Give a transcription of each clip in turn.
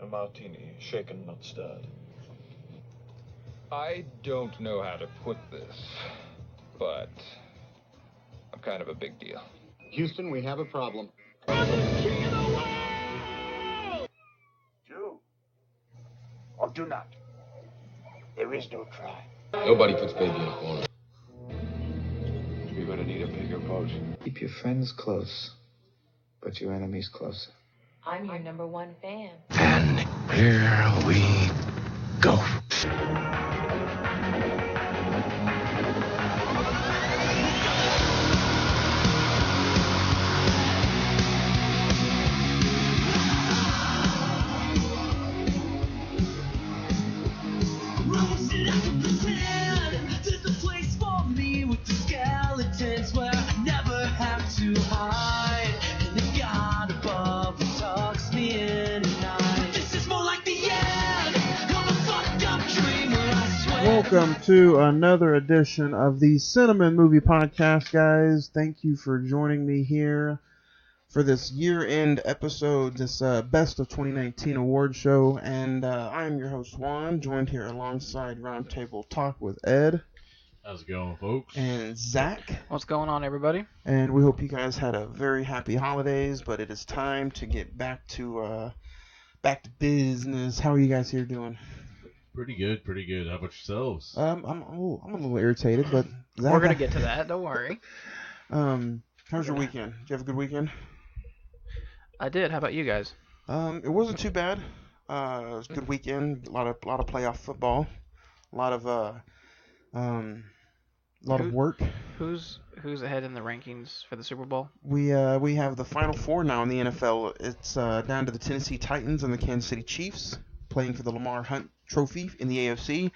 A martini, shaken, not stirred. I don't know how to put this, but I'm kind of a big deal. Houston, we have a problem. Do or do not. There is no try. Nobody puts baby in a corner. You're gonna need a bigger boat. Keep your friends close, but your enemies closer. I'm your #1 fan. And here we go. Welcome to another edition of the Cine-Men movie podcast, guys. Thank you for joining me here for this year-end episode, this best of 2019 award show. And I am your host, Juan, joined here alongside Roundtable Talk with Ed. How's it going, folks? And Zach. What's going on, everybody? And we hope you guys had a very happy holidays, but it is time to get back to business. How are you guys here doing? Pretty good. How about yourselves? I'm a little irritated, but Zach, we're gonna get to that. Don't worry. How's your weekend? Did you have a good weekend? I did. How about you guys? It wasn't too bad. It was a good weekend. A lot of playoff football. A lot of work. Who's ahead in the rankings for the Super Bowl? We have the Final Four now in the NFL. It's down to the Tennessee Titans and the Kansas City Chiefs playing for the Lamar Hunt Trophy in the AFC.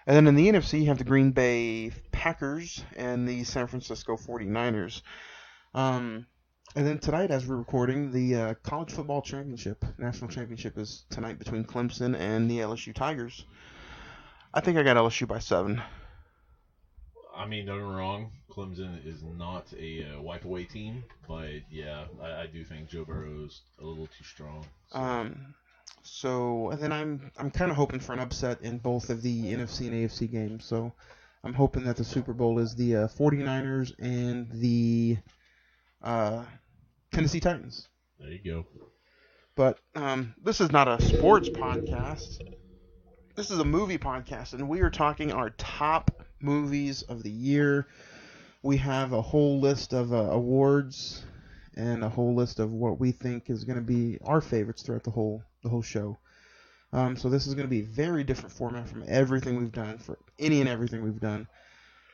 And then in the NFC, you have the Green Bay Packers and the San Francisco 49ers. And then tonight, as we're recording, the College Football Championship, National Championship, is tonight between Clemson and the LSU Tigers. I think I got LSU by 7. I mean, don't get me wrong, Clemson is not a wipe-away team, but yeah, I do think Joe Burrow is a little too strong. So and then I'm kind of hoping for an upset in both of the NFC and AFC games. So I'm hoping that the Super Bowl is the 49ers and the Tennessee Titans. There you go. But this is not a sports podcast. This is a movie podcast, and we are talking our top movies of the year. We have a whole list of awards and a whole list of what we think is going to be our favorites throughout the whole show. So this is going to be a very different format from everything we've done, for any and everything we've done.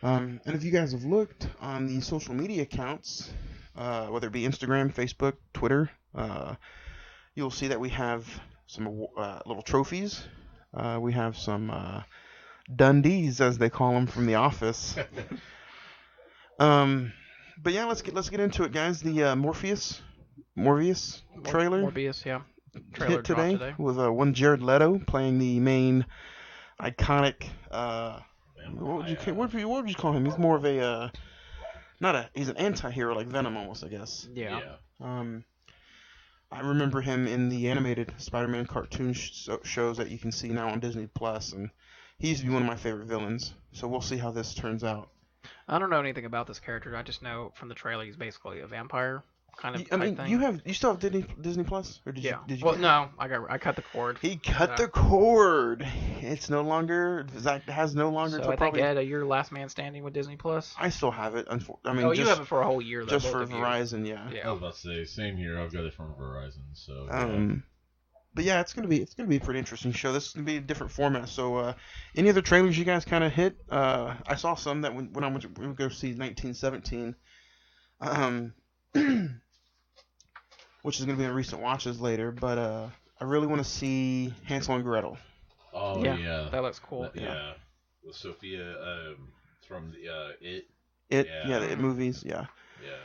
And if you guys have looked on the social media accounts, whether it be Instagram, Facebook, Twitter, you'll see that we have some little trophies. We have some Dundies, as they call them, from The Office. But yeah, let's get into it, guys. The Morpheus trailer. Morbius, yeah. Trailer hit today with one Jared Leto playing the main iconic. What would you call him? He's more of a he's an anti-hero like Venom almost, I guess. Yeah. I remember him in the animated Spider-Man cartoon shows that you can see now on Disney Plus, and he used to be one of my favorite villains. So we'll see how this turns out. I don't know anything about this character. I just know from the trailer he's basically a vampire kind of thing. You still have Disney Plus, or did you? Well, no, I cut the cord. He cut the cord. It's no longer. Zach has no longer. So I think Ed, you're last man standing with Disney Plus. I still have it. You have it for a whole year. Just for Verizon, yeah. I was about to say, same here. I've got it from Verizon, so. But yeah, it's gonna be a pretty interesting show. This is gonna be a different format. So, any other trailers you guys kind of hit? I saw some that when I went to go see 1917, which is gonna be in recent watches later. But I really want to see Hansel and Gretel. Oh yeah, that looks cool. Yeah, with Sophia from the It. The It movies. Yeah. Yeah.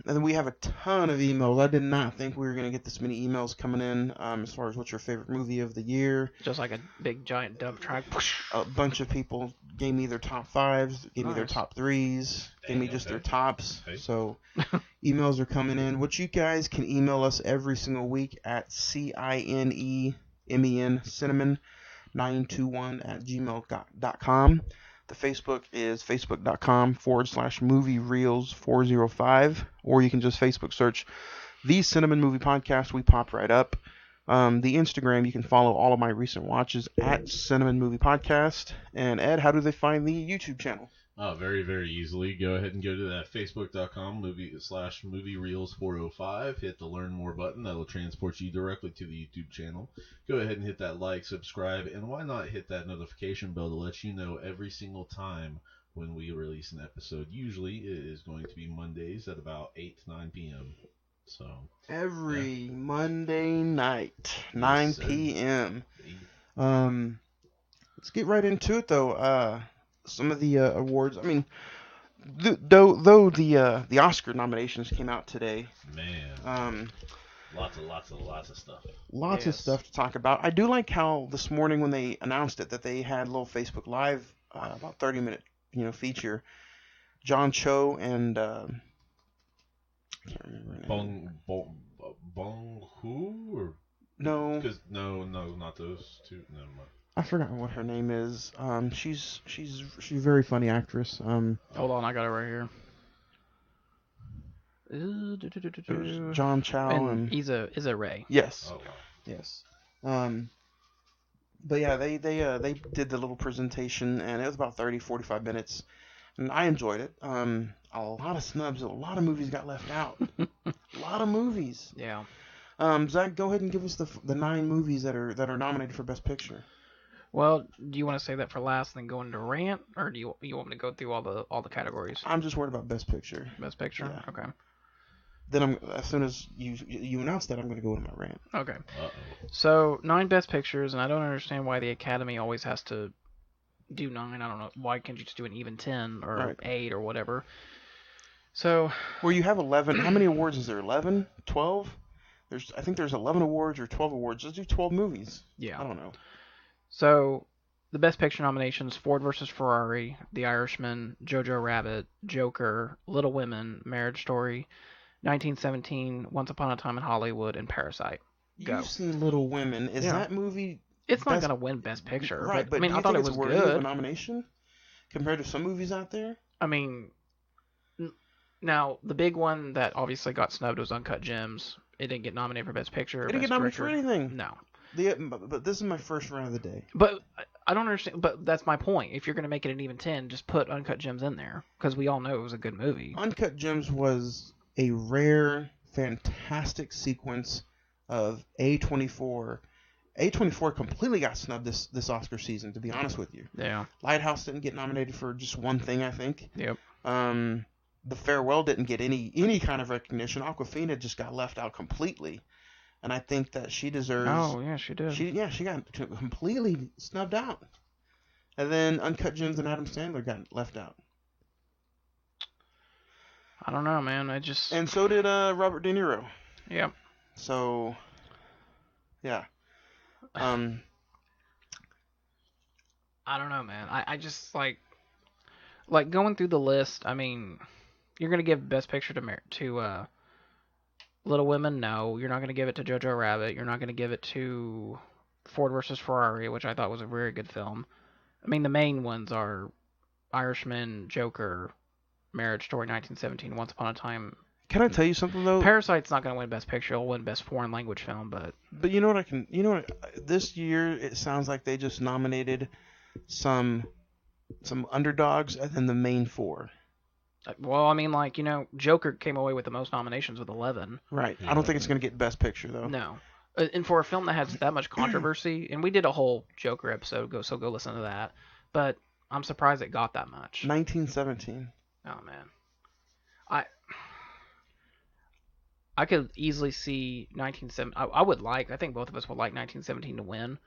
And then we have a ton of emails. I did not think we were going to get this many emails coming in as far as what's your favorite movie of the year. Just like a big giant dump truck. A bunch of people gave me their top 5s, gave me their top 3s, gave me just their tops. Okay. So Emails are coming in, which you guys can email us every single week at Cinemen, cinemen921@gmail.com. The Facebook is facebook.com/moviereels405, or you can just Facebook search The Cine-Men Movie Podcast. We pop right up. The Instagram, you can follow all of my recent watches at Cine-Men Movie Podcast. And Ed, how do they find the YouTube channel? Very, very easily. Go ahead and go to that facebook.com/moviereels405. Hit the Learn More button. That'll transport you directly to the YouTube channel. Go ahead and hit that like, subscribe, and why not hit that notification bell to let you know every single time when we release an episode. Usually it is going to be Mondays at about 8 to 9 p.m. So every Monday night, 9 p.m. Let's get right into it, though. Some of the awards. I mean, though the Oscar nominations came out today. Man. Lots of stuff. Lots of stuff to talk about. I do like how this morning when they announced it that they had a little Facebook Live, about 30-minute, feature. John Cho and I can't remember her name. Bong Hu or no? No, not those two. Never mind. I forgot what her name is. She's a very funny actress. Hold on, I got it right here. There's John Chow and Issa Rae. Yes. Oh, wow. Yes. But yeah, they did the little presentation, and it was about 30-45 minutes, and I enjoyed it. A lot of snubs, a lot of movies got left out. A lot of movies. Yeah. Zach, go ahead and give us the 9 movies that are nominated for Best Picture. Well, do you want to say that for last and then go into rant, or do you want me to go through all the categories? I'm just worried about Best Picture. Best Picture? Yeah. Okay. Then as soon as you announce that, I'm going to go into my rant. Okay. Uh-oh. So 9 Best Pictures, and I don't understand why the Academy always has to do 9. I don't know. Why can't you just do an even 10 or right. 8 or whatever? So. Well, you have 11. How many awards is there? 11? 12? I think there's 11 awards or 12 awards. Just do 12 movies. Yeah. I don't know. So, the Best Picture nominations: Ford vs. Ferrari, The Irishman, Jojo Rabbit, Joker, Little Women, Marriage Story, 1917, Once Upon a Time in Hollywood, and Parasite. Go. You've seen Little Women. Is that movie... It's not going to win Best Picture. Right, but I mean, do you I thought think it was it's worthy of a good. nomination compared to some movies out there? I mean, now, the big one that obviously got snubbed was Uncut Gems. It didn't get nominated for Best Picture. It didn't get nominated for anything. No. But this is my first round of the day. But I don't understand. But that's my point. If you're going to make it an even 10, just put Uncut Gems in there. Because we all know it was a good movie. Uncut Gems was a rare, fantastic sequence of A24. A24 completely got snubbed this Oscar season, to be honest with you. Yeah. Lighthouse didn't get nominated for just one thing, I think. Yep. The Farewell didn't get any kind of recognition. Awkwafina just got left out completely. And I think that she deserves... Oh, yeah, she did. She got completely snubbed out. And then Uncut Gems and Adam Sandler got left out. I don't know, man. And so did Robert De Niro. Yep. So, yeah. I don't know, man. I just, like going through the list, I mean, you're going to give Best Picture to Little Women? No. You're not going to give it to Jojo Rabbit. You're not going to give it to Ford vs. Ferrari, which I thought was a very good film. I mean, the main ones are Irishman, Joker, Marriage Story, 1917, Once Upon a Time. Can I tell you something, though? Parasite's not going to win Best Picture. It'll win Best Foreign Language Film, but... But you know what this year, it sounds like they just nominated some underdogs and then the main 4. Well, I mean, Joker came away with the most nominations with 11. Right. I don't think it's going to get Best Picture, though. No. And for a film that has that much controversy, and we did a whole Joker episode, so go listen to that. But I'm surprised it got that much. 1917. Oh, man. I could easily see 1917. I think both of us would like 1917 to win.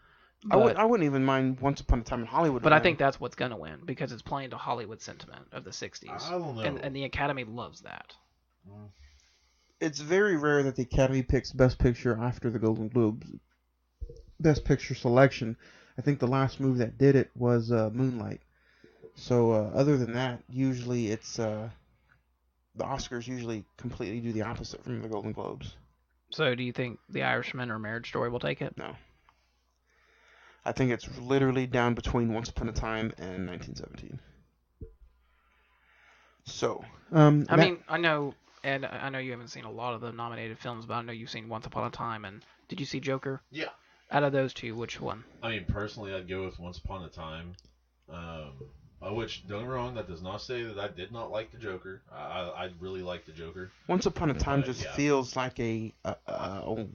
I wouldn't even mind Once Upon a Time in Hollywood. But I think that's what's going to win because it's playing to Hollywood sentiment of the 60s. I don't know. And the Academy loves that. It's very rare that the Academy picks Best Picture after the Golden Globes Best Picture selection. I think the last movie that did it was Moonlight. So other than that, usually it's the Oscars usually completely do the opposite from the Golden Globes. So do you think The Irishman or Marriage Story will take it? No. I think it's literally down between Once Upon a Time and 1917. So, I mean, I know, and I know you haven't seen a lot of the nominated films, but I know you've seen Once Upon a Time, and did you see Joker? Yeah. Out of those two, which one? I mean, personally, I'd go with Once Upon a Time. Which, don't get me wrong, that does not say that I did not like the Joker. I really like the Joker. Once Upon a Time just feels like a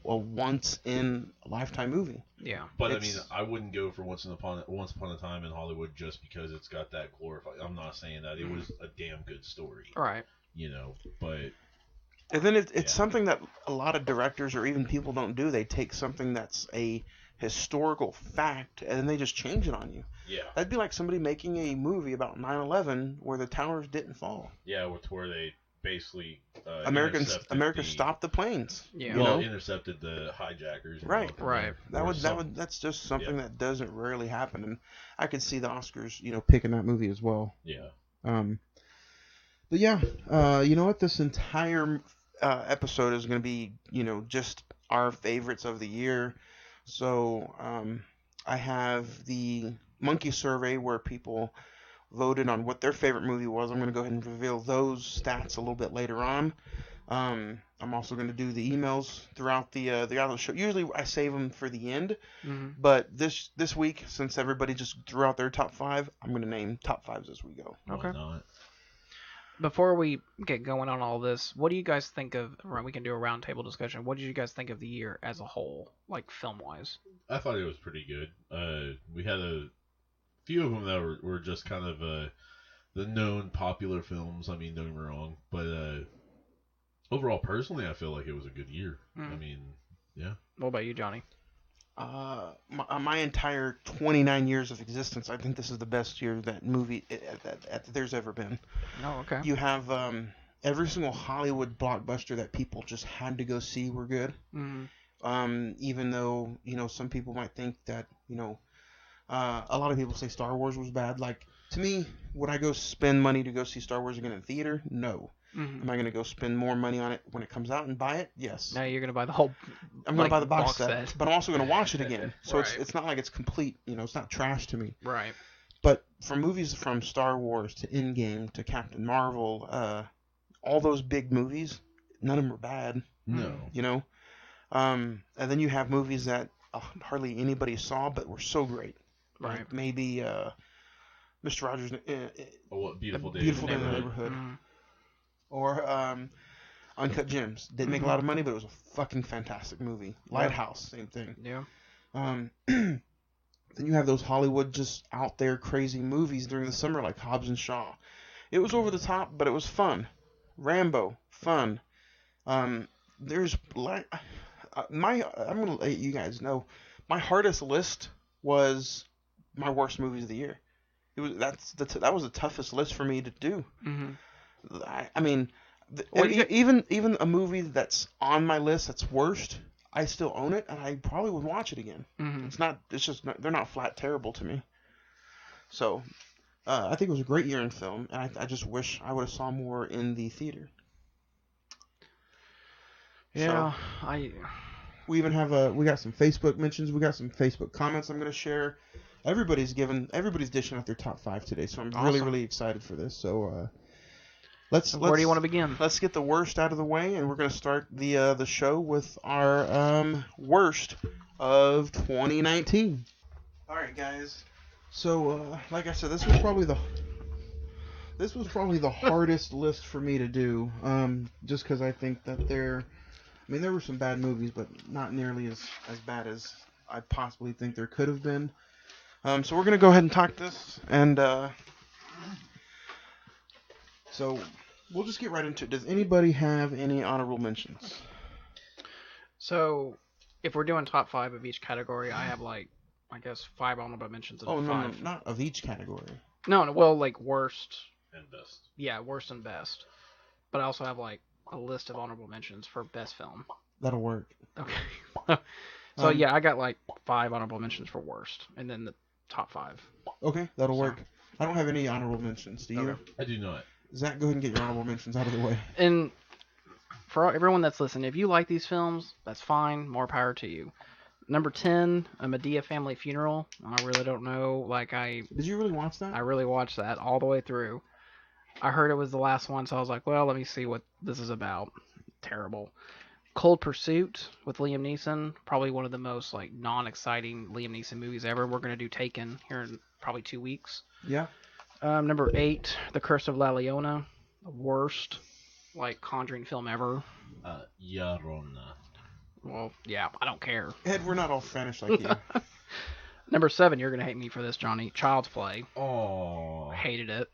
once in a lifetime movie. Yeah. But I mean, I wouldn't go for Once Upon a Time in Hollywood just because it's got that glorified. I'm not saying that it was a damn good story. Right. You know, but. And then it's something that a lot of directors or even people don't do. They take something that's a historical fact and then they just change it on you. Yeah. That'd be like somebody making a movie about 9/11 where the towers didn't fall. Yeah, where they basically America stopped the planes. Yeah. Well, intercepted the hijackers. Right. Right. That's just something that doesn't rarely happen, and I could see the Oscars, picking that movie as well. Yeah. But yeah, you know what? This entire episode is going to be, just our favorites of the year. So I have the Monkey Survey where people voted on what their favorite movie was. I'm going to go ahead and reveal those stats a little bit later on. I'm also going to do the emails throughout the show. Usually I save them for the end, but this week, since everybody just threw out their top 5, I'm going to name top 5s as we go. Okay. Why not? Before we get going on all this, what do you guys think of? We can do a roundtable discussion. What did you guys think of the year as a whole, like film-wise? I thought it was pretty good. We had a few of them that were just kind of the known popular films. I mean, don't get me wrong, but overall, personally, I feel like it was a good year. I mean, yeah. What about you, Johnny? My entire 29 years of existence, I think this is the best year that there's ever been. Oh, okay. You have every single Hollywood blockbuster that people just had to go see were good. Even though some people might think that a lot of people say Star Wars was bad. Like, to me, would I go spend money to go see Star Wars again in theater? No. Am I going to go spend more money on it when it comes out and buy it? Yes. Now you're going to buy the whole. I'm going to buy the box set, but I'm also going to watch it again. So Right. it's not like it's complete. It's not trash to me. Right. But for movies from Star Wars to Endgame to Captain Marvel, all those big movies, none of them are bad. No. And then you have movies that hardly anybody saw but were so great. Right. Like maybe Mr. Rogers' Beautiful Day in the Neighborhood. Or Uncut Gems. Didn't make a lot of money, but it was a fucking fantastic movie. Lighthouse, same thing. Yeah. Then you have those Hollywood just out there crazy movies during the summer like Hobbs and Shaw. It was over the top, but it was fun. Rambo, fun. There's like I'm gonna let you guys know my hardest list was my worst movies of the year. That was the toughest list for me to do. I mean, even a movie that's on my list that's worst, I still own it, and I probably would watch it again. They're not flat terrible to me. So, I think it was a great year in film, and I just wish I would have saw more in the theater. Yeah, so, we even have we got some Facebook mentions, we got some Facebook comments I'm going to share. Everybody's dishing out their top 5 today, so I'm really, really excited for this. So, where do you want to begin? Let's get the worst out of the way, and we're going to start the show with our worst of 2019. All right, guys. So, like I said, this was probably the hardest list for me to do, just because I think that there were some bad movies, but not nearly as bad as I possibly think there could have been. So we're going to go ahead and talk this, and so we'll just get right into it. Does anybody have any honorable mentions? So if we're doing top 5 of each category, I have 5 honorable mentions. Oh, no, not of each category. No, well, worst and best. Yeah, worst and best. But I also have a list of honorable mentions for best film. That'll work. Okay. So yeah, I got 5 honorable mentions for worst, and then the top 5. Okay, that'll work. I don't have any honorable mentions. Do you? I do not. Zach, go ahead and get your honorable mentions out of the way. And for everyone that's listening, if you like these films, that's fine. More power to you. Number 10, A Medea Family Funeral. I really don't know. Did you really watch that? I really watched that all the way through. I heard it was the last one, so I was like, well, let me see what this is about. Terrible. Cold Pursuit with Liam Neeson. Probably one of the most non-exciting Liam Neeson movies ever. We're going to do Taken here in probably 2 weeks. Yeah. Number 8, The Curse of La Llorona. The worst Conjuring film ever. Llorona. Well, yeah, I don't care. Ed, we're not all Spanish like you. Number 7, you're going to hate me for this, Johnny. Child's Play. Oh. Hated it.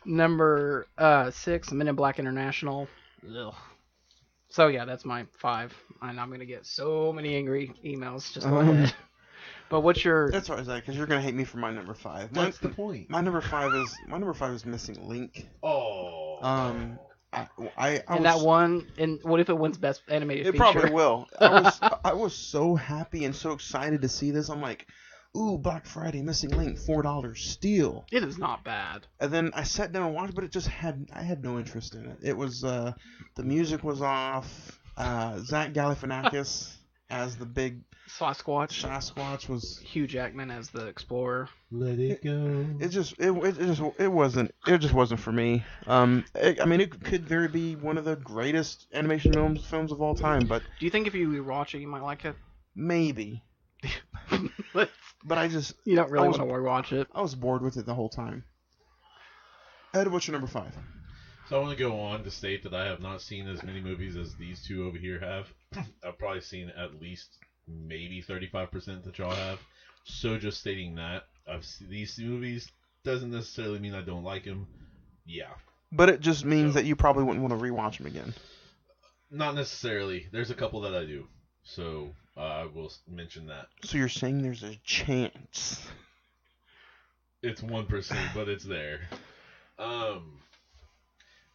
Number 6, Men in Black International. Ugh. So yeah, that's my 5, and I'm gonna get so many angry emails. Just go ahead. But what's your? That's right, Zach, because you're gonna hate me for my number 5. That's the point. My number 5 is Missing Link. Oh. And was, that one, and what if it wins Best Animated Feature? It probably will. I was so happy and so excited to see this. I'm like, ooh, Black Friday, Missing Link, $4 steal. It is not bad. And then I sat down and watched, but I had no interest in it. It was the music was off. Zach Galifianakis as the big Sasquatch was. Hugh Jackman as the explorer. Let it go. It just wasn't for me. It could very be one of the greatest animation films of all time, but do you think if you rewatch it, you might like it? Maybe. But you don't really want to rewatch it. I was bored with it the whole time. Ed, what's your number 5? So I want to go on to state that I have not seen as many movies as these two over here have. I've probably seen at least maybe 35% that y'all have. So just stating that I've seen these movies doesn't necessarily mean I don't like them. Yeah. But it just means that you probably wouldn't want to rewatch them again. Not necessarily. There's a couple that I do. So I will mention that. So you're saying there's a chance? It's 1%, but it's there.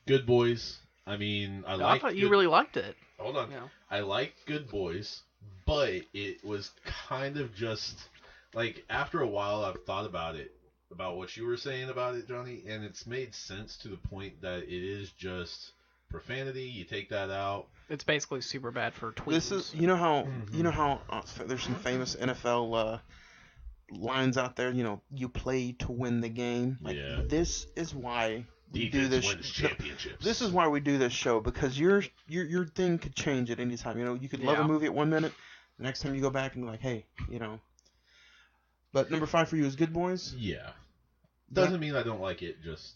Good Boys. I mean, I thought you really liked it. Hold on. Yeah. I liked Good Boys, but it was kind of just after a while I've thought about what you were saying about it, Johnny, and it's made sense to the point that it is just profanity. You take that out. It's basically super bad for tweens. This is you know how there's some famous NFL lines out there. You play to win the game. Yeah. This is why we Defense do this. wins championships. This is why we do this show, because your thing could change at any time. You could love a movie at 1 minute, the next time you go back and be like, hey, But number 5 for you is Good Boys. Yeah. Doesn't mean I don't like it. Just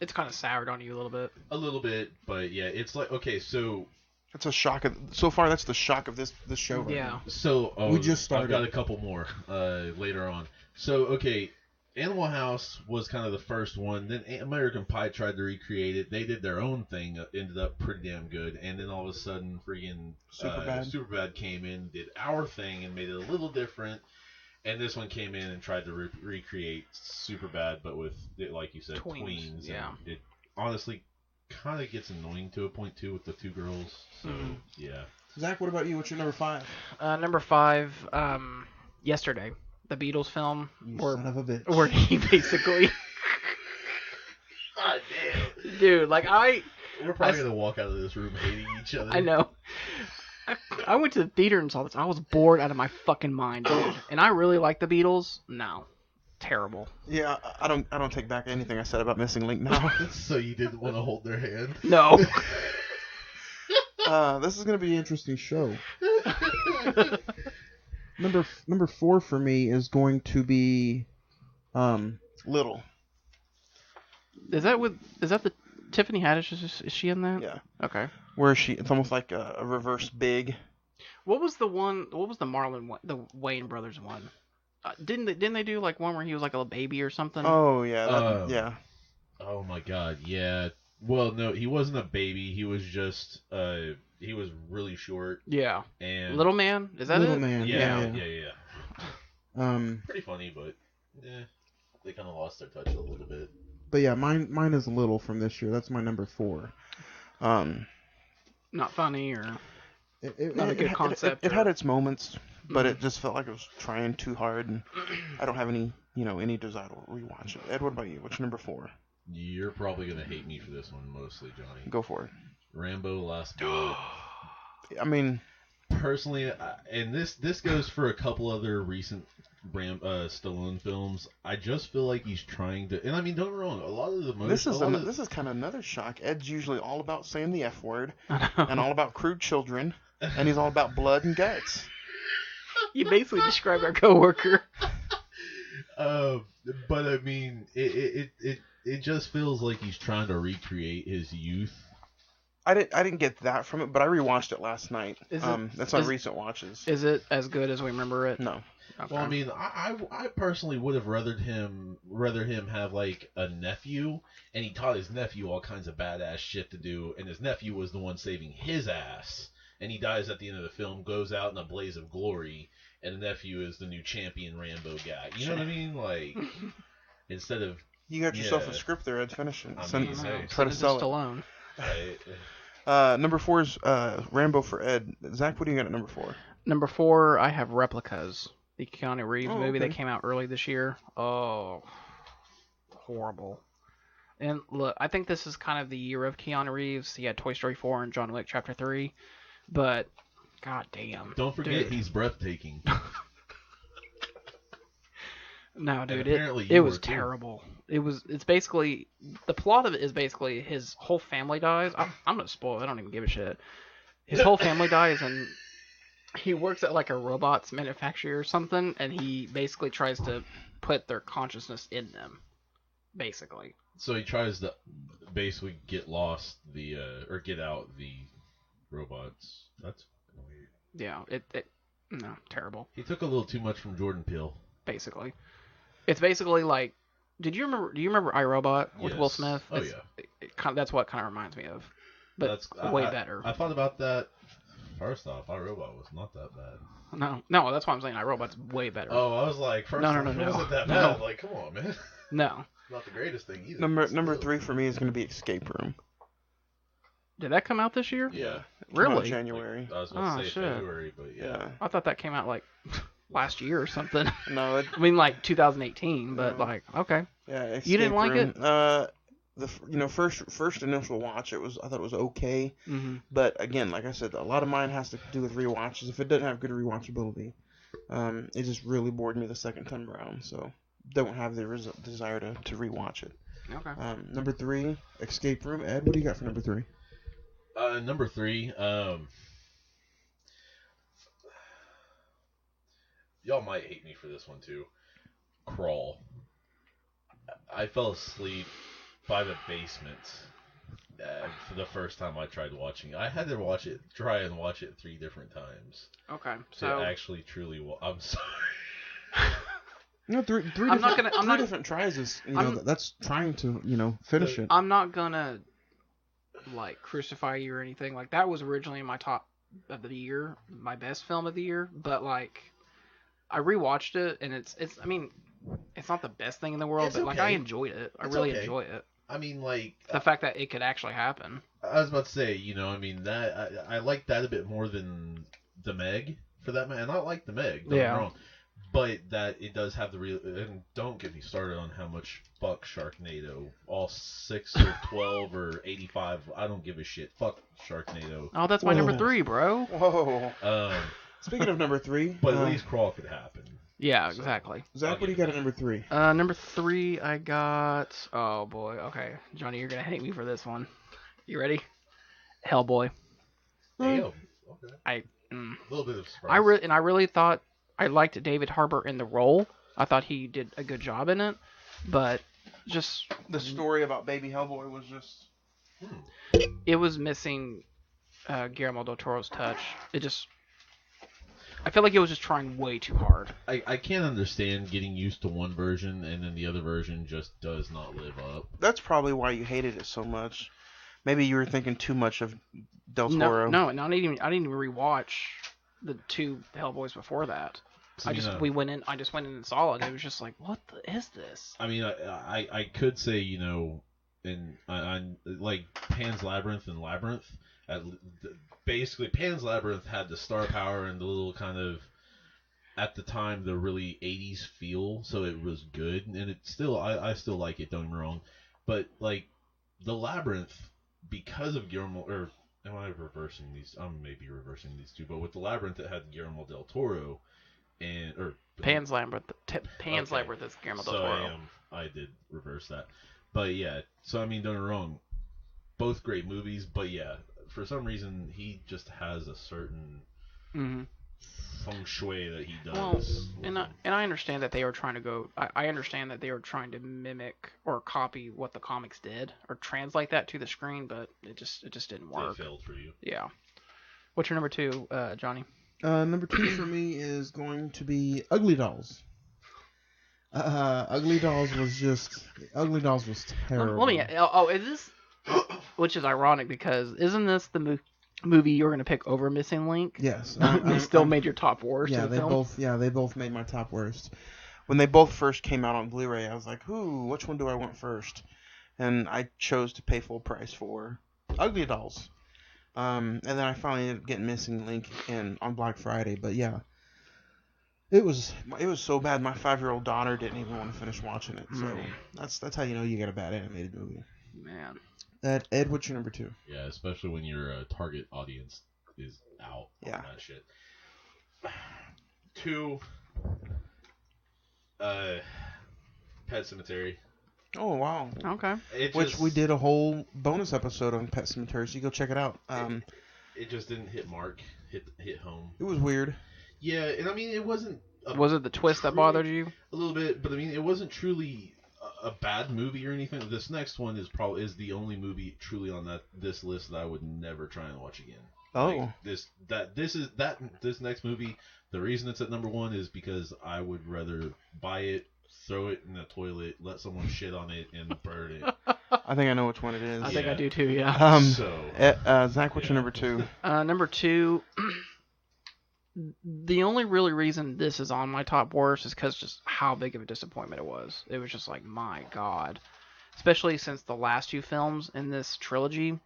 It's kind of soured on you a little bit. A little bit, but yeah, it's okay. So that's a shock. So far, that's the shock of this show. Right now. So we just started. I've got a couple more later on. So okay, Animal House was kind of the first one. Then American Pie tried to recreate it. They did their own thing. Ended up pretty damn good. And then all of a sudden, freaking Superbad came in, did our thing, and made it a little different. And this one came in and tried to recreate Superbad, but with, like you said, tweens. Yeah. And it honestly kind of gets annoying to a point too with the two girls. So yeah. Zach, what about you? What's your number 5? Number 5, Yesterday, the Beatles film. Son of a bitch. Where he basically. God damn. Dude, we're probably gonna walk out of this room hating each other. I know. I went to the theater and saw this. I was bored out of my fucking mind, dude. And I really like the Beatles. No. Terrible. Yeah, I don't take back anything I said about Missing Link now. So you didn't want to hold their hand? No. This is gonna be an interesting show. Number 4 for me is going to be Little. Is that the Tiffany Haddish? Is she in that? Yeah. Okay. Where is she? It's almost like a reverse Big. What was the Marlon one? The Wayne brothers one? Didn't they do one where he was like a little baby or something? Oh yeah, yeah. Oh my God, yeah. Well, no, he wasn't a baby. He was just he was really short. Yeah. And Little Man? Is that Little it? Man. Yeah. Pretty funny, but they kind of lost their touch a little bit. But yeah, mine is Little from this year. That's my number 4. Not funny or not a good concept. It had its moments. but it just felt like it was trying too hard, and I don't have any desire to rewatch it. Ed, what about you? What's your number 4? You're probably gonna hate me for this one, mostly, Johnny. Go for it. Rambo: Last Bullet. I mean, personally, and this goes for a couple other recent Stallone films. I just feel like he's trying to, and I mean, don't get me wrong. A lot of the this is kind of another shock. Ed's usually all about saying the F word and all about crude children, and he's all about blood and guts. You basically described our coworker. But I mean, it just feels like he's trying to recreate his youth. I didn't get that from it, but I rewatched it last night. That's my recent watches. Is it as good as we remember it? No. Okay. Well, I mean, I personally would have rather him have like a nephew, and he taught his nephew all kinds of badass shit to do, and his nephew was the one saving his ass, and he dies at the end of the film, goes out in a blaze of glory, and the nephew is the new champion Rambo guy. You know what I mean? Like, instead of you got yourself a script there, Ed. Finish it. Try to sell it. Stallone. Right. Number 4 is Rambo for Ed. Zach, what do you got at number 4? Number 4, I have Replicas, the Keanu Reeves movie okay. that came out early this year. Oh, horrible. And look, I think this is kind of the year of Keanu Reeves. He had Toy Story 4 and John Wick Chapter 3, but god damn. Don't forget, he's breathtaking. No, dude, it was terrible. It's basically, the plot of it is basically his whole family dies. I'm gonna spoil it, I don't even give a shit. His whole family dies, and he works at like a robots manufacturer or something, and he basically tries to put their consciousness in them, basically. So he tries to basically get or get out the robots. That's weird. Yeah, no, terrible. He took a little too much from Jordan Peele. Basically. It's basically like, do you remember iRobot with Yes. Will Smith? Oh, yeah. That's what it kind of reminds me of. But That's way better. I thought about that. First off, iRobot was not that bad. No, that's why I'm saying iRobot's way better. Oh, I was like, No. it wasn't that bad. Like, come on, man. No. Not the greatest thing either. Number 3 for me is going to be Escape Room. Did that come out this year? Yeah. Really? January. I was going to say shit. February, but yeah. I thought that came out like last year or something. No, I mean like 2018, but like okay. Yeah, Escape you didn't like Room. it? First initial watch, I thought it was okay. Mm-hmm. But again, like I said, a lot of mine has to do with rewatches. If it doesn't have good rewatchability, it just really bored me the second time around. So don't have the desire to rewatch it. Okay. Number 3, Escape Room. Ed, what do you got for number 3? Number 3, y'all might hate me for this one too. Crawl. I fell asleep by the basement for the first time I tried watching it. I had to try and watch it 3 different times. Okay. To So actually truly I'm sorry. No, three different tries is that's trying to finish it. I'm not gonna like crucify you or anything. Like that was originally my top of the year, my best film of the year. But like, I rewatched it, and it's I mean, it's not the best thing in the world, but like I enjoyed it. I really enjoy it. I mean, like the fact that it could actually happen. I was about to say, I mean that I like that a bit more than the Meg for that matter. And I like the Meg. Don't get me wrong. But that it does have the real, and don't get me started on how much fuck Sharknado, all 6 or 12 or 85. I don't give a shit. Fuck Sharknado. Oh, that's my number 3, bro. Whoa. Speaking of number 3, but at least Crawl could happen. Yeah, exactly. Zach, what do you got at number 3? Number 3, I got. Oh boy. Okay, Johnny, you're gonna hate me for this one. You ready? Hellboy. Damn. Okay. A little bit of surprise. I really thought. I liked David Harbour in the role. I thought he did a good job in it, but just the story about Baby Hellboy was just. It was missing Guillermo del Toro's touch. I feel like it was just trying way too hard. I can't understand getting used to one version and then the other version just does not live up. That's probably why you hated it so much. Maybe you were thinking too much of del Toro. No, I didn't even rewatch the 2 Hellboys before that. I just went in and saw it. It was just like, what is this? I mean, I could say, and I like Pan's Labyrinth and Labyrinth. Basically, Pan's Labyrinth had the star power and the little kind of at the time the really 80s feel, so it was good, and it still I still like it. Don't get me wrong, but like the Labyrinth, because of Guillermo, or am I reversing these? I'm maybe reversing these two, but with the Labyrinth it had Guillermo del Toro, Pan's Labyrinth. Pan's Labyrinth is Guillermo del Toro. I did reverse that, but yeah. So I mean, don't get me wrong, both great movies, but yeah, for some reason he just has a certain feng shui that he does. Well, and I understand that they were trying to go. I understand that they were trying to mimic or copy what the comics did, or translate that to the screen, but it just didn't work. It failed for you. Yeah. What's your number 2, Johnny? Number 2 for me is going to be Ugly Dolls. Ugly Dolls was terrible. Let me. Is this? Which is ironic because isn't this the movie you were going to pick over Missing Link? Yes. They still made your top worst. Yeah, in the they film? both. Yeah, they both made my top worst. When they both first came out on Blu-ray, I was like, which one do I want first? And I chose to pay full price for Ugly Dolls. And then I finally ended up getting Missing Link on Black Friday. But yeah, it was so bad. My 5-year-old daughter didn't even want to finish watching it. So that's how you know you got a bad animated movie. Man. Ed, what's your number 2? Yeah, especially when your target audience is out on that shit. 2, Pet Cemetery. Oh, wow. Okay. Which we did a whole bonus episode on Pet Cemetery, so you go check it out. It just didn't hit home. It was weird. Yeah, and I mean, it wasn't... Was it the twist that bothered you? A little bit, but I mean, it wasn't truly a bad movie or anything. This next one is the only movie truly on this list that I would never try and watch again. Oh. Like, this next movie, the reason it's at number 1 is because I would rather buy it, throw it in the toilet, let someone shit on it, and burn it. I think I know which one it is. I think I do too, yeah. Zach, what's your number 2? Number 2, the only really reason this is on my top worst is because just how big of a disappointment it was. It was just like, my God. Especially since the last 2 films in this trilogy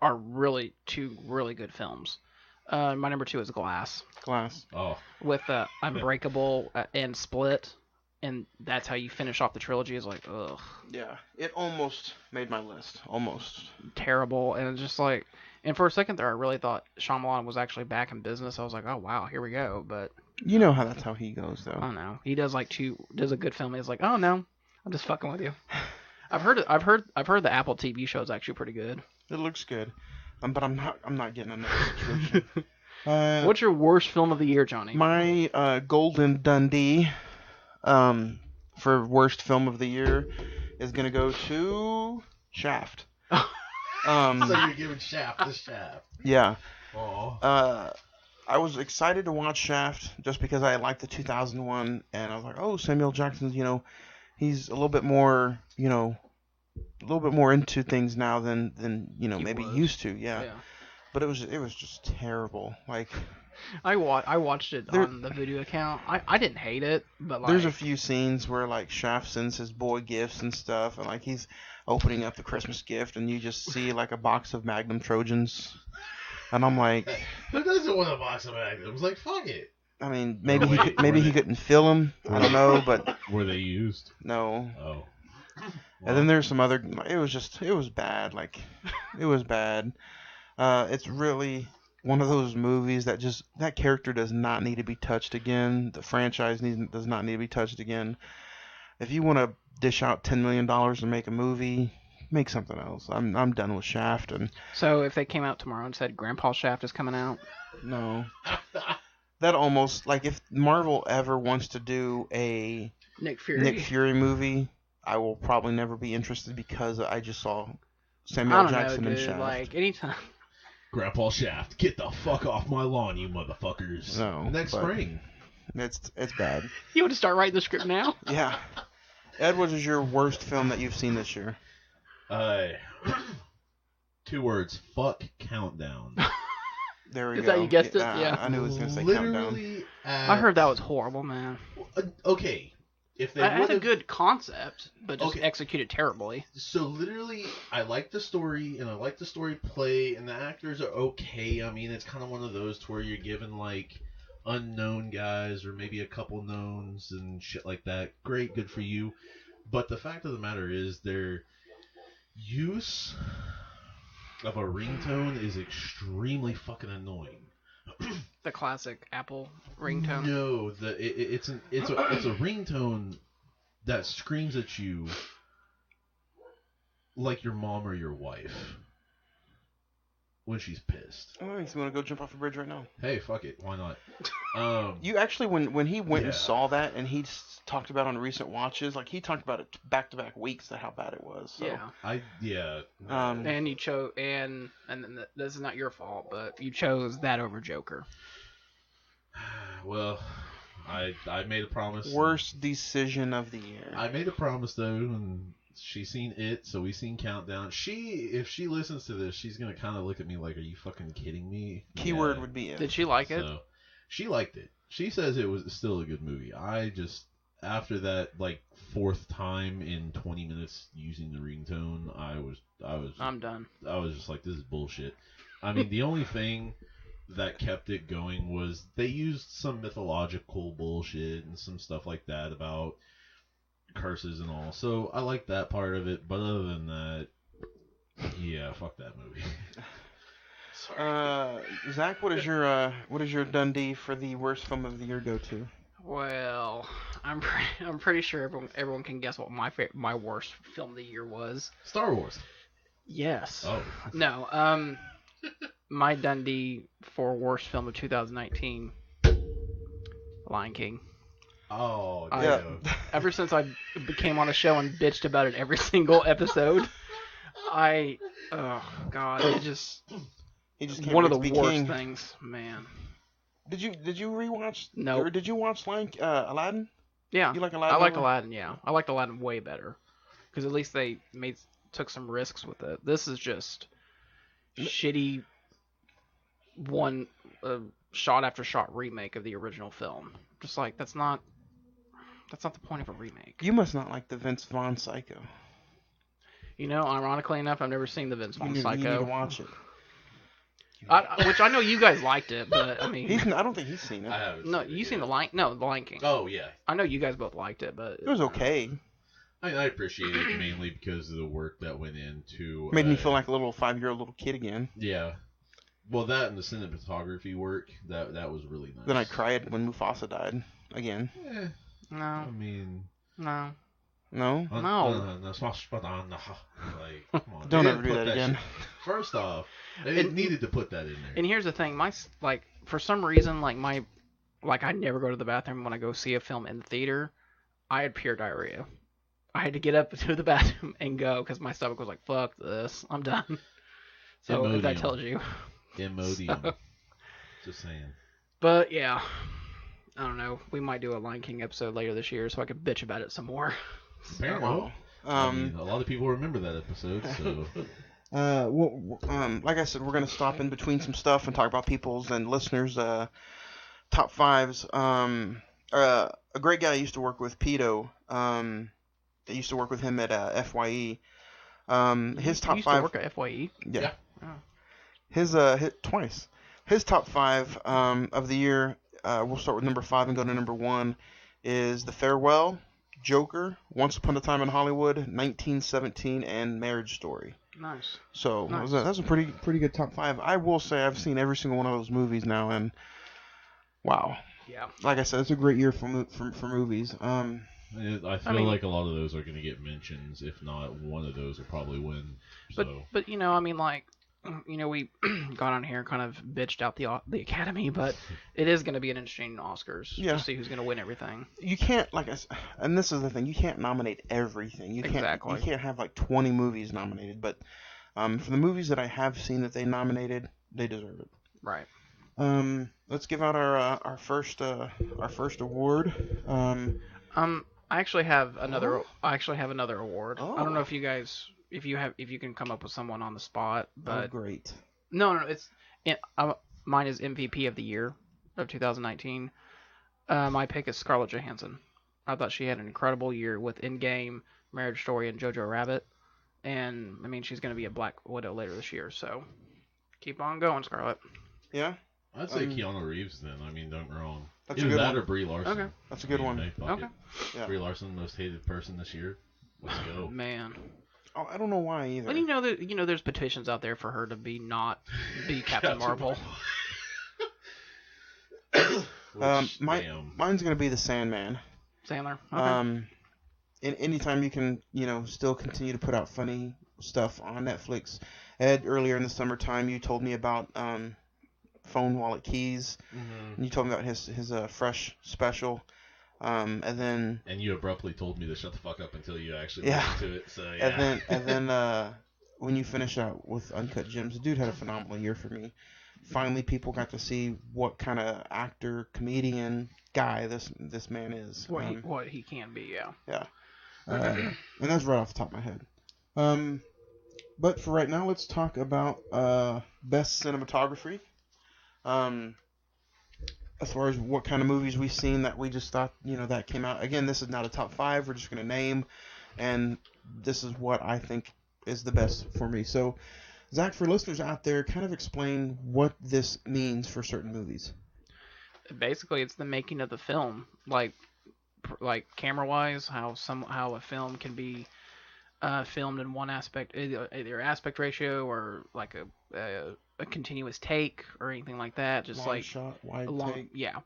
are really 2 really good films. My number 2 is Glass. Oh. With Unbreakable and Split. And that's how you finish off the trilogy. Is like, ugh. Yeah, it almost made my list. Almost. Terrible. And it's just like... And for a second there, I really thought Shyamalan was actually back in business. I was like, oh, wow, here we go. But... You know how that's how he goes, though. I don't know. He does does a good film. He's like, oh, no, I'm just fucking with you. I've heard the Apple TV show is actually pretty good. It looks good. But I'm not getting another subscription. What's your worst film of the year, Johnny? My Golden Dundee for worst film of the year is going to go to Shaft. So you're giving Shaft the Shaft. Yeah. Aww. I was excited to watch Shaft just because I liked the 2001, and I was like, oh, Samuel Jackson's, he's a little bit more, into things now than maybe used to. Yeah. But it was just terrible. Like, I watched it on the video account. I didn't hate it, but like, there's a few scenes where like Shaft sends his boy gifts and stuff, and like he's opening up the Christmas gift, and you just see like a box of Magnum Trojans, and I'm like, who doesn't want a box of Magnums? Like, fuck it. I mean, maybe he couldn't fill them. I don't know, but were they used? No. Oh. Well. And then there's some other. It was bad. Like, it was bad. It's really one of those movies that character does not need to be touched again. The franchise does not need to be touched again. If you want to dish out $10 million to make a movie, make something else. I'm done with Shaft. And so if they came out tomorrow and said Grandpa Shaft is coming out, no, that almost like if Marvel ever wants to do a Nick Fury movie, I will probably never be interested because I just saw Samuel Jackson in Shaft. Like anytime. Grandpa Shaft, get the fuck off my lawn, you motherfuckers. No. Next spring. It's bad. You want to start writing the script now? Yeah. Ed, what is your worst film that you've seen this year? 2 words. Fuck Countdown. There we go. Is that you guessed it? Yeah. I knew it was going to say Literally Countdown. I heard that was horrible, man. Okay. If they had a good concept, but just executed terribly. So literally, I like the story, and I like the story play, and the actors are okay. I mean, it's kind of one of those to where you're given like unknown guys or maybe a couple knowns and shit like that. Great, good for you. But the fact of the matter is their use of a ringtone is extremely fucking annoying. The classic Apple ringtone. No, it's a ringtone that screams at you like your mom or your wife when she's pissed. Oh, you want to go jump off a bridge right now? Hey, fuck it, why not? You actually, when he went and Yeah. saw that, and he talked about on recent watches, like he talked about it back-to-back weeks, how bad it was. So. Yeah. Um, And you chose, and this is not your fault, but you chose that over Joker. Well, I made a promise. Worst decision of the year. I made a promise though, and she's seen it, so we seen Countdown. If she listens to this, she's gonna kind of look at me like, "Are you fucking kidding me?" Keyword would be it. Did she like it? So, she liked it. She says it was still a good movie. I just, after that like fourth time in 20 minutes using the ringtone, I'm done. I was just like, this is bullshit. I mean, the only thing that kept it going was they used some mythological bullshit and some stuff like that about curses and all. So I like that part of it, but other than that, yeah, fuck that movie. Zach, what is your Dundee for the worst film of the year go to? Well, I'm pretty sure everyone can guess what my worst film of the year was. Star Wars. Yes. Oh. No. My Dundee for worst film of 2019, Lion King. Oh, yeah. Ever since I came on a show and bitched about it every single episode, oh god, it just can't one of wait the to be worst king. things, man. Did you rewatch? No. Or did you watch Aladdin? Yeah. You like Aladdin? I liked Aladdin. Yeah, I liked Aladdin way better because at least they took some risks with it. This is just shitty one shot after shot remake of the original film. Just like that's not the point of a remake. You must not like the Vince Vaughn Psycho. You know, ironically enough, I've never seen the Vince Vaughn Psycho. You need to watch it. Which I know you guys liked it, but I mean, I don't think he's seen it. I haven't. no, seen it you seen yet. the Lion King. Oh yeah. I know you guys both liked it, but It was okay. I appreciate it mainly because of the work that went into. Made me feel like a little 5-year-old little kid again. Yeah. Well, that and the cinematography work that was really nice. Then I cried when Mufasa died again. no, I mean. no. No. Like, come on. Don't They ever didn't do put that again. shit- First off, they needed to put that in there. And here's the thing, for some reason, I never go to the bathroom when I go see a film in the theater. I had pure diarrhea. I had to get up to the bathroom and go because my stomach was like, "Fuck this, I'm done." So if that Imodium. tells you. Imodium. So- Just saying. But yeah, I don't know. We might do a Lion King episode later this year, so I could bitch about it some more. Apparently. I mean, a lot of people remember that episode, so. Like I said, we're gonna stop in between some stuff and talk about people's and listeners' top fives. A great guy I used to work with, Pito. I used to work with him at FYE. His top you used five. to work at FYE? Yeah. Oh. His twice. His top five of the year. We'll start with number 5 and go to number 1. Is The Farewell, Joker, Once Upon a Time in Hollywood, 1917, and Marriage Story. Nice. So Nice. that's a pretty good top 5. I will say I've seen every single one of those movies now, and wow. Yeah. Like I said, it's a great year for movies. I feel mean- like a lot of those are going to get mentions. If not, one of those will probably win. So. But we got on here and kind of bitched out the Academy, but it is going to be an interesting Oscars to see who's going to win everything. You can't and this is the thing, you can't nominate everything. You Exactly. can't have like 20 movies nominated, but for the movies that I have seen that they nominated, they deserve it. Right. Let's give out our first award. I actually have another. I actually have another award. Oh. I don't know if you guys, if you can come up with someone on the spot, but Great. no, mine is MVP of the year of 2019. My pick is Scarlett Johansson. I thought she had an incredible year with Endgame, Marriage Story, and Jojo Rabbit, and I mean she's going to be a Black Widow later this year. So keep on going, Scarlett. Yeah. I'd say Keanu Reeves then. I mean, don't get me wrong. That's a Either good that one. or Brie Larson. Okay. That's a good one. Hey, fuck Okay. it. Yeah. Brie Larson, most hated person this year. Let's go. Man. Oh, I don't know why either. Well, you know that there's petitions out there for her to be Captain Marvel. Mine's gonna be the Sandman. Sandler. Okay. And anytime you can, still continue to put out funny stuff on Netflix. Ed, earlier in the summertime, you told me about Phone Wallet Keys. Mm-hmm. And you told me about his Fresh special. And then. And you abruptly told me to shut the fuck up until you actually listened to it. So yeah. And then when you finish out with Uncut Gems, the dude had a phenomenal year for me. Finally, people got to see what kind of actor, comedian, guy this man is. What he can be, yeah. Yeah. And that's right off the top of my head. But for right now, let's talk about best cinematography. As far as what kind of movies we've seen that we just thought, that came out. Again, this is not a top 5. We're just going to name. And this is what I think is the best for me. So, Zach, for listeners out there, kind of explain what this means for certain movies. Basically, it's the making of the film, like camera-wise, how a film can be filmed in one aspect, either aspect ratio or like a continuous take or anything like that. Just long like shot, wide take. Yeah,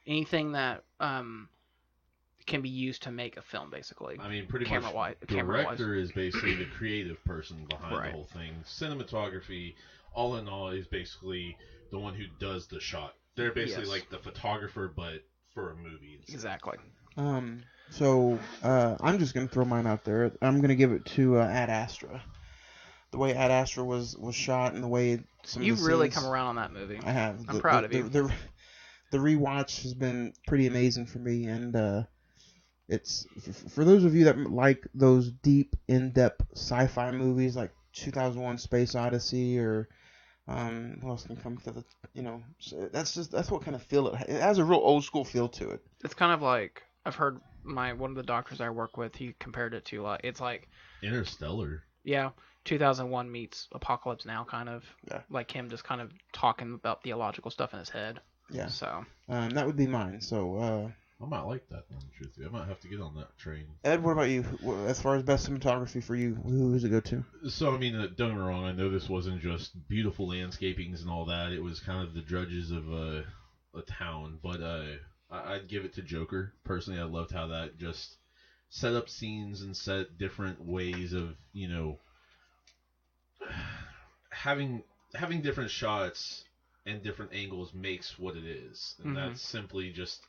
anything that can be used to make a film, basically. I mean, pretty much. Director is basically the creative person behind the whole thing. Cinematography, all in all, is basically the one who does the shot. They're basically like the photographer, but for a movie. Exactly. So I'm just gonna throw mine out there. I'm gonna give it to Ad Astra. The way Ad Astra was shot and the way you've really come around on that movie. I have. I'm proud of you. The rewatch has been pretty amazing for me, and it's for those of you that like those deep, in-depth sci-fi movies like 2001: Space Odyssey or what else can come to the so that's what kind of feel it has, a real old school feel to it. It's kind of like I've heard one of the doctors I work with, he compared it to it's like Interstellar. Yeah, 2001 meets Apocalypse Now, kind of. Yeah. Like him just kind of talking about theological stuff in his head. Yeah. So. That would be mine. So. I might like that one, truthfully. I might have to get on that train. Ed, what about you? As far as best cinematography for you, who does it go to? So, I mean, don't get me wrong. I know this wasn't just beautiful landscapings and all that. It was kind of the drudges of a town. But I'd give it to Joker. Personally, I loved how that just set up scenes and set different ways of, having different shots and different angles makes what it is. And that's simply just...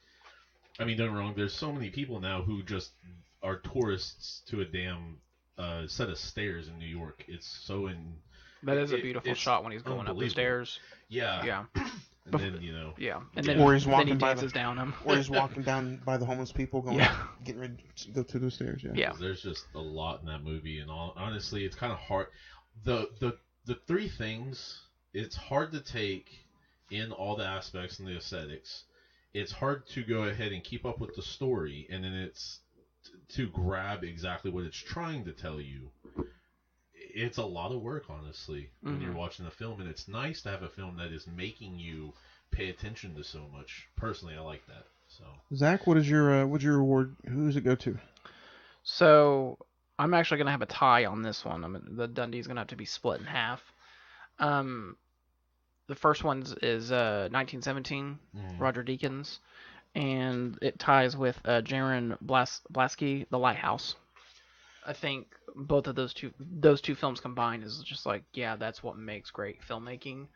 I mean, don't get me wrong, there's so many people now who just are tourists to a damn set of stairs in New York. It's so That is a beautiful shot when he's going up the stairs. Yeah. Yeah. And then, Yeah. And then, or he's walking then he dances down them. Or he's walking down by the homeless people getting ready to go to those stairs. Yeah. There's just a lot in that movie, and honestly, it's kind of hard. The three things, it's hard to take in all the aspects and the aesthetics. It's hard to go ahead and keep up with the story, and then it's to grab exactly what it's trying to tell you. It's a lot of work, honestly, when you're watching a film, and it's nice to have a film that is making you pay attention to so much. Personally, I like that. So, Zach, what's your award? Who does it go to? So I'm actually gonna have a tie on this one. The Dundee's gonna have to be split in half. The first one is 1917, Roger Deakins, and it ties with Jaron Blasky, The Lighthouse. I think both of those two films combined is just like, yeah, that's what makes great filmmaking.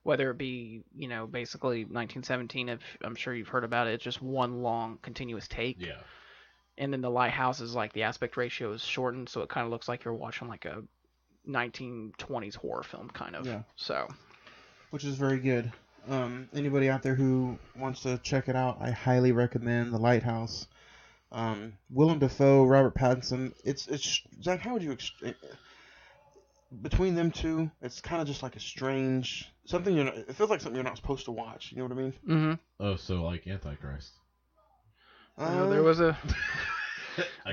Whether it be, basically 1917, if I'm sure you've heard about it, it's just one long continuous take. Yeah. And then The Lighthouse is like the aspect ratio is shortened, so it kind of looks like you're watching like a 1920s horror film, kind of. Yeah. So. Which is very good. Anybody out there who wants to check it out, I highly recommend The Lighthouse. Willem Dafoe, Robert Pattinson. It's Zach. How would you between them two? It's kind of just like a strange something. It feels like something you're not supposed to watch. You know what I mean? Mm-hmm. Oh, so like Antichrist. There was a. I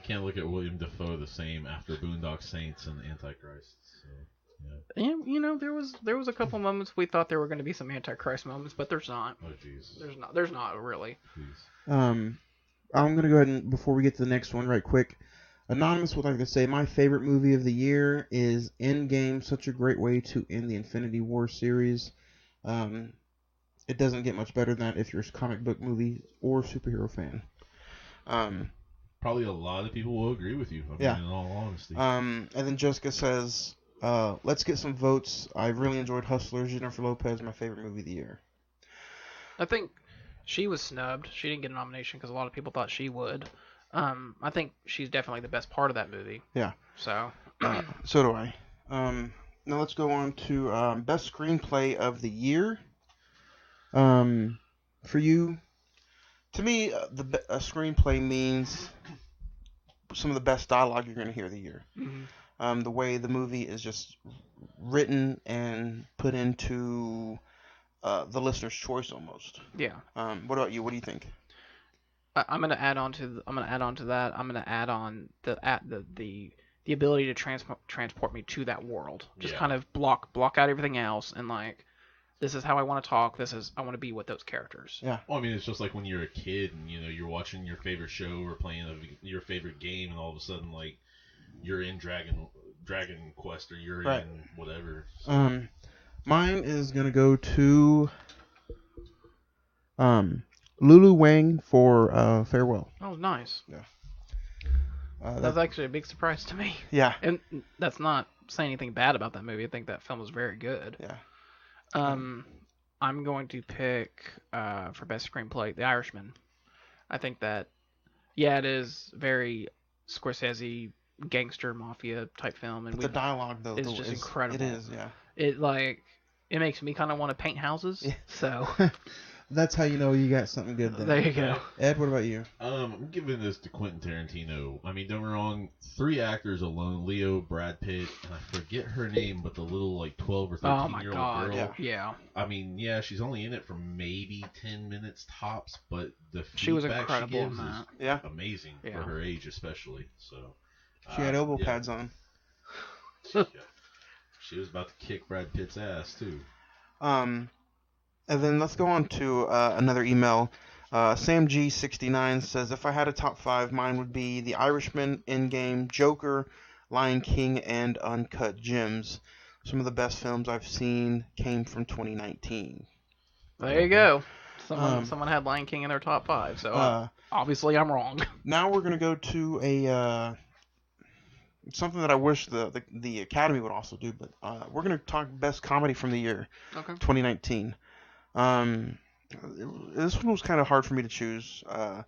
can't look at William Dafoe the same after Boondock Saints and Antichrist. So. Yeah, you know, there was a couple moments we thought there were going to be some Antichrist moments, but there's not. Oh jeez. There's not really. I'm gonna go ahead and before we get to the next one, right quick. Anonymous would like to say my favorite movie of the year is Endgame. Such a great way to end the Infinity War series. It doesn't get much better than that if you're a comic book movie or superhero fan. Probably a lot of people will agree with you. I mean, in all honesty. And then Jessica says, let's get some votes. I really enjoyed Hustlers. Jennifer Lopez, my favorite movie of the year. I think she was snubbed. She didn't get a nomination because a lot of people thought she would. I think she's definitely the best part of that movie. Yeah. So. So do I. Now let's go on to best screenplay of the year. For you, to me, a screenplay means some of the best dialogue you're going to hear of the year. Mm-hmm. The way the movie is just written and put into the listener's choice almost. Yeah. What about you? What do you think? I'm gonna add on to that. I'm gonna add on the ability to transport me to that world. Just kind of block out everything else and like, this is how I want to talk. I want to be with those characters. Yeah. Well, I mean, it's just like when you're a kid and you're watching your favorite show or playing your favorite game, and all of a sudden like you're in Dragon Quest or you're in whatever. So. Mine is gonna go to Lulu Wang for Farewell. Oh, nice. Yeah. That's actually a big surprise to me. Yeah. And that's not saying anything bad about that movie. I think that film was very good. Yeah. I'm going to pick for best screenplay, The Irishman. I think that, it is very Scorsese gangster mafia type film, and the dialogue though is just incredible. It is, yeah. It makes me kind of want to paint houses. Yeah. So. That's how you know you got something good there. There you go. Ed, what about you? I'm giving this to Quentin Tarantino. I mean, don't get me wrong, 3 actors alone, Leo, Brad Pitt, and I forget her name, but the little like 12 or 13-year-old girl. Yeah. I mean, she's only in it for maybe 10 minutes tops, but the she was feedback incredible she gives in that. is amazing for her age especially. So she had elbow pads on. She was about to kick Brad Pitt's ass too. And then let's go on to another email. Sam G69 says, if I had a top 5, mine would be The Irishman, Endgame, Joker, Lion King, and Uncut Gems. Some of the best films I've seen came from 2019. There you go. Someone had Lion King in their top 5, so obviously I'm wrong. Now we're going to go to a something that I wish the Academy would also do, but we're going to talk best comedy from the year, 2019. This one was kind of hard for me to choose because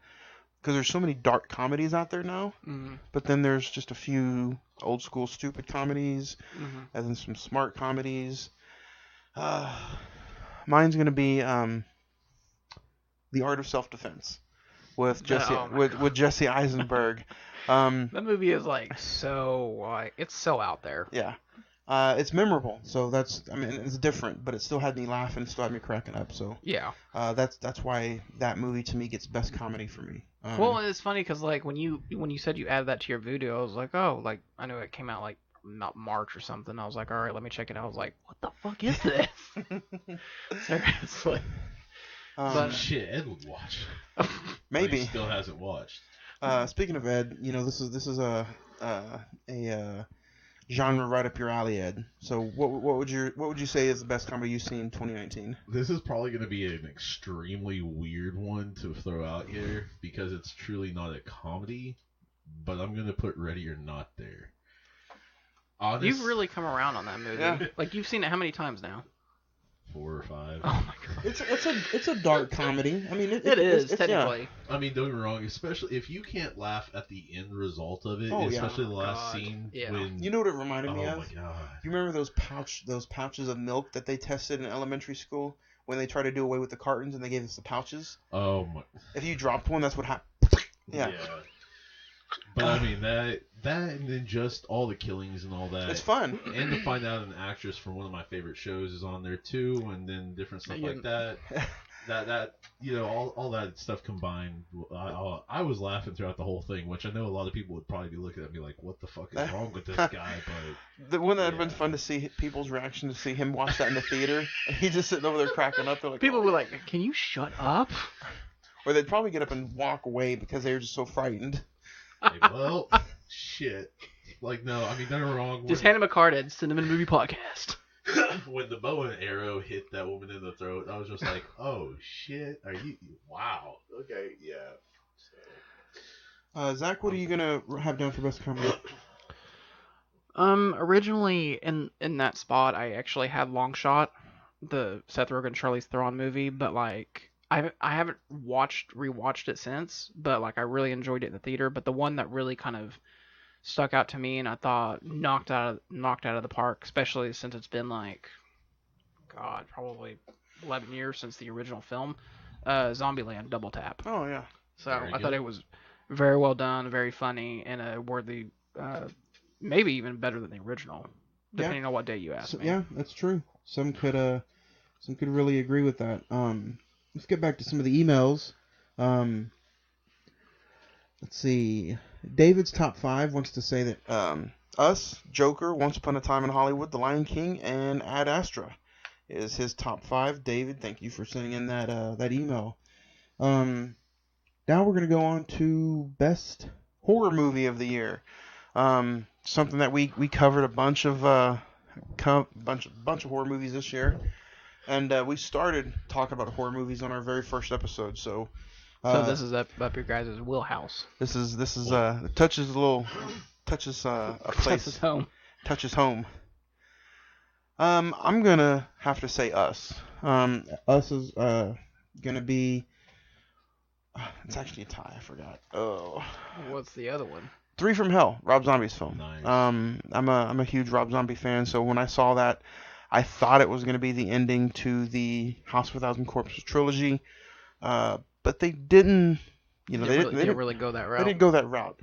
there's so many dark comedies out there now. Mm-hmm. But then there's just a few old school stupid comedies, mm-hmm. and then some smart comedies. Mine's gonna be The Art of Self-Defense with Jesse Eisenberg. That movie is it's so out there. Yeah. It's memorable, so it's different, but it still had me laughing, still had me cracking up. So that's why that movie to me gets best comedy for me. Well, it's funny because like when you said you added that to your video, I was like, oh, like I knew it came out like not March or something. I was like, all right, let me check it out. I was like, what the fuck is this? Seriously. But shit, Ed would watch. Maybe he still hasn't watched. Speaking of Ed, this is a genre right up your alley, Ed. So what would you say is the best comedy you've seen in 2019? This is probably going to be an extremely weird one to throw out here because it's truly not a comedy, but I'm going to put Ready or Not there. You've really come around on that movie. Yeah. Like you've seen it how many times now? 4 or 5. Oh my god. It's a dark comedy. I mean, it is technically. Yeah. I mean, don't get me wrong. Especially if you can't laugh at the end result of it, especially the last scene when. You know what it reminded me of? Oh my god. You remember those pouches of milk that they tested in elementary school when they tried to do away with the cartons and they gave us the pouches? Oh my. If you dropped one, that's what happened. Yeah. But I mean that and then just all the killings and all that. It's fun. And to find out an actress from one of my favorite shows is on there too, and then different stuff like that. That all that stuff combined, I was laughing throughout the whole thing, which I know a lot of people would probably be looking at me like, "What the fuck is wrong with this guy?" But Wouldn't that have been fun to see people's reaction to see him watch that in the theater? And he's just sitting over there cracking up. They're like, People were like, "Can you shut up?" Or they'd probably get up and walk away because they were just so frightened. like, well, shit. Like, no, I mean, don't get me wrong. Just hand him a card and Cine-Men Movie Podcast. When the bow and arrow hit that woman in the throat, I was just like, "Oh shit! Are you? Wow. Okay, yeah." So, Zach, what are you gonna have down for best comedy? Originally in that spot, I actually had Long Shot, the Seth Rogen Charlize Theron movie, but like I haven't rewatched it since, but like I really enjoyed it in the theater. But the one that really kind of stuck out to me and I thought knocked out of the park, especially since it's been like, God, probably 11 years since the original film, Zombieland Double Tap. Oh yeah. So I thought it was very well done, very funny, and a worthy, maybe even better than the original, depending on what day you ask me. Yeah, that's true. Some could really agree with that. Let's get back to some of the emails. Let's see. David's top 5 wants to say that Us, Joker, Once Upon a Time in Hollywood, The Lion King, and Ad Astra is his top 5. David, thank you for sending in that email. Now we're gonna go on to best horror movie of the year. Something that we covered a bunch of horror movies this year, and we started talking about horror movies on our very first episode. So this is up your guys' wheelhouse. This is touches a place. Touches home. Touches home. I'm gonna have to say Us. Us is gonna be. It's actually a tie. I forgot. Oh. What's the other one? 3 from Hell, Rob Zombie's film. Nice. I'm a huge Rob Zombie fan, so when I saw that, I thought it was gonna be the ending to the House of a Thousand Corpses trilogy. But they didn't, they didn't really go that route. They didn't go that route.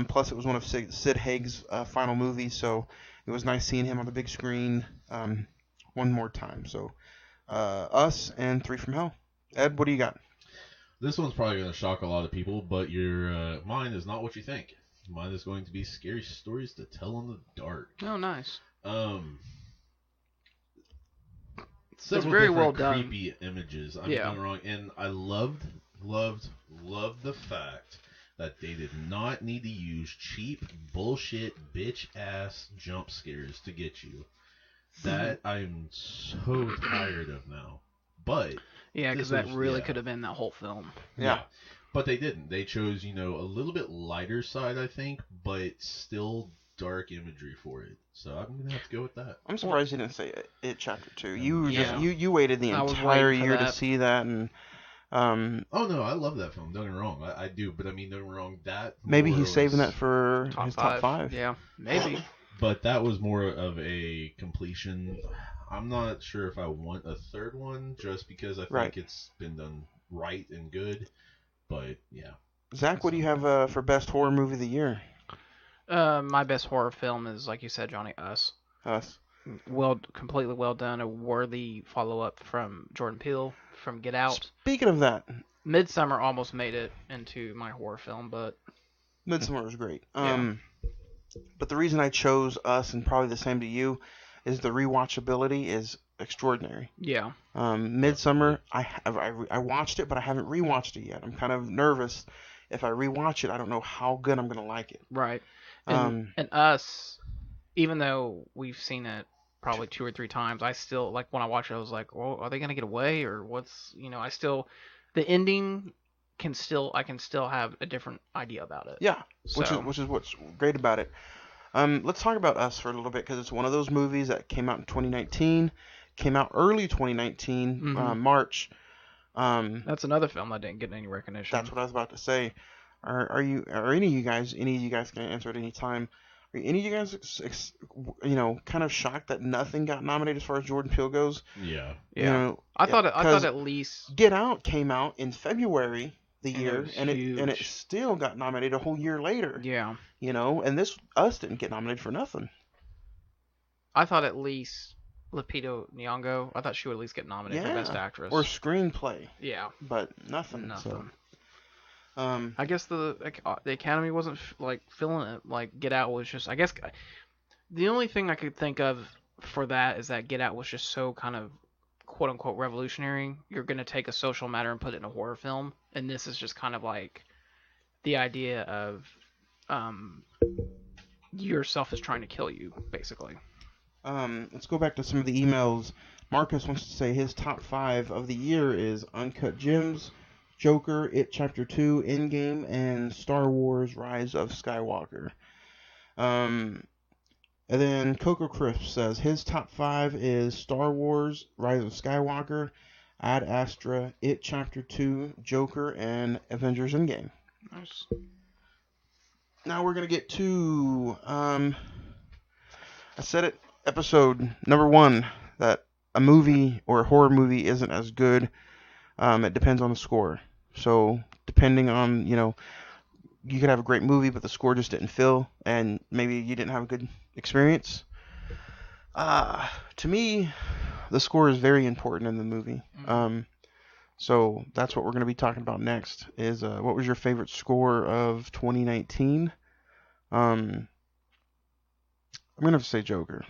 Plus, it was one of Sid Haig's final movies, so it was nice seeing him on the big screen one more time. So, Us and 3 from Hell. Ed, what do you got? this one's probably going to shock a lot of people, but your mine is not what you think. Mine is going to be scary stories to tell in the dark. Oh, nice. It's very well done. Creepy images. I'm not wrong, and I loved the fact that they did not need to use cheap bullshit bitch ass jump scares to get you. That I'm so tired of now. But yeah, because that really could have been that whole film. Yeah. But they didn't. They chose, a little bit lighter side, I think, but still dark imagery for it. So I'm gonna have to go with that. I'm surprised you didn't say It Chapter 2. You waited the entire year to see that, and oh no, I love that film. Don't get me wrong, I do. But I mean, don't get me wrong. That maybe he's saving that for his top 5. Yeah, maybe. But that was more of a completion. I'm not sure if I want a third one, just because I think it's been done right and good. But yeah. Zach, what do you have for best horror movie of the year? My best horror film is, like you said, Johnny, Us. Us. Completely well done. A worthy follow-up from Jordan Peele from Get Out. Speaking of that, Midsommar almost made it into my horror film, but Midsommar was great. But the reason I chose Us, and probably the same to you, is the rewatchability is extraordinary. Yeah. Midsommar, I watched it, but I haven't rewatched it yet. I'm kind of nervous. If I rewatch it, I don't know how good I'm going to like it. Right. And Us, even though we've seen it probably 2 or 3 times, I still, like, when I watch it, I was like, well, are they going to get away, or what's, the ending I can still have a different idea about it. Yeah, which is what's great about it. Let's talk about Us for a little bit, because it's one of those movies that came out in 2019, came out early 2019, March. That's another film that didn't get any recognition. That's what I was about to say. Are any of you guys can answer at any time? Are any of you guys, kind of shocked that nothing got nominated as far as Jordan Peele goes? Yeah. Yeah. I thought at least Get Out came out in February the And year, was and it huge. still got nominated a whole year later. Yeah. You know, and this Us didn't get nominated for nothing. I thought at least Lupita Nyong'o, I thought she would at least get nominated for Best Actress. Or screenplay, yeah. but nothing. Nothing. So, I guess the Academy wasn't feeling it. Like Get Out was just, I guess, the only thing I could think of for that is that Get Out was just so kind of quote unquote revolutionary. You're gonna take a social matter and put it in a horror film, and this is just kind of like the idea of yourself is trying to kill you, basically. let's go back to some of the emails. Marcus wants to say his top 5 of the year is Uncut Gems, Joker, It Chapter 2, Endgame, and Star Wars Rise of Skywalker. And then Coco Crisp says his top 5 is Star Wars Rise of Skywalker, Ad Astra, It Chapter 2, Joker, and Avengers Endgame. Nice. Now we're going to get to, I said it, episode number 1, that a movie or a horror movie isn't as good. It depends on the score. So depending on, you could have a great movie, but the score just didn't fill, and maybe you didn't have a good experience. To me, the score is very important in the movie. So that's what we're going to be talking about next. Is what was your favorite score of 2019? I'm going to have to say Joker.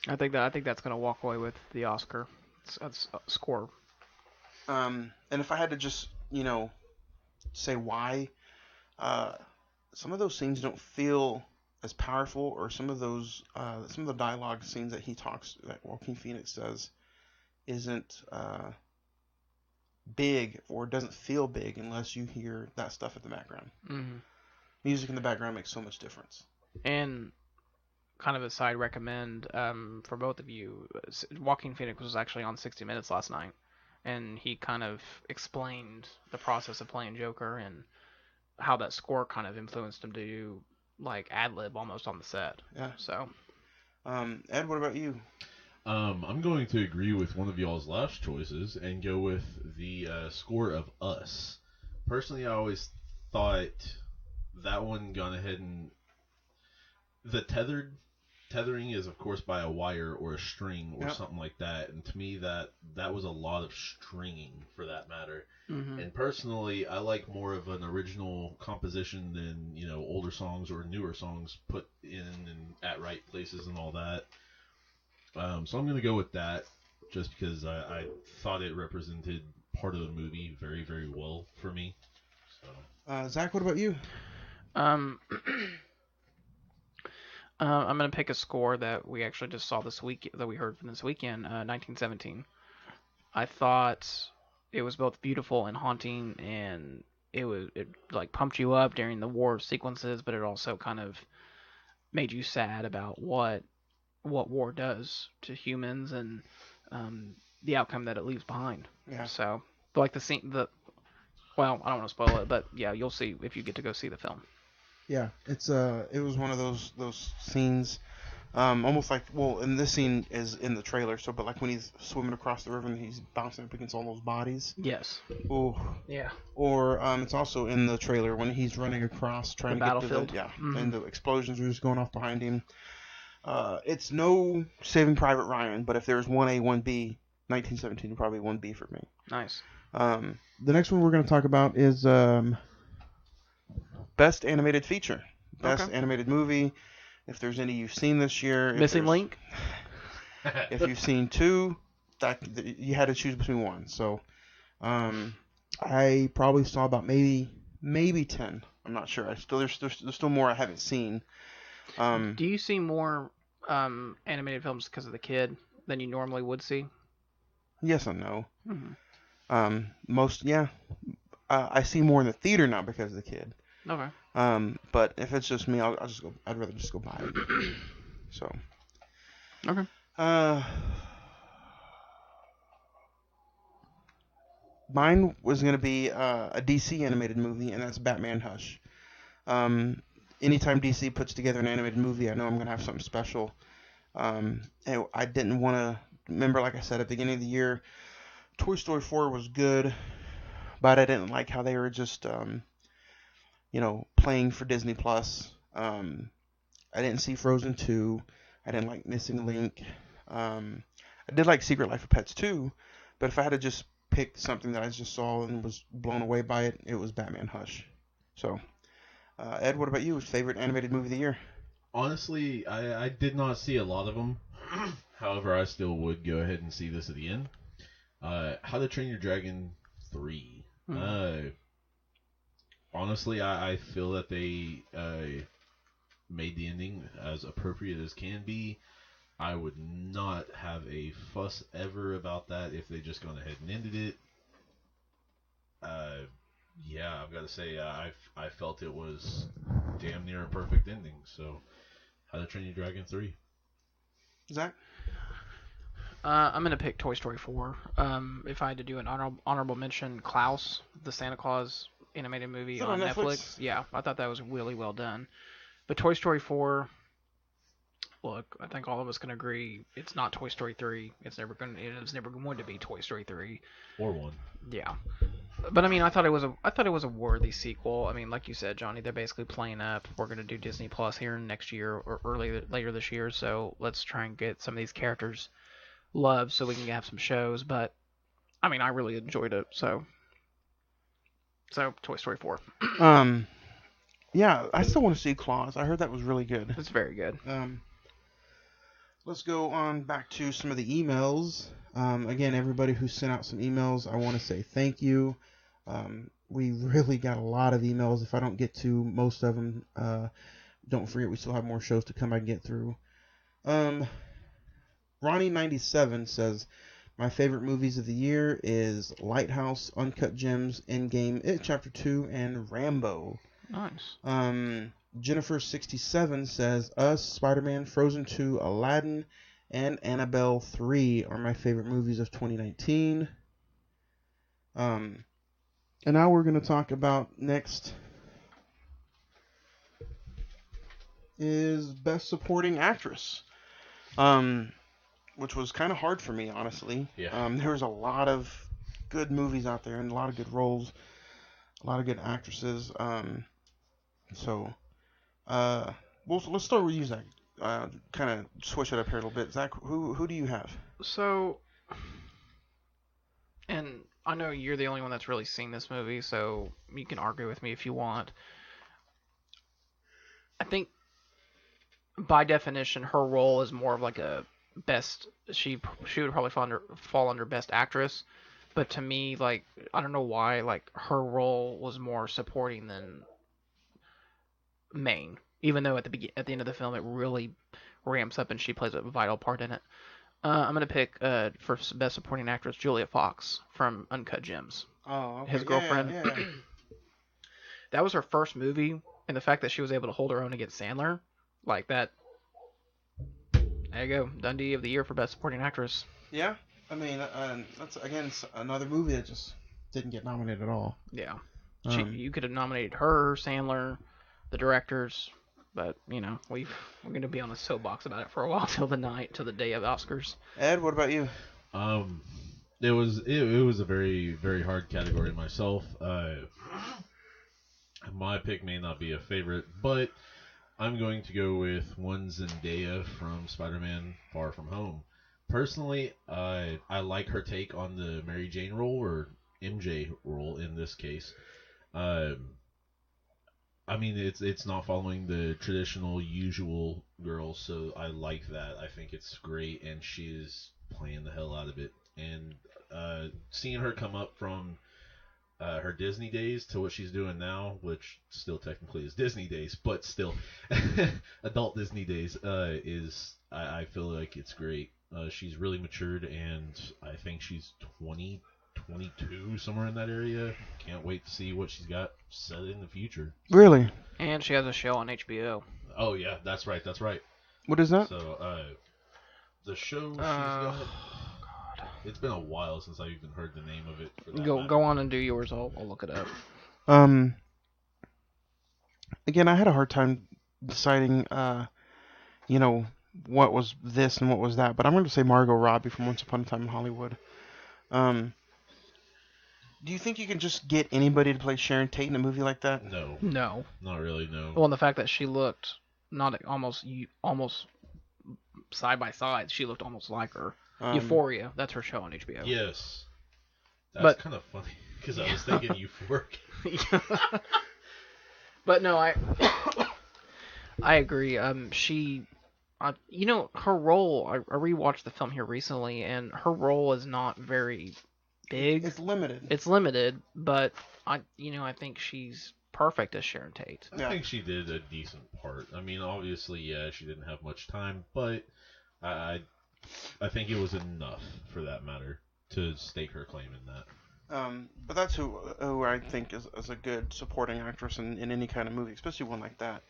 I think that's gonna walk away with the Oscar. That's score. And if I had to just, say why, some of those scenes don't feel as powerful, or some of the dialogue scenes that Joaquin Phoenix does isn't big, or doesn't feel big unless you hear that stuff in the background. Mm-hmm. Music in the background makes so much difference. And kind of a side recommend for both of you, Joaquin Phoenix was actually on 60 Minutes last night, and he kind of explained the process of playing Joker and how that score kind of influenced him to do like ad-lib almost on the set. Yeah. So, Ed, what about you? I'm going to agree with one of y'all's last choices and go with the score of Us. Personally, I always thought that one gone ahead and the tethering is of course by a wire or a string or something like that, and to me that was a lot of stringing for that matter. mm-hmm. And personally, I like more of an original composition than older songs or newer songs put in and at right places and all that. So I'm going to go with that just because I thought it represented part of the movie very, very well for me. So. Zach, what about you? I'm gonna pick a score that we actually just saw this week, that we heard from this weekend, 1917. I thought it was both beautiful and haunting, and it like pumped you up during the war sequences, but it also kind of made you sad about what war does to humans and the outcome that it leaves behind. Yeah. So like the scene, well, I don't want to spoil it, but yeah, you'll see if you get to go see the film. Yeah, it was one of those scenes, almost like, well, and this scene is in the trailer, but like when he's swimming across the river and he's bouncing up against all those bodies. Yes. Oh. Yeah. Or it's also in the trailer when he's running across trying the to battlefield. Get to the, Mm-hmm. and the explosions are just going off behind him. It's no Saving Private Ryan, but if there's 1A, 1B, 1917 would probably 1B for me. Nice. The next one we're going to talk about is Best Animated Feature. Best Animated Movie. If there's any you've seen this year. Missing Link? If you've seen 2, you had to choose between 1. So I probably saw about maybe 10. I'm not sure. There's still more I haven't seen. Do you see more animated films because of the kid than you normally would see? Yes and no. Mm-hmm. I see more in the theater now because of the kid. Okay. But if it's just me, I'll just go. I'd rather just go buy it. So. Okay. Mine was gonna be a DC animated movie, and that's Batman Hush. Anytime DC puts together an animated movie, I know I'm gonna have something special. And I didn't want to remember, like I said at the beginning of the year, Toy Story 4 was good, but I didn't like how they were just, playing for Disney Plus. I didn't see Frozen 2. I didn't like Missing Link. I did like Secret Life of Pets 2, but if I had to just pick something that I just saw and was blown away by it, it was Batman Hush. So, Ed, what about you? Favorite animated movie of the year? Honestly, I did not see a lot of them. However, I still would go ahead and see this at the end. How to Train Your Dragon 3. Honestly, I feel that they made the ending as appropriate as can be. I would not have a fuss ever about that if they just gone ahead and ended it. Yeah, I've got to say, I felt it was damn near a perfect ending. So, How to Train Your Dragon 3. Zach? I'm going to pick Toy Story 4. If I had to do an honorable mention, Klaus, the Santa Claus animated movie on Netflix. Yeah, I thought that was really well done. But Toy Story 4, look, I think all of us can agree it's not Toy Story 3. It was never going to be Toy Story 3 or 1. Yeah. But I mean, I thought it was a worthy sequel. I mean, like you said, Johnny, they're basically playing up. We're going to do Disney Plus here next year or later this year, so let's try and get some of these characters loved so we can have some shows. But I mean, I really enjoyed it, so Toy Story 4. Yeah, I still want to see Claus. I heard that was really good. It's very good. Let's go on back to some of the emails. Again, everybody who sent out some emails, I want to say thank you. We really got a lot of emails. If I don't get to most of them, don't forget we still have more shows to come I can get through. Ronnie97 says, my favorite movies of the year is Lighthouse, Uncut Gems, Endgame, It Chapter 2, and Rambo. Nice. Jennifer67 says, Us, Spider-Man, Frozen 2, Aladdin, and Annabelle 3 are my favorite movies of 2019. And now we're going to talk about next is Best Supporting Actress. Which was kind of hard for me, honestly. Yeah. There was a lot of good movies out there and a lot of good roles, a lot of good actresses. Let's start with you, Zach. Kind of switch it up here a little bit. Zach, who do you have? So, and I know you're the only one that's really seen this movie, so you can argue with me if you want. I think, by definition, her role is more of like a best. She would probably fall under best actress, but to me, like, I don't know why, like, her role was more supporting than main. Even though at the end of the film it really ramps up and she plays a vital part in it. I'm gonna pick for best supporting actress Julia Fox from Uncut Gems. Oh, okay. His girlfriend. Yeah. That was her first movie, and the fact that she was able to hold her own against Sandler, like that. There you go, Dundee of the year for best supporting actress. Yeah, I mean, that's again another movie that just didn't get nominated at all. Yeah, you could have nominated her, Sandler, the directors, but you know we're going to be on a soapbox about it for a while till the day of Oscars. Ed, what about you? It was a very, very hard category myself. My pick may not be a favorite, but I'm going to go with one Zendaya from Spider-Man Far From Home. Personally, I like her take on the Mary Jane role, or MJ role in this case. I mean, it's not following the traditional, usual girl, so I like that. I think it's great, and she is playing the hell out of it. And seeing her come up from her Disney days to what she's doing now, which still technically is Disney days, but still adult Disney days, I feel like it's great. She's really matured, and I think she's 22, somewhere in that area. Can't wait to see what she's got set in the future. Really? And she has a show on HBO. Oh yeah, that's right. What is that? So the show she's got. It's been a while since I've even heard the name of it. Go on and do yours. I'll look it up. Again, I had a hard time deciding, what was this and what was that, but I'm going to say Margot Robbie from Once Upon a Time in Hollywood. Do you think you can just get anybody to play Sharon Tate in a movie like that? No. No. Not really, no. Well, and the fact that she looked not almost side by side, she looked almost like her. Euphoria, that's her show on HBO. Yes. That's kind of funny, because I was thinking Euphoric. But no, I agree. Her role, I rewatched the film here recently, and her role is not very big. It's limited. It's limited, but I think she's perfect as Sharon Tate. I think she did a decent part. I mean, obviously, yeah, she didn't have much time, but I think it was enough, for that matter, to stake her claim in that. But that's who I think is a good supporting actress in any kind of movie, especially one like that.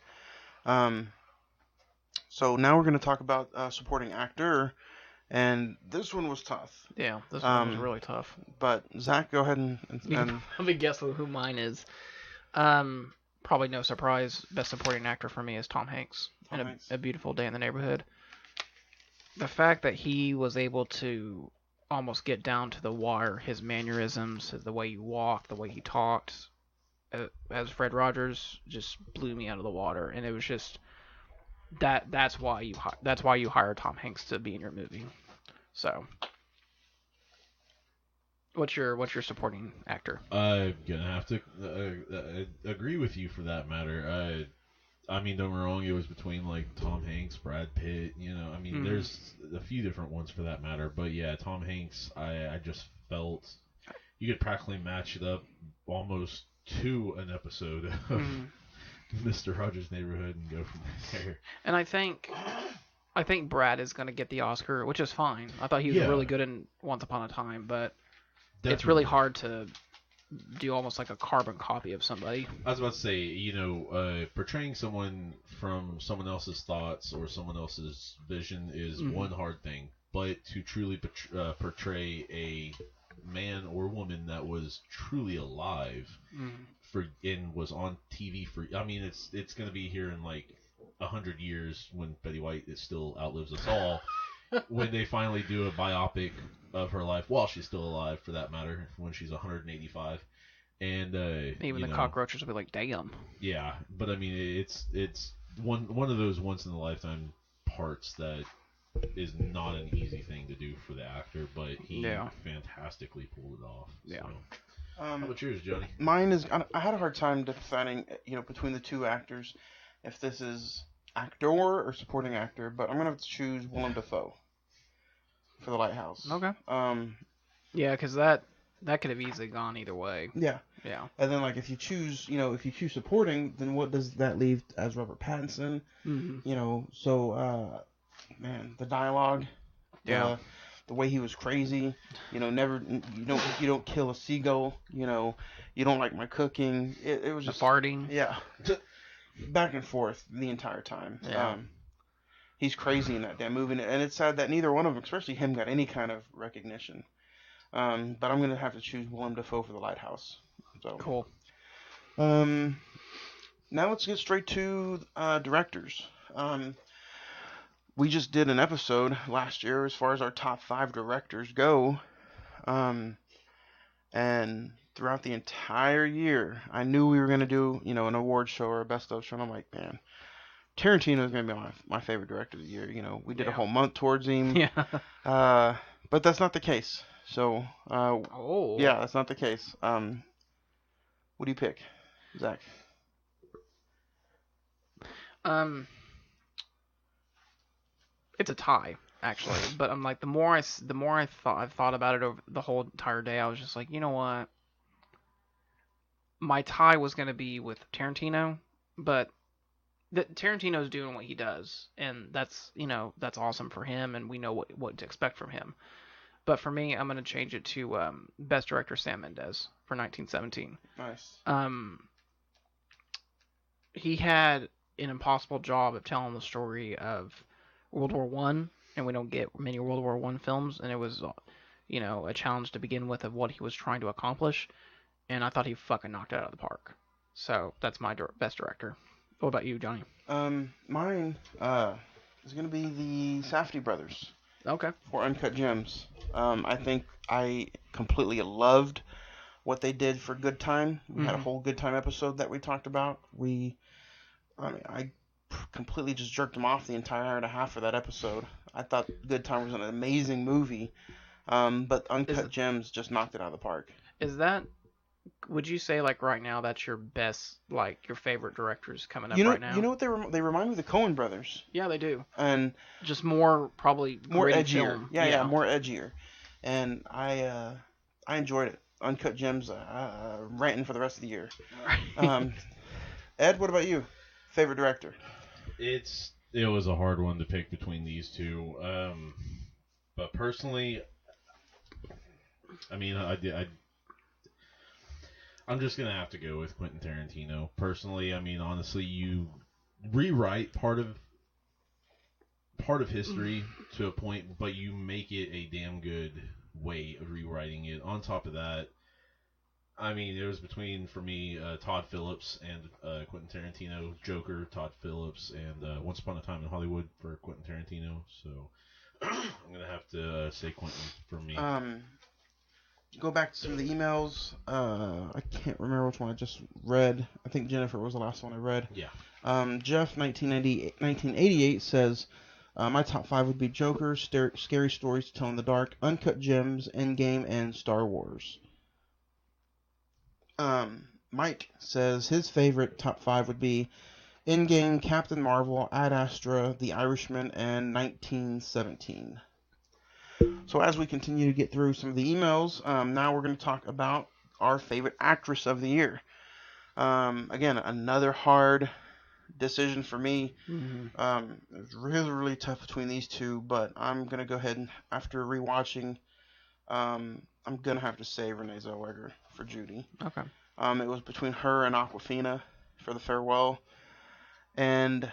So now we're going to talk about supporting actor, and this one was tough. Yeah, this one was really tough. But Zach, go ahead and let me guess who mine is. Probably no surprise. Best supporting actor for me is Tom Hanks in A Beautiful Day in the Neighborhood. The fact that he was able to almost get down to the wire, his mannerisms, the way he walked, the way he talked, as Fred Rogers, just blew me out of the water. And it was just that's why you hire Tom Hanks to be in your movie. So, what's your supporting actor? I'm gonna have to agree with you for that matter. I mean, don't get me wrong, it was between like Tom Hanks, Brad Pitt, I mean, there's a few different ones for that matter, but yeah, Tom Hanks, I just felt you could practically match it up almost to an episode of Mr. Rogers' Neighborhood and go from there. And I think Brad is going to get the Oscar, which is fine. I thought he was really good in Once Upon a Time, but it's really hard to do almost like a carbon copy of somebody. I was about to say, portraying someone from someone else's thoughts or someone else's vision is one hard thing, but to truly portray a man or woman that was truly alive and was on TV I mean, it's going to be here in like 100 years when Betty White still outlives us all. When they finally do a biopic of her life while she's still alive, for that matter, when she's 185, and even the cockroaches will be like, damn. Yeah, but I mean, it's one of those once in a lifetime parts that is not an easy thing to do for the actor, but he fantastically pulled it off. Yeah. So. How about yours, Johnny? Mine is, I had a hard time deciding, between the two actors, if this is actor or supporting actor, but I'm going to have to choose Willem Dafoe for The Lighthouse. Okay. Yeah, because that could have easily gone either way. Yeah. Yeah. And then, like, if you choose supporting, then what does that leave as Robert Pattinson? So, man, the dialogue. Yeah. The way he was crazy, you don't kill a seagull, you don't like my cooking. It was just farting. Yeah, back and forth the entire time. Yeah. He's crazy in that damn movie, and it's sad that neither one of them, especially him, got any kind of recognition. But I'm gonna have to choose Willem Dafoe for The Lighthouse. So cool. Now let's get straight to directors. We just did an episode last year as far as our top 5 directors go. And throughout the entire year, I knew we were going to do, an award show or a best of show. And I'm like, man, Tarantino's going to be my favorite director of the year. We did a whole month towards him. Yeah. But that's not the case. So, yeah, that's not the case. What do you pick, Zach? It's a tie, actually. But I'm like, the more I thought about it over the whole entire day, I was just like, you know what? My tie was going to be with Tarantino, but Tarantino's doing what he does, and that's awesome for him, and we know what to expect from him. But for me, I'm going to change it to Best Director Sam Mendes for 1917. Nice. He had an impossible job of telling the story of World War One, and we don't get many World War One films, and it was, a challenge to begin with of what he was trying to accomplish, and I thought he fucking knocked it out of the park. So that's my best director. What about you, Johnny? Mine is gonna be the Safdie brothers. Okay. For Uncut Gems. I think I completely loved what they did for Good Time. We had a whole Good Time episode that we talked about. I completely just jerked them off the entire hour and a half for that episode. I thought Good Time was an amazing movie, but Uncut Gems just knocked it out of the park. Would you say, like, right now that's your best, like, your favorite directors coming up right now? You know what they remind me of the Coen brothers. Yeah, they do. And just more edgier. film. Yeah, more edgier. And I enjoyed it. Uncut Gems, ranting for the rest of the year. Ed, what about you? Favorite director? It was a hard one to pick between these two. But personally, I mean, I'm just gonna have to go with Quentin Tarantino. Personally, I mean, honestly, you rewrite part of history to a point, but you make it a damn good way of rewriting it. On top of that, I mean, it was between, for me, Todd Phillips and Quentin Tarantino. Joker, Todd Phillips, and Once Upon a Time in Hollywood for Quentin Tarantino. So I'm gonna have to say Quentin for me. Go back to some of the emails. I can't remember which one I just read. I think Jennifer was the last one I read. Yeah. Jeff, 1988 says, my top 5 would be Joker, Scary Stories to Tell in the Dark, Uncut Gems, Endgame, and Star Wars. Mike says his favorite top 5 would be Endgame, Captain Marvel, Ad Astra, The Irishman, and 1917. So as we continue to get through some of the emails, now we're going to talk about our favorite actress of the year. Again, another hard decision for me. It was really, really tough between these two, but I'm going to go ahead and, after rewatching, I'm going to have to say Renee Zellweger for Judy. Okay. It was between her and Awkwafina for The Farewell, and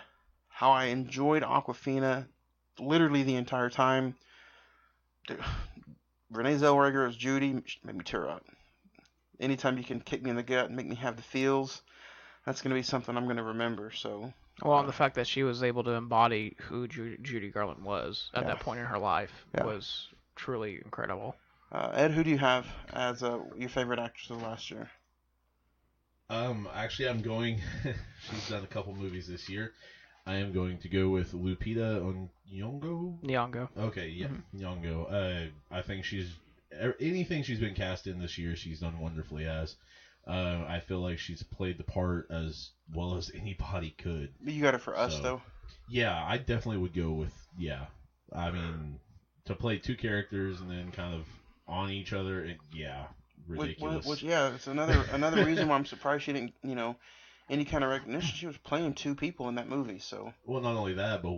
how I enjoyed Awkwafina literally the entire time. Dude, Renee Zellweger as Judy made me tear up. Anytime you can kick me in the gut and make me have the feels, that's going to be something I'm going to remember. So, well, and the fact that she was able to embody who Judy Garland was at that point in her life was truly incredible. Ed, who do you have as your favorite actress of last year? Actually, I'm going. She's done a couple movies this year. I am going to go with Lupita Nyong'o. Nyong'o. Okay, yeah, Nyong'o. I think anything she's been cast in this year, she's done wonderfully as. I feel like she's played the part as well as anybody could. You got it for Us, though. Yeah, I definitely would go with, I mean, to play two characters and then kind of on each other, ridiculous. It's another reason why I'm surprised she didn't, any kind of recognition. She was playing two people in that movie, so. Well, not only that, but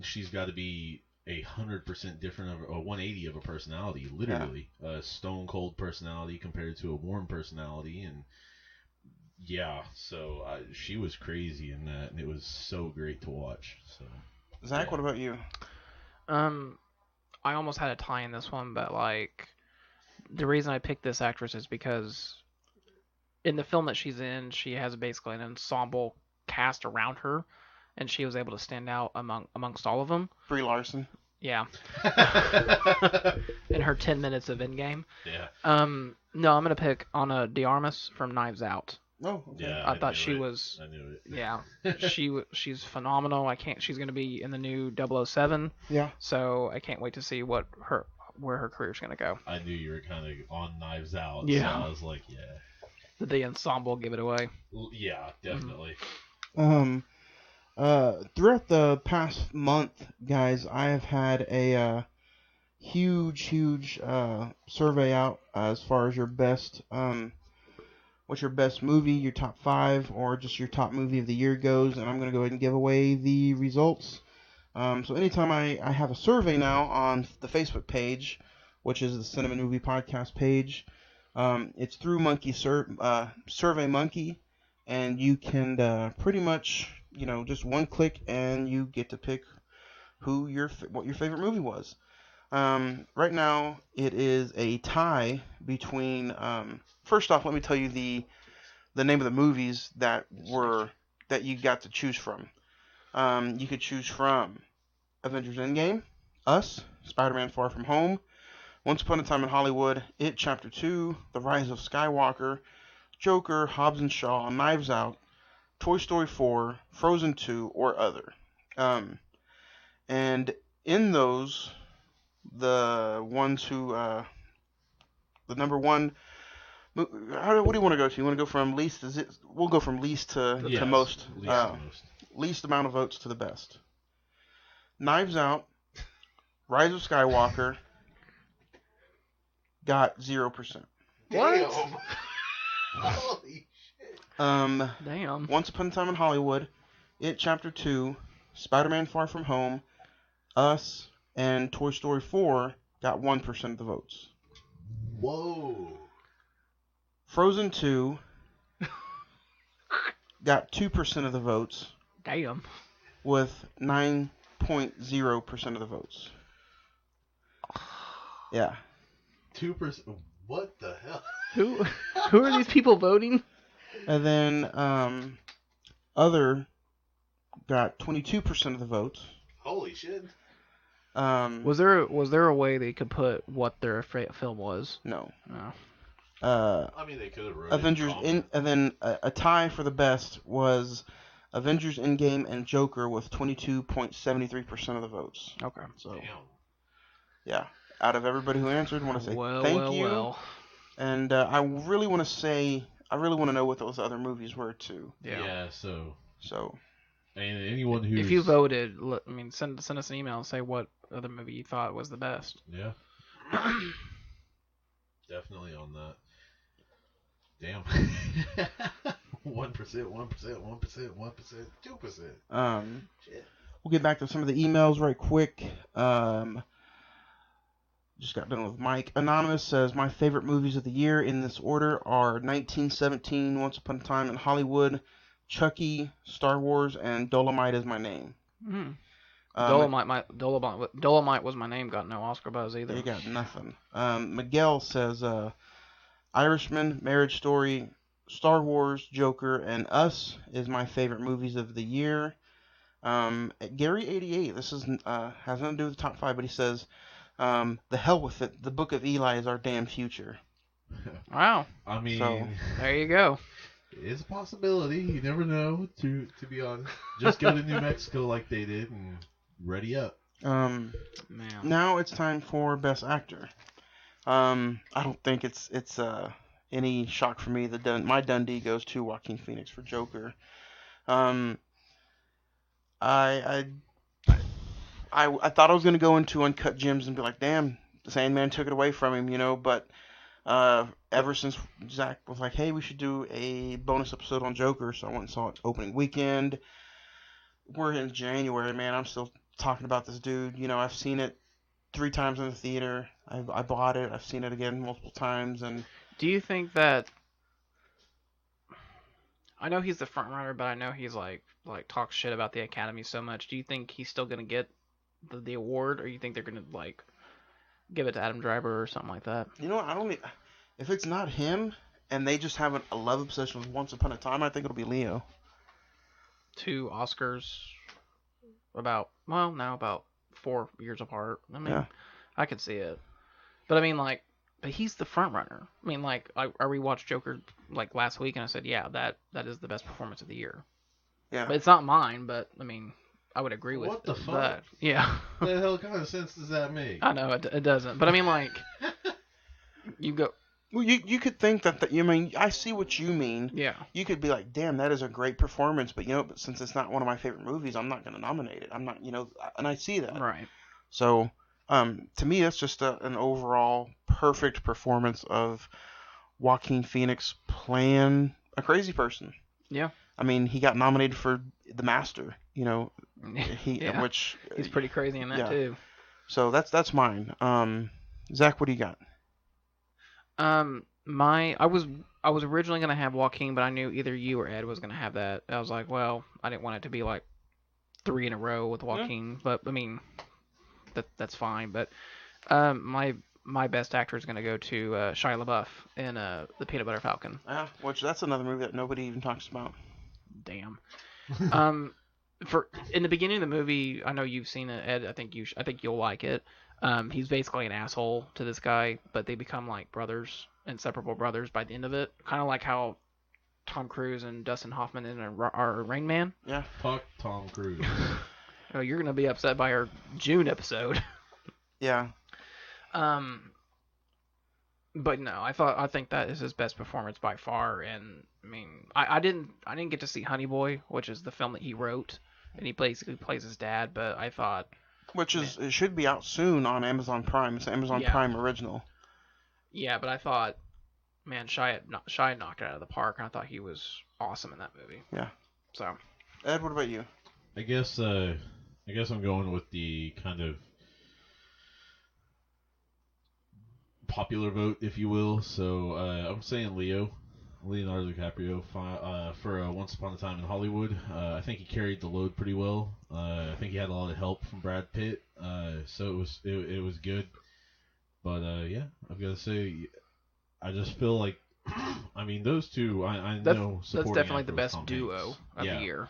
she's got to be 100% different, a 180 of a personality, literally. A stone cold personality compared to a warm personality, and so she was crazy in that, and it was so great to watch. So, Zach, what about you? I almost had a tie in this one, but the reason I picked this actress is because in the film that she's in, she has basically an ensemble cast around her, and she was able to stand out amongst all of them. Brie Larson. Yeah. In her 10 minutes of Endgame. Yeah. No, I'm gonna pick Ana de Armas from Knives Out. Oh, okay. Yeah, I thought she was. I knew it. Yeah, she's phenomenal. She's gonna be in the new 007. Yeah. So I can't wait to see where her career's gonna go. I knew you were kind of on Knives Out. Yeah. So I was like, Did the ensemble give it away? Yeah, definitely. Throughout the past month, guys, I have had a huge survey out as far as your best, what's your best movie, your top 5, or just your top movie of the year goes, and I'm going to go ahead and give away the results. So anytime I have a survey now on the Facebook page, which is the Cine-Men Movie Podcast page, it's through Survey Monkey, and you can pretty much, just one click and you get to pick what your favorite movie was. Right now it is a tie between. First off, let me tell you the name of the movies that you got to choose from. You could choose from Avengers Endgame, Us, Spider-Man Far From Home, Once Upon a Time in Hollywood, It Chapter 2, The Rise of Skywalker, Joker, Hobbs and Shaw, Knives Out, Toy Story 4, Frozen 2, or other. And in those, the ones who, the number one, what do you want to go to? You want to go from least? We'll go from least to most. Least amount of votes to the best. Knives Out, Rise of Skywalker, got 0%. What? Holy shit. Damn. Once Upon a Time in Hollywood, It Chapter 2, Spider-Man Far From Home, Us, and Toy Story 4 got 1% of the votes. Whoa. Frozen 2 got 2% of the votes. Damn. With 9.0% of the votes. Yeah. 2%. What the hell? Who are these people voting? And then other got 22% of the votes. Holy shit. Was there a way they could put what their film was? No. No. I mean, they could have wrote Avengers it and then a tie for the best was Avengers Endgame and Joker with 22.73% of the votes. Okay. So Damn. yeah, out of everybody who answered, I want to say thank you. Well. And I really want to know what those other movies were too. Yeah. So. And anyone who if you voted, send us an email and say what other movie you thought was the best. Yeah. Definitely on that. Damn. 1%, 2%. Shit. We'll get back to some of the emails right quick. Just got done with Mike. Anonymous says, my favorite movies of the year in this order are 1917, Once Upon a Time in Hollywood, Chucky, Star Wars, and Dolomite Is My Name. Mm. Dolomite was my name. Got no Oscar buzz either. They got nothing. Miguel says, Irishman, Marriage Story, Star Wars, Joker, and Us is my favorite movies of the year. Gary88, this is has nothing to do with the top 5, but he says, the hell with it. The Book of Eli is our damn future. Wow. I mean, there you go. It's a possibility. You never know. To be honest, just go to New Mexico like they did and ready up. Man. Now it's time for Best Actor. I don't think it's any shock for me that my Dundee goes to Joaquin Phoenix for Joker. I thought I was gonna go into Uncut Gems and be like, damn, the Sandman took it away from him, but ever since Zach was like, hey, we should do a bonus episode on Joker, so I went and saw it opening weekend. We're in January, man. I'm still talking about this dude. I've seen it 3 times in the theater. I bought it. I've seen it again multiple times. And do you think that? I know he's the front runner, but I know he's like talks shit about the Academy so much. Do you think he's still gonna get the award, or you think they're gonna give it to Adam Driver or something like that? I don't. If it's not him and they just have a love obsession with Once Upon a Time, I think it'll be Leo. 2 Oscars about 4 years apart. I mean, yeah. I could see it, but but he's the front runner. I rewatched Joker last week and I said, yeah, that is the best performance of the year. Yeah, but it's not mine. But I would agree with what the fuck. that. Yeah. What the hell kind of sense does that make? I know it doesn't, but you go. Well, you could think that I see what you mean. Yeah. You could be like, damn, that is a great performance, but but since it's not one of my favorite movies, I'm not going to nominate it. I'm not, and I see that. Right. So, to me, that's just an overall perfect performance of Joaquin Phoenix playing a crazy person. Yeah. I mean, he got nominated for The Master, which he's pretty crazy in that too. So that's mine. Zach, what do you got? I was originally gonna have Joaquin, but I knew either you or Ed was gonna have that. I was like, well, I didn't want it to be 3 in a row with Joaquin, but that's fine. But my best actor is gonna go to Shia LaBeouf in The Peanut Butter Falcon. Which that's another movie that nobody even talks about. Damn. In the beginning of the movie, I know you've seen it, Ed. I think you'll like it. He's basically an asshole to this guy, but they become like brothers, inseparable brothers by the end of it. Kind of like how Tom Cruise and Dustin Hoffman in our Rain Man. Yeah. Fuck Tom Cruise. Oh, you're gonna be upset by our June episode. Yeah. But no, I think that is his best performance by far. And I mean, I didn't get to see Honey Boy, which is the film that he wrote, and he basically plays his dad. But I thought, it should be out soon on Amazon Prime. It's an Amazon Prime original. Yeah, but I thought, man, Shia knocked it out of the park, and I thought he was awesome in that movie. Yeah. So, Ed, what about you? I guess I'm going with the kind of popular vote, if you will. So I'm saying Leonardo DiCaprio for Once Upon a Time in Hollywood. I think he carried the load pretty well. I think he had a lot of help from Brad Pitt, so it was good. But yeah, I've got to say, I just feel like, I mean, those two, I know that's definitely the best duo of the year.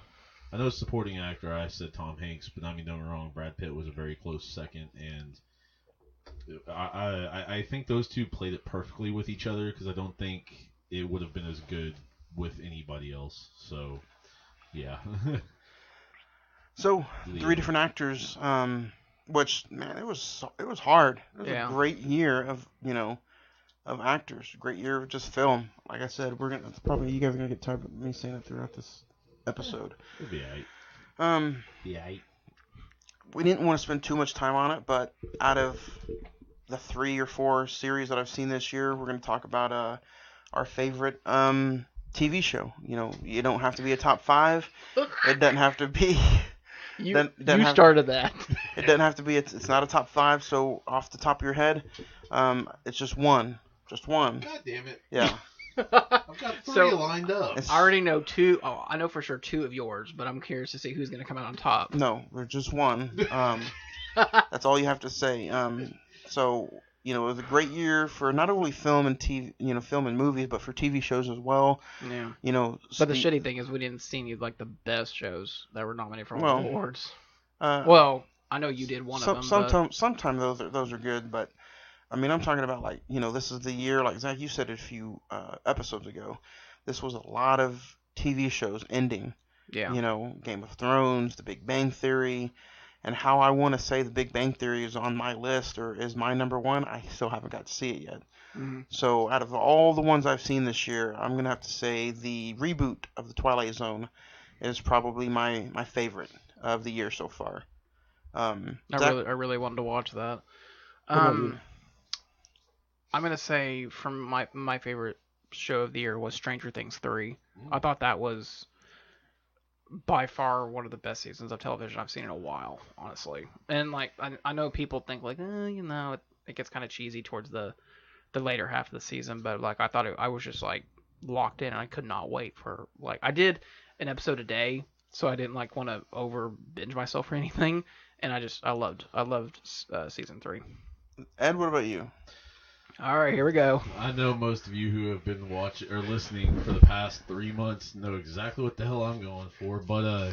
I know supporting actor, I said Tom Hanks, but I mean, don't get me wrong, Brad Pitt was a very close second, and I think those two played it perfectly with each other, because I don't think it would have been as good with anybody else. So, yeah. So, 3 different actors, which, man, it was hard. It was a great year of actors. Great year of just film. Like I said, you guys are gonna get tired of me saying it throughout this episode. It'll be alright. We didn't want to spend too much time on it, but out of the 3 or 4 series that I've seen this year, we're going to talk about our favorite TV show. You don't have to be a top 5. It doesn't have to be. You started that. It doesn't have to be. It's not a top 5. So off the top of your head, it's just one. Just one. God damn it. Yeah. I've got 3 lined up. I already know 2. Oh, I know for sure 2 of yours, but I'm curious to see who's going to come out on top. No, we're just one. That's all you have to say. So, it was a great year for not only film and TV, film and movies, but for TV shows as well. Yeah. But the shitty thing is we didn't see any like the best shows that were nominated for awards. Well, I know you did one of them. Sometimes those are good, but I mean, I'm talking about this is the year, like Zach, you said it a few episodes ago. This was a lot of TV shows ending. Yeah. Game of Thrones, The Big Bang Theory, and how I want to say The Big Bang Theory is on my list or is my number 1. I still haven't got to see it yet. Mm-hmm. So out of all the ones I've seen this year, I'm gonna have to say the reboot of The Twilight Zone is probably my favorite of the year so far. I really wanted to watch that. I'm gonna say from my favorite show of the year was Stranger Things 3. I thought that was by far one of the best seasons of television I've seen in a while, honestly. And I know people think it gets kind of cheesy towards the later half of the season, but I thought I was just locked in, and I could not wait for I did an episode a day, so I didn't want to over binge myself or anything, and I loved season 3. Ed, what about you? All right, here we go. I know most of you who have been watching or listening for the past 3 months know exactly what the hell I'm going for, but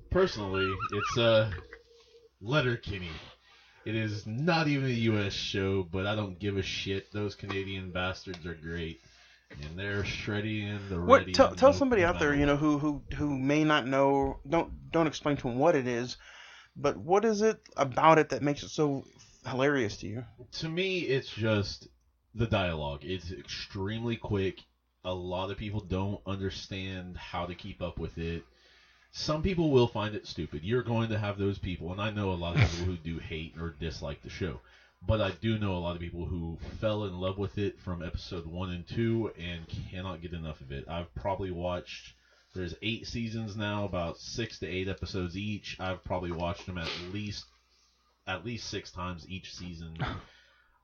personally, it's Letterkenny. It is not even a U.S. show, but I don't give a shit. Those Canadian bastards are great, and they're shredding the ready. Tell somebody out there, who may not know. Don't explain to them what it is, but what is it about it that makes it so hilarious to you? To me, it's just the dialogue. It's extremely quick. A lot of people don't understand how to keep up with it. Some people will find it stupid. You're going to have those people, and I know a lot of people who do hate or dislike the show. But I do know a lot of people who fell in love with it from episode 1 and 2 and cannot get enough of it. I've probably watched, there's 8 seasons now, about 6 to 8 episodes each. I've probably watched them at least 6 times each season.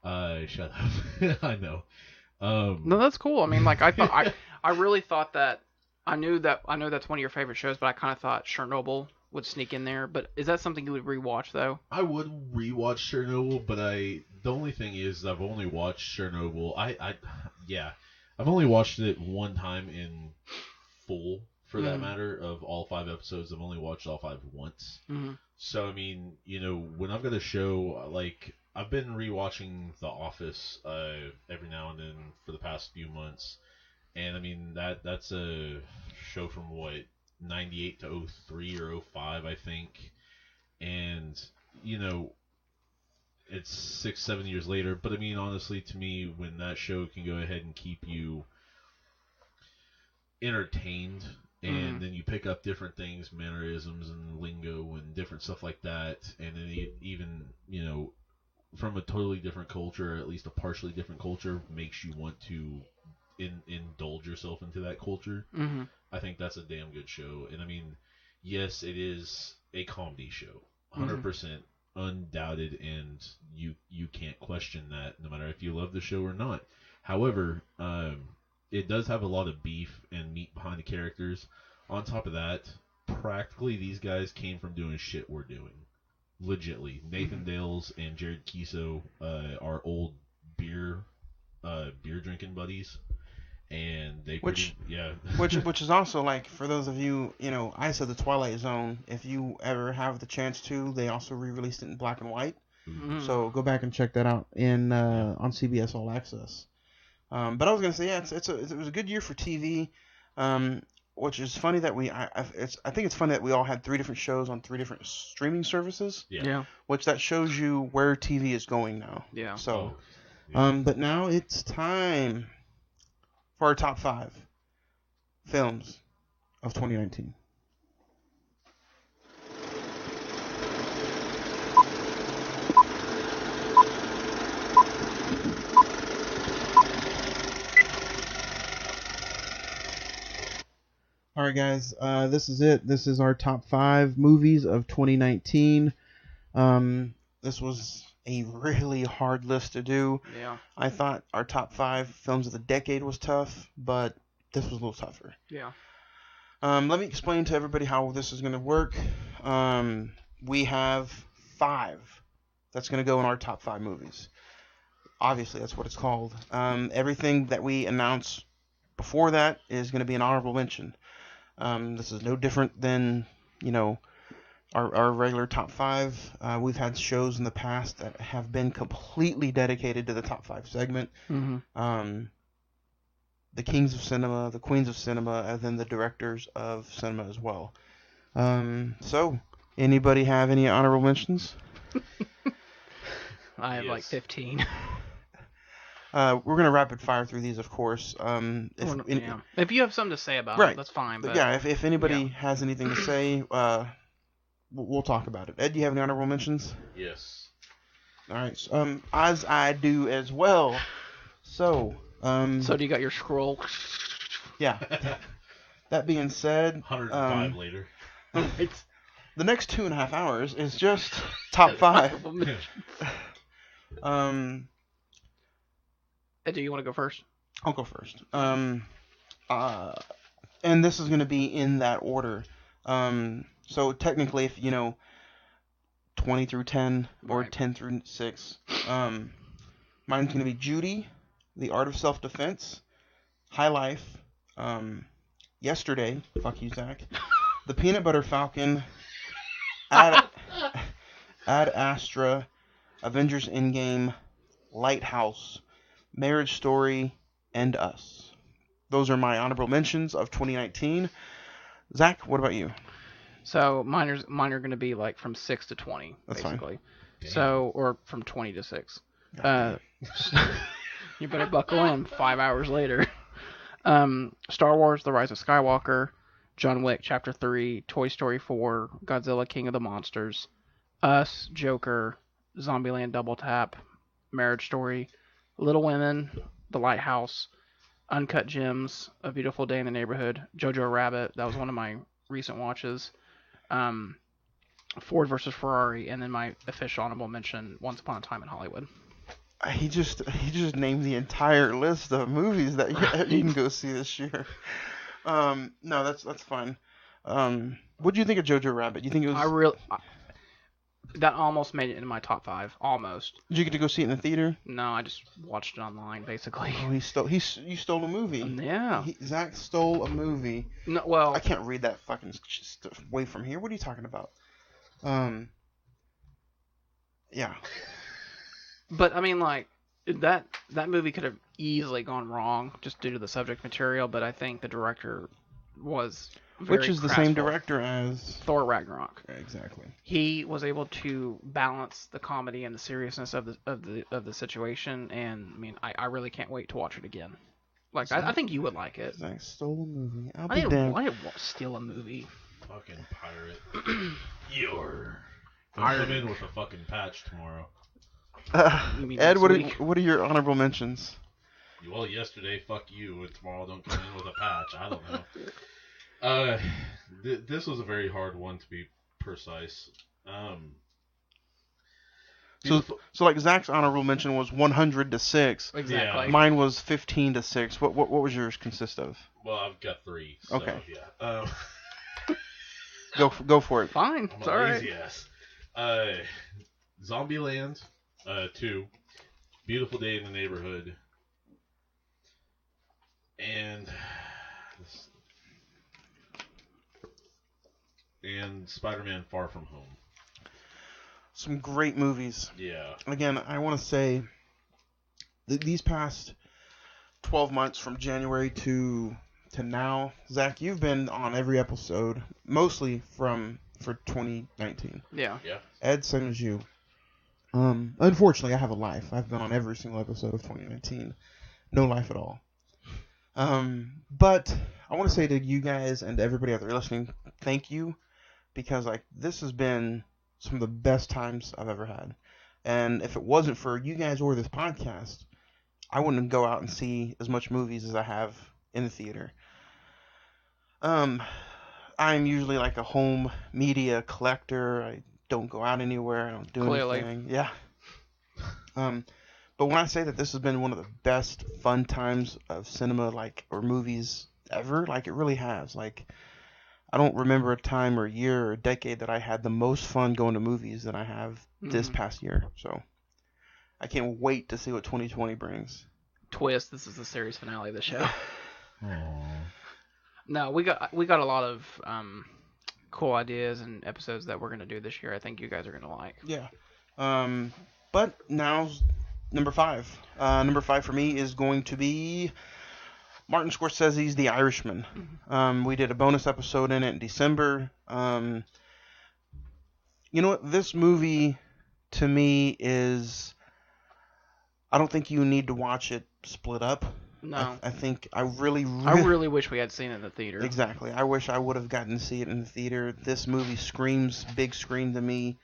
Shut up. I know. No, that's cool. I mean, I really thought that I know that's one of your favorite shows, but I kind of thought Chernobyl would sneak in there. But is that something you would rewatch though? I would rewatch Chernobyl, but the only thing is I've only watched Chernobyl. I've only watched it one time in full for that matter, of all 5 episodes. I've only watched all 5 once. So, I mean, you know, when I've got a show, like, I've been rewatching The Office every now and then for the past few months. And, I mean, that's a show from, 98 to 03 or 05, I think. And, you know, it's 6-7 years later. But, I mean, honestly, to me, when that show can go ahead and keep you entertained, and then you pick up different things, mannerisms and lingo and different stuff like that, and then even, you know, from a totally different culture, or at least a partially different culture, makes you want to indulge yourself into that culture. I think that's a damn good show. And I mean, yes, it is a comedy show, 100% undoubted, and you can't question that, no matter if you love the show or not. However, it does have a lot of beef and meat behind the characters. On top of that, practically these guys came from doing shit we're doing. Legitly. Nathan Dales and Jared Kiso are old beer drinking buddies. And they which is also, like, for those of you, you know, I said The Twilight Zone. If you ever have the chance to, they also re-released it in black and white. So go back and check that out on CBS All Access. But I was gonna say, yeah, it was a good year for TV, which is funny that I think it's funny that we all had 3 different shows on 3 different streaming services. Yeah. Which that shows you where TV is going now. Yeah. So, but now it's time for our top 5 films of 2019. All right, guys, this is it. This is our top 5 movies of 2019. This was a really hard list to do. Yeah. I thought our top 5 films of the decade was tough, but this was a little tougher. Yeah. Let me explain to everybody how this is going to work. We have 5 that's going to go in our top 5 movies. Obviously, that's what it's called. Everything that we announce before that is going to be an honorable mention. This is no different than, you know, our regular top 5. We've had shows in the past that have been completely dedicated to the top 5 segment. The Kings of Cinema, the Queens of Cinema, and then the Directors of Cinema as well. So, anybody have any honorable mentions? I have like 15. We're going to rapid fire through these, of course. If you have something to say about it, that's fine. But yeah, if anybody has anything to say, we'll talk about it. Ed, do you have any honorable mentions? Yes. All right. As I do as well. So. So do you got your scroll? Yeah. That being said, 105 later. The next 2.5 hours is just top 5. Do you want to go first? I'll go first. And this is going to be in that order. So technically, if 20 through 10 or right. 10 through 6, mine's going to be Judy, The Art of Self-Defense, High Life, Yesterday, fuck you, Zach, The Peanut Butter Falcon, Ad Astra, Avengers Endgame, Lighthouse, Marriage Story, and Us. Those are my honorable mentions of 2019. Zach, what about you? So mine are going to be like from 6 to 20, That's basically. Fine. So, or from 20 to 6. You better buckle in 5 hours later. Star Wars: The Rise of Skywalker, John Wick Chapter 3, Toy Story 4, Godzilla King of the Monsters, Us, Joker, Zombieland Double Tap, Marriage Story, Little Women, The Lighthouse, Uncut Gems, A Beautiful Day in the Neighborhood, Jojo Rabbit, that was one of my recent watches, Ford versus Ferrari, and then my official honorable mention, Once Upon a Time in Hollywood. He just named the entire list of movies that you can go see this year. No, that's fine. What do you think of Jojo Rabbit? You think it was? That almost made it into my top 5. Almost. Did you get to go see it in the theater? No, I just watched it online, basically. Oh, you stole a movie. Yeah. Zach stole a movie. No, well, I can't read that fucking stuff way from here. What are you talking about? Yeah. but I mean, like that movie could have easily gone wrong just due to the subject material. But I think the director was Which is the same craftful. director as Thor Ragnarok. Exactly. He was able to balance the comedy and the seriousness of the situation, and I mean, I really can't wait to watch it again. Like, I think you would like it. Zach stole a movie. I didn't steal a movie. Fucking pirate. You're. I'll come in with a fucking patch tomorrow. Ed, what are your honorable mentions? Well, yesterday, fuck you, and tomorrow don't come in with a patch. I don't know. This was a very hard one to be precise. So like Zach's honorable mention was 100 to 6. Exactly. Yeah. Mine was 15 to 6. What was yours consist of? Well, I've got 3. So, Okay. Yeah. Go for it. Fine. I'm It's a all right. lazy ass. Zombieland 2, Beautiful Day in the Neighborhood, and Spider-Man Far From Home. Some great movies. Yeah. Again, I want to say these past 12 months from January to now, Zach, you've been on every episode, mostly for 2019. Yeah. Yeah. Ed, same as you. Unfortunately, I have a life. I've been on every single episode of 2019. No life at all. But I want to say to you guys and to everybody out there listening, thank you, because like this has been some of the best times I've ever had. And if it wasn't for you guys or this podcast, I wouldn't go out and see as much movies as I have in the theater. I'm usually like a home media collector. I don't go out anywhere. I don't do anything. Yeah. But when I say that this has been one of the best fun times of cinema, like, or movies ever, like, it really has. Like, I don't remember a time or a year or a decade that I had the most fun going to movies than I have this past year. So I can't wait to see what 2020 brings. Twist. This is the series finale of the show. Aww. No, we got a lot of cool ideas and episodes that we're gonna do this year. I think you guys are gonna like. Yeah. But now's number 5. Number 5 for me is going to be Martin Scorsese's The Irishman. We did a bonus episode in it in December. You know what? This movie, to me, is... I don't think you need to watch it split up. No. I think I really wish we had seen it in the theater. Exactly. I wish I would have gotten to see it in the theater. This movie screams big screen to me.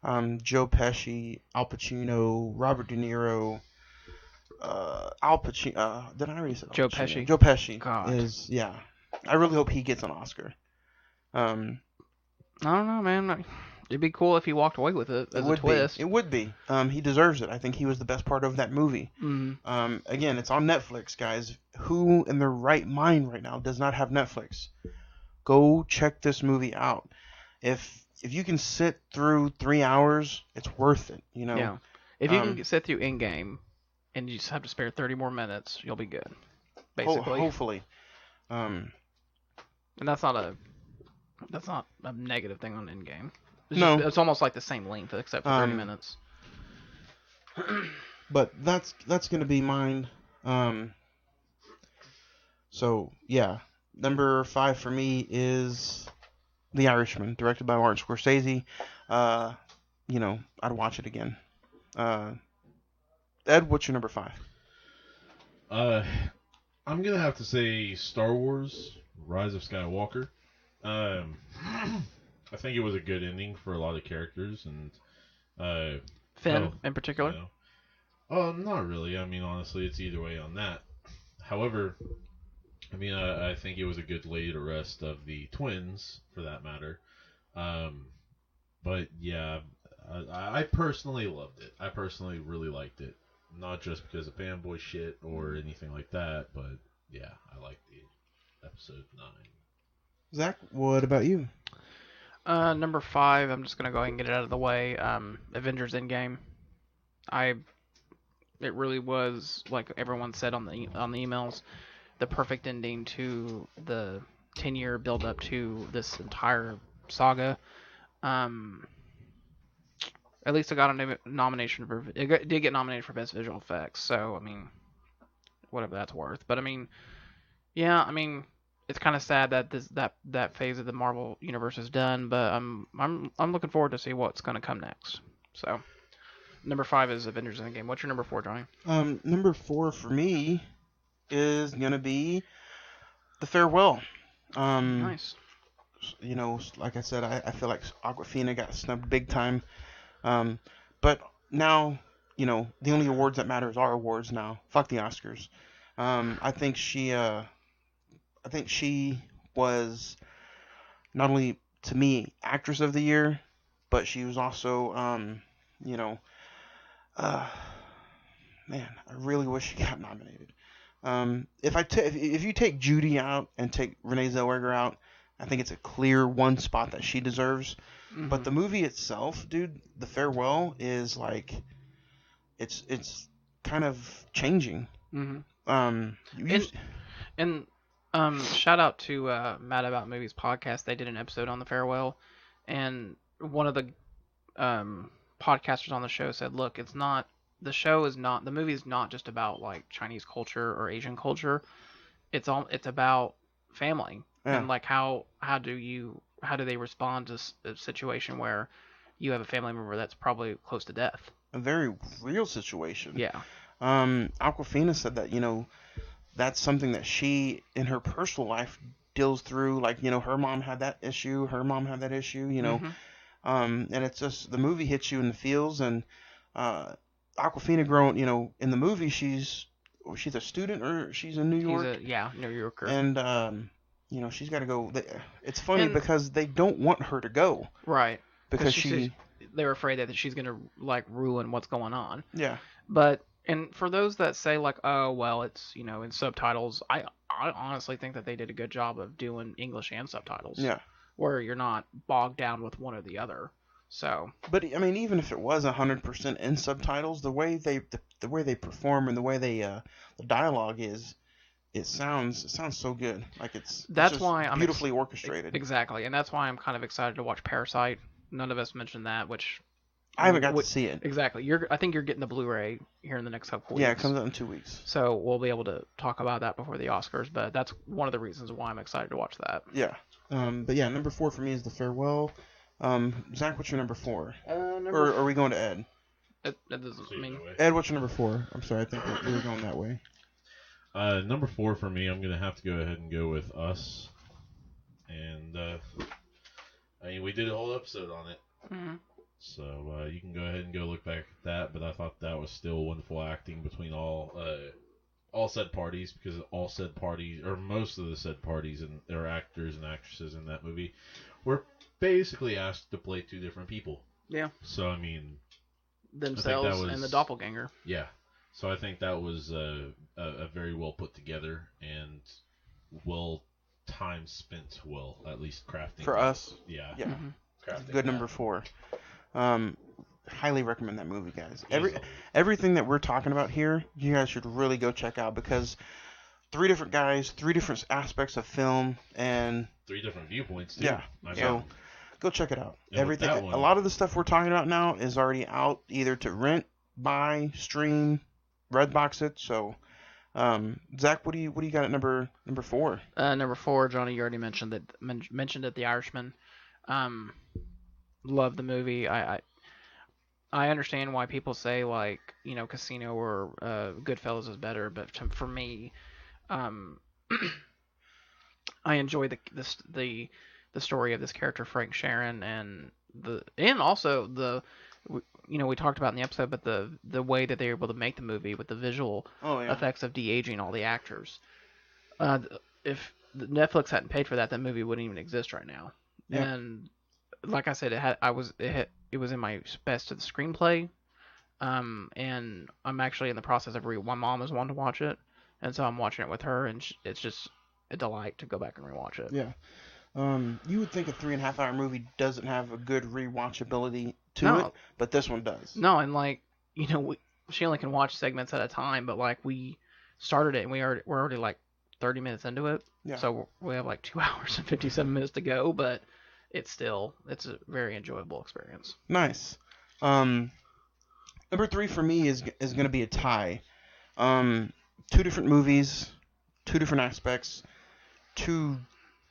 Joe Pesci, Al Pacino, Robert De Niro, Al Pacino. Did I already say Joe Pesci? Joe Pesci God. is, yeah. I really hope he gets an Oscar. I don't know, man. It'd be cool if he walked away with it as a twist. It would be. He deserves it. I think he was the best part of that movie. Again, it's on Netflix, guys. Who in their right mind right now does not have Netflix? Go check this movie out. If you can sit through 3 hours, it's worth it. You know. Yeah. If you can sit through Endgame, and you just have to spare 30 more minutes, you'll be good. Basically. Hopefully. And that's not a negative thing on Endgame. It's almost like the same length except for 30 minutes. But that's gonna be mine. So yeah, number 5 for me is The Irishman, directed by Martin Scorsese. I'd watch it again. Ed, what's your number 5? I'm gonna have to say Star Wars: Rise of Skywalker. I think it was a good ending for a lot of characters, and Finn in particular. Not really. I mean, honestly, it's either way on that. However, I mean, I think it was a good lay to rest of the twins, for that matter. But yeah, I personally loved it. I personally really liked it, not just because of fanboy shit or anything like that, but yeah, I liked the episode 9. Zach, what about you? Number 5, I'm just gonna go ahead and get it out of the way. Avengers Endgame. It really was, like everyone said on the emails, the perfect ending to the 10-year build up to this entire saga. Um, at least it got a nomination for did get nominated for best visual effects. So I mean, whatever that's worth. But I mean, yeah, I mean, it's kind of sad that that phase of the Marvel universe is done. But I'm looking forward to see what's gonna come next. So number 5 is Avengers Endgame. What's your number 4, Johnny? Number 4 for me is gonna be The Farewell. Nice. You know, like I said, I feel like Awkwafina got snubbed big time. But now, you know, the only awards that matter are awards now. Fuck the Oscars. I think she was not only to me actress of the year, but she was also, you know, man, I really wish she got nominated. If you take Judy out and take Renee Zellweger out, I think it's a clear one spot that she deserves. Mm-hmm. But the movie itself, dude, The Farewell is like, it's kind of changing. Mm-hmm. Shout out to Mad About Movies podcast. They did an episode on The Farewell, and one of the podcasters on the show said, "Look, the movie is not just about like Chinese culture or Asian culture. It's about family." Yeah. And like how do they respond to a situation where you have a family member that's probably close to death? A very real situation. Yeah. Awkwafina said that, you know, that's something that she in her personal life deals through. Like, you know, her mom had that issue, you know. Mm-hmm. And it's just, the movie hits you in the feels. And Awkwafina growing, you know, in the movie she's a student, or she's in New York. New Yorker. And you know, she's got to go. It's funny because they don't want her to go. Right. Because they're afraid that she's going to like ruin what's going on. Yeah. But, and for those that say like, oh, well, it's, you know, in subtitles, I honestly think that they did a good job of doing English and subtitles. Yeah. Where you're not bogged down with one or the other. So. But I mean, even if it was 100% in subtitles, the way they perform and the way the dialogue is, it sounds so good. Like that's why I'm beautifully orchestrated. Exactly, and that's why I'm kind of excited to watch Parasite. None of us mentioned that, which I haven't got to see it. Exactly. I think you're getting the Blu-ray here in the next couple weeks. Yeah, it comes out in 2 weeks. So we'll be able to talk about that before the Oscars, but that's one of the reasons why I'm excited to watch that. Yeah. But yeah, number 4 for me is The Farewell. Zach, what's your number 4? Or are we going to Ed? It doesn't mean. Ed, what's your number 4? I'm sorry, I think we were going that way. Number 4 for me, I'm going to have to go ahead and go with Us. And, I mean, we did a whole episode on it. Mm-hmm. So, you can go ahead and go look back at that. But I thought that was still wonderful acting between all said parties. Because all said parties, or most of the said parties and their actors and actresses in that movie were basically asked to play 2 different people. Yeah. So, I mean... themselves and the doppelganger. Yeah. So I think that was a very well put together and well time spent, well, at least crafting. For us? Yeah. Yeah. Mm-hmm. Good number 4. Highly recommend that movie, guys. Everything that we're talking about here, you guys should really go check out, because 3 different guys, 3 different aspects of film, and 3 different viewpoints too. Yeah. So go check it out. And everything. A lot of the stuff we're talking about now is already out, either to rent, buy, stream, Redbox it. So, Zach, what do you got at number 4? Number 4, Johnny, you already mentioned it. The Irishman. Love the movie. I understand why people say, like, you know, Casino or Goodfellas is better, but for me, I enjoy the story of this character Frank Sharon, and also you know, we talked about in the episode, but the way that they were able to make the movie with the visual effects of de-aging all the actors. If Netflix hadn't paid for that, that movie wouldn't even exist right now. Yeah. And like I said, it was in my best of the screenplay. And I'm actually in the process of my mom is wanting to watch it, and so I'm watching it with her, and it's just a delight to go back and rewatch it. Yeah. You would think a 3.5 hour movie doesn't have a good rewatchability to No. it, but this one does. No, and like, she only can watch segments at a time, but like we started it and we're already like 30 minutes into it. Yeah. So we have like 2 hours and 57 minutes to go, but it's a very enjoyable experience. Nice. Number 3 for me is going to be a tie. 2 different movies, 2 different aspects, 2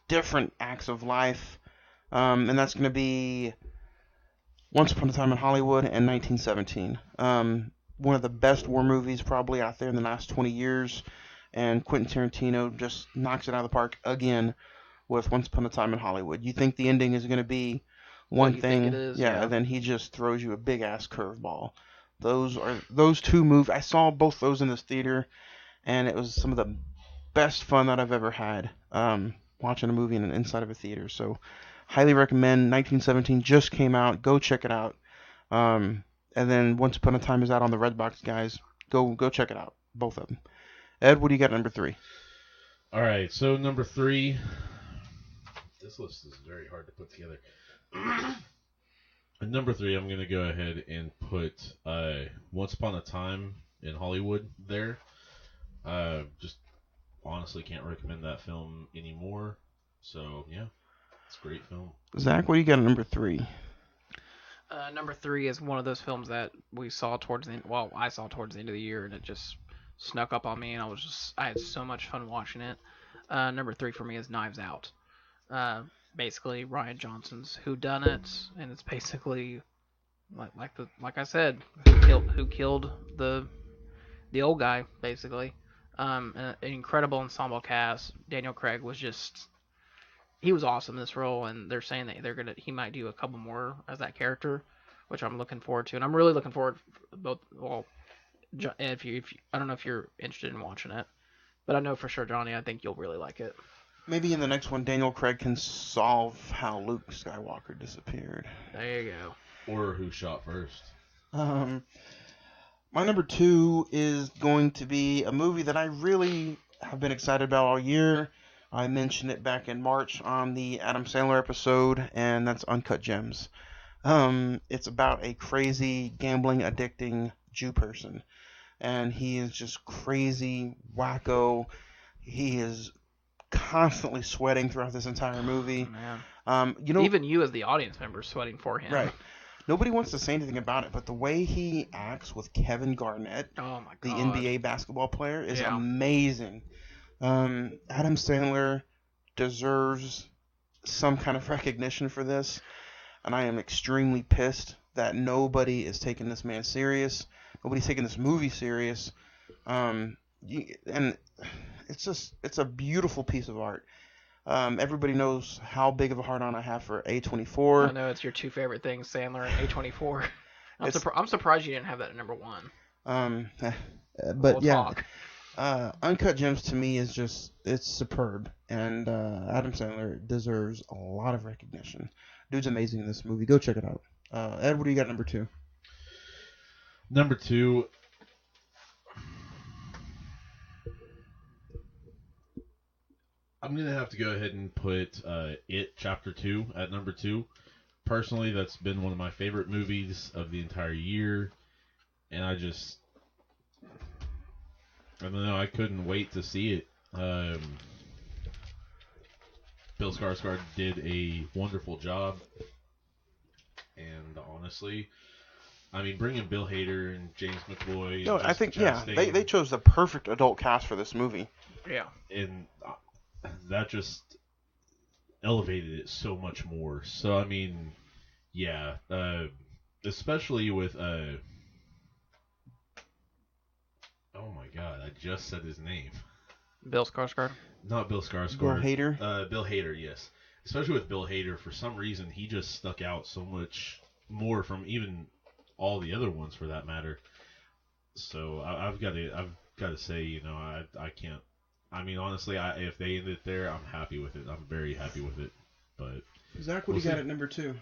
different acts of life, and that's going to be Once Upon a Time in Hollywood and 1917. One of the best war movies probably out there in the last 20 years, and Quentin Tarantino just knocks it out of the park again with Once Upon a Time in Hollywood. You think the ending is going to be one thing, think it is, yeah, and then he just throws you a big ass curveball. Those 2 movies. I saw both those in this theater, and it was some of the best fun that I've ever had watching a movie inside of a theater. So, highly recommend. 1917 just came out. Go check it out. And then Once Upon a Time is out on the Redbox, guys. Go check it out. Both of them. Ed, what do you got at number 3? All right, so number 3. This list is very hard to put together. At number 3, I'm going to go ahead and put Once Upon a Time in Hollywood there. Just honestly can't recommend that film anymore. So, yeah, it's a great film. Zach, what do you got at number 3? Number 3 is one of those films that we saw towards the end. Well, I saw towards the end of the year, and it just snuck up on me, and I had so much fun watching it. Number 3 for me is Knives Out. Basically Rian Johnson's Whodunit, and it's basically like I said, who killed the old guy, basically. An incredible ensemble cast. Daniel Craig he was awesome in this role, and they're saying that he might do a couple more as that character, which I'm looking forward to, and I'm really looking forward both. Well, if you I don't know if you're interested in watching it, but I know for sure, Johnny, I think you'll really like it. Maybe in the next one, Daniel Craig can solve how Luke Skywalker disappeared. There you go. Or who shot first. My number 2 is going to be a movie that I really have been excited about all year. I mentioned it back in March on the Adam Sandler episode, and that's Uncut Gems. It's about a crazy, gambling, addicting Jew person, and he is just crazy, wacko. He is constantly sweating throughout this entire movie. Man. Even you as the audience member is sweating for him. Right. Nobody wants to say anything about it, but the way he acts with Kevin Garnett, oh my God, the NBA basketball player, is amazing. Adam Sandler deserves some kind of recognition for this, and I am extremely pissed that nobody is taking this man serious. Nobody's taking this movie serious. And it's a beautiful piece of art. Everybody knows how big of a heart-on I have for A24. I know it's your 2 favorite things, Sandler and A24. I'm surprised you didn't have that at number 1. But yeah, Uncut Gems to me is it's superb, and Adam Sandler deserves a lot of recognition. Dude's amazing in this movie. Go check it out. Ed, what do you got at number 2? Number 2. I'm going to have to go ahead and put It Chapter 2 at number 2. Personally, that's been one of my favorite movies of the entire year. And I don't know, I couldn't wait to see it. Bill Skarsgård did a wonderful job. And honestly, I mean, bringing Bill Hader and James McAvoy. No, I think, they chose the perfect adult cast for this movie. Yeah. And that just elevated it so much more. So, I mean, yeah, especially with, oh my God, I just said his name. Bill Skarsgård? Not Bill Skarsgård. Bill Hader? Bill Hader, yes. Especially with Bill Hader, for some reason, he just stuck out so much more from even all the other ones, for that matter. So I've got to say, you know, I can't. I mean, honestly, if they ended it there, I'm happy with it. I'm very happy with it. But Zach, what do you got at number 2?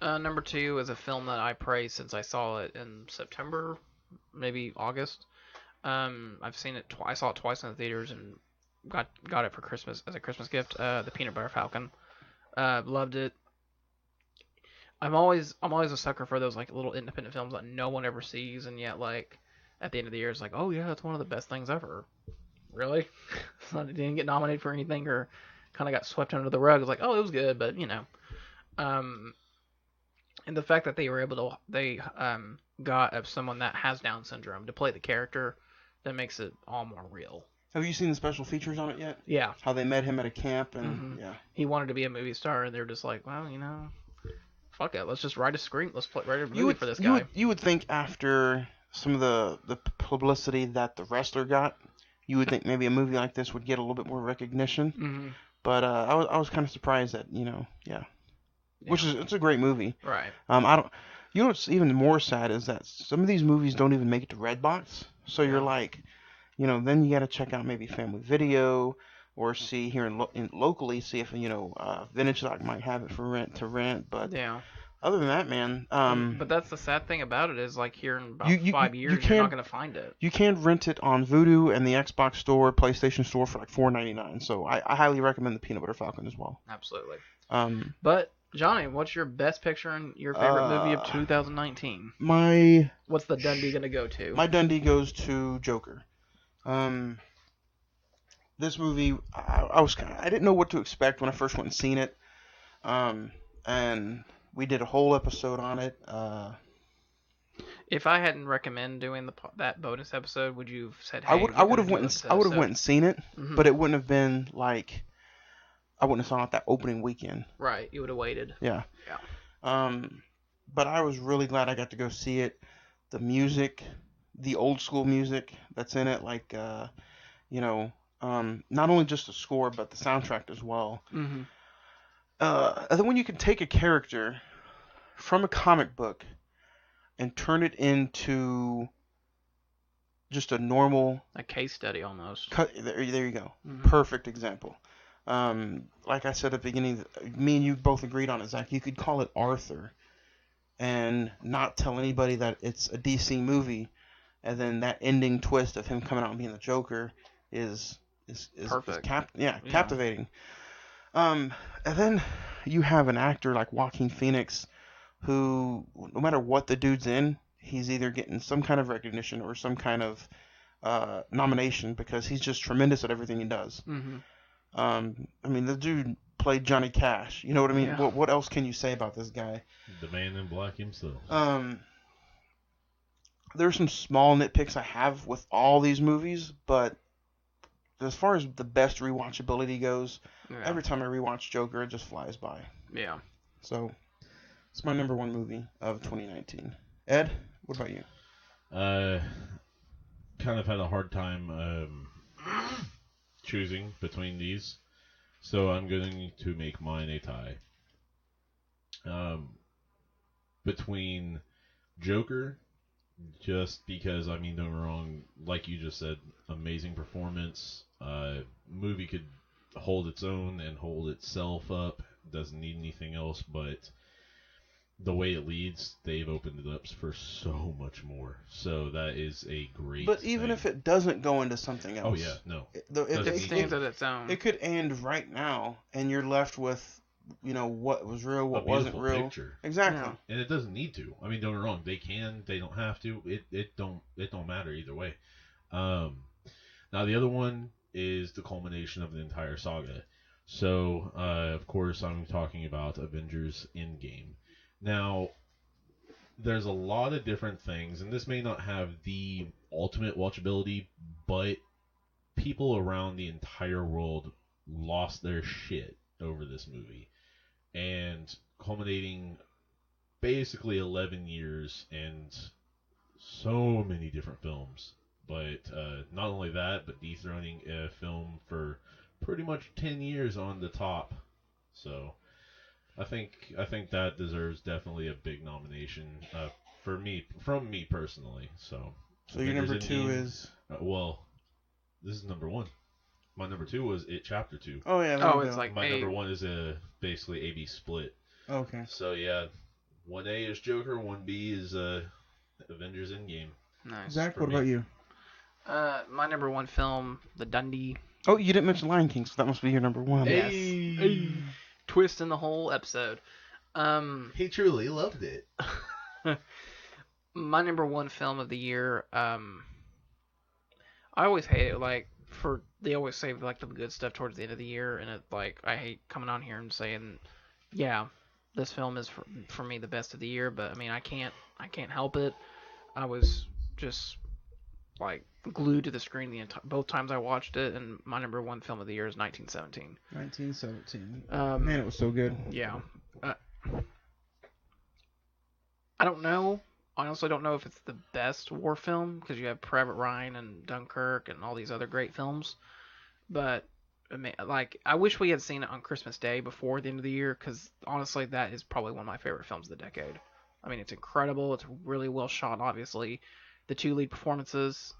Number 2 is a film that I praised since I saw it in September, maybe August. I've seen it I saw it twice in the theaters and got it for Christmas as a Christmas gift. The Peanut Butter Falcon. Loved it. I'm always a sucker for those like little independent films that no one ever sees, and yet like at the end of the year it's like, oh yeah, it's one of the best things ever. Really? So it didn't get nominated for anything or kind of got swept under the rug. It's like, oh, it was good, but and the fact that they were able to got someone that has Down syndrome to play the character, that makes it all more real. Have you seen the special features on it yet? Yeah. How they met him at a camp and yeah. He wanted to be a movie star, and they're just like, well, fuck it, let's just write a movie for this guy. You would think after some of the publicity that The Wrestler got, you would think maybe a movie like this would get a little bit more recognition. Mm-hmm. But I was kind of surprised that yeah. Which is it's a great movie. Right. You know what's even more sad is that some of these movies don't even make it to Redbox. So you're like, then you got to check out maybe Family Video or see here locally, see if Vintage Stock might have it for rent. But yeah. Other than that, man. But that's the sad thing about it is like here in about 5 years you're not gonna find it. You can rent it on Vudu and the Xbox Store, PlayStation Store for like $4.99. So I highly recommend the Peanut Butter Falcon as well. Absolutely. But Johnny, what's your best picture and your favorite movie of 2019? What's the Dundee gonna go to? My Dundee goes to Joker. This movie, I didn't know what to expect when I first went and seen it. And we did a whole episode on it. If I hadn't recommended doing that bonus episode, would you have said, "Hey"? I would have went and seen it, mm-hmm. but it wouldn't have been like I wouldn't have saw it that opening weekend. Right, you would have waited. Yeah. Yeah. But I was really glad I got to go see it. The music, the old school music that's in it, like not only just the score but the soundtrack as well. Mm-hmm. I think when you can take a character from a comic book and turn it into just a normal... A case study almost. There you go. Mm-hmm. Perfect example. Like I said at the beginning, me and you both agreed on it, Zach. You could call it Arthur and not tell anybody that it's a DC movie, and then that ending twist of him coming out and being the Joker is perfect. Captivating. And then you have an actor like Joaquin Phoenix who, no matter what the dude's in, he's either getting some kind of recognition or some kind of nomination because he's just tremendous at everything he does. Mm-hmm. I mean, the dude played Johnny Cash. You know what I mean? Yeah. What else can you say about this guy? The man in black himself. There's some small nitpicks I have with all these movies, but as far as the best rewatchability goes, every time I rewatch Joker, it just flies by. Yeah. So, it's my number one movie of 2019. Ed, what about you? Kind of had a hard time choosing between these, so I'm going to make mine a tie. Between Joker, just because, I mean, don't get me wrong, like you just said, amazing performance. Movie could hold its own and hold itself up. Doesn't need anything else, but the way it leads, they've opened it up for so much more. So that is a great But even thing. if it doesn't go into something else. Oh, yeah, no. It stands on its own. It could end right now, and you're left with, what was real, what wasn't real. Picture. Exactly. Yeah. And it doesn't need to. I mean, don't get me wrong. They can. They don't have to. It don't matter either way. Now the other one is the culmination of the entire saga. So, of course, I'm talking about Avengers Endgame. Now, there's a lot of different things, and this may not have the ultimate watchability, but people around the entire world lost their shit over this movie. And culminating basically 11 years and so many different films. But not only that, but dethroning a film for pretty much 10 years on the top. So I think that deserves definitely a big nomination from me personally. So your number two is? Well, this is number one. My number two was It Chapter 2. Oh yeah. It's like my number one is basically A/B split. Okay. So yeah, 1A is Joker, 1B is Avengers Endgame. Nice. Zach, what about you? My number one film, The Dundee. Oh, you didn't mention Lion King, so that must be your number one. Yes. twist in the whole episode. He truly loved it. My number one film of the year. I always hate it. Like they always save like the good stuff towards the end of the year, and I hate coming on here and saying, yeah, this film is for me the best of the year. But I mean, I can't help it. I was just like glued to the screen both times I watched it, and my number one film of the year is 1917. 1917. Man, it was so good. Yeah. I don't know. I honestly don't know if it's the best war film, because you have Private Ryan and Dunkirk and all these other great films. But I mean, like, I wish we had seen it on Christmas Day before the end of the year, because honestly, that is probably one of my favorite films of the decade. I mean, it's incredible. It's really well shot, obviously. The two lead performances,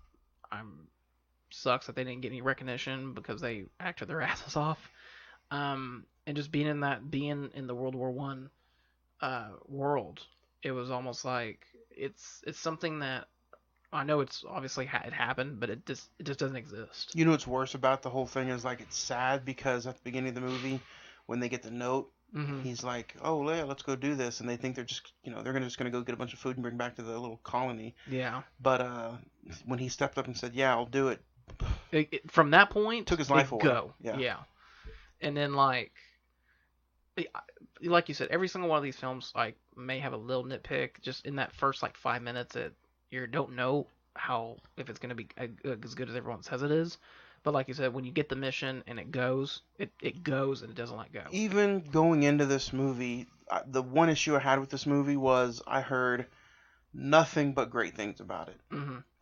sucks that they didn't get any recognition because they acted their asses off. And just being in the World War One world, it was almost like it's something that I know it's obviously it happened, but it just doesn't exist. You know what's worse about the whole thing is, like, it's sad because at the beginning of the movie, when they get the note, he's like, "Oh yeah, let's go do this," and they think they're just gonna go get a bunch of food and bring back to the little colony. Yeah. But when he stepped up and said, "Yeah, I'll do it," from that point, took his life away. Go. Yeah. And then like you said, every single one of these films like may have a little nitpick just in that first like 5 minutes. You don't know if it's gonna be as good as everyone says it is. But like you said, when you get the mission and it goes and it doesn't let go. Even going into this movie, the one issue I had with this movie was I heard nothing but great things about it.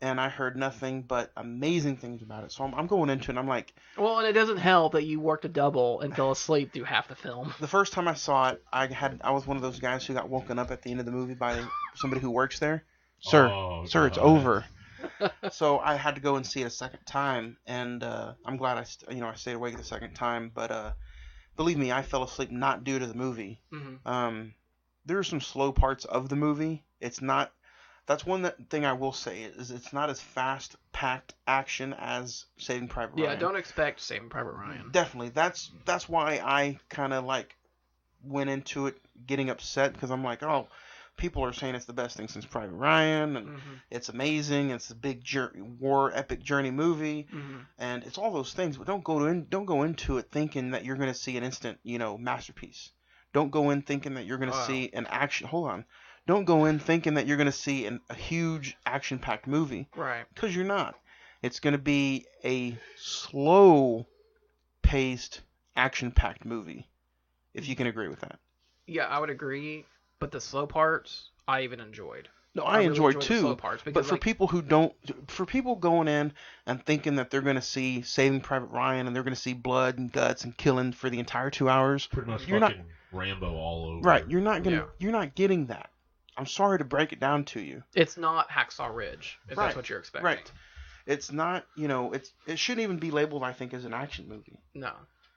And I heard nothing but amazing things about it. So I'm going into it and I'm like... Well, and it doesn't help that you worked a double and fell asleep through half the film. The first time I saw it, I was one of those guys who got woken up at the end of the movie by somebody who works there. Sir, it's over. So I had to go and see it a second time, and I'm glad I stayed awake the second time. But believe me, I fell asleep not due to the movie. There are some slow parts of the movie. It's not. That's one thing I will say is it's not as fast-packed action as Saving Private Ryan. Yeah, don't expect Saving Private Ryan. Definitely. That's why I kind of like went into it getting upset, because I'm like, oh, people are saying it's the best thing since Private Ryan, and it's amazing. It's a big epic journey movie, and it's all those things. But don't go into it thinking that you're going to see an instant, masterpiece. Don't go in thinking that you're going to see an action. Hold on. Don't go in thinking that you're going to see a huge action-packed movie. Right. Because you're not. It's going to be a slow-paced, action-packed movie, if you can agree with that. Yeah, I would agree. But the slow parts, I even enjoyed. No, I really enjoyed too. The slow parts because, but for people going in and thinking that they're going to see Saving Private Ryan and they're going to see blood and guts and killing for the entire 2 hours, pretty much fucking Rambo all over. Right, you're not getting that. I'm sorry to break it down to you. It's not Hacksaw Ridge, if that's what you're expecting. Right. It's not, it shouldn't even be labeled, I think, as an action movie. No.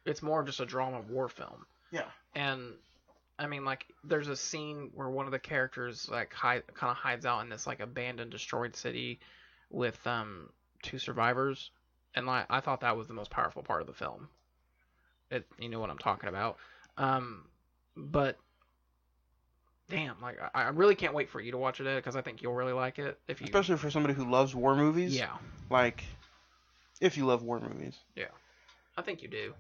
It's more of just a drama war film. Yeah. And I mean, like, there's a scene where one of the characters like kind of hides out in this like abandoned, destroyed city with 2 survivors, and I thought that was the most powerful part of the film. You know what I'm talking about. But damn, like I really can't wait for you to watch it, because I think you'll really like it. Especially for somebody who loves war movies. Yeah. Like, if you love war movies. Yeah. I think you do.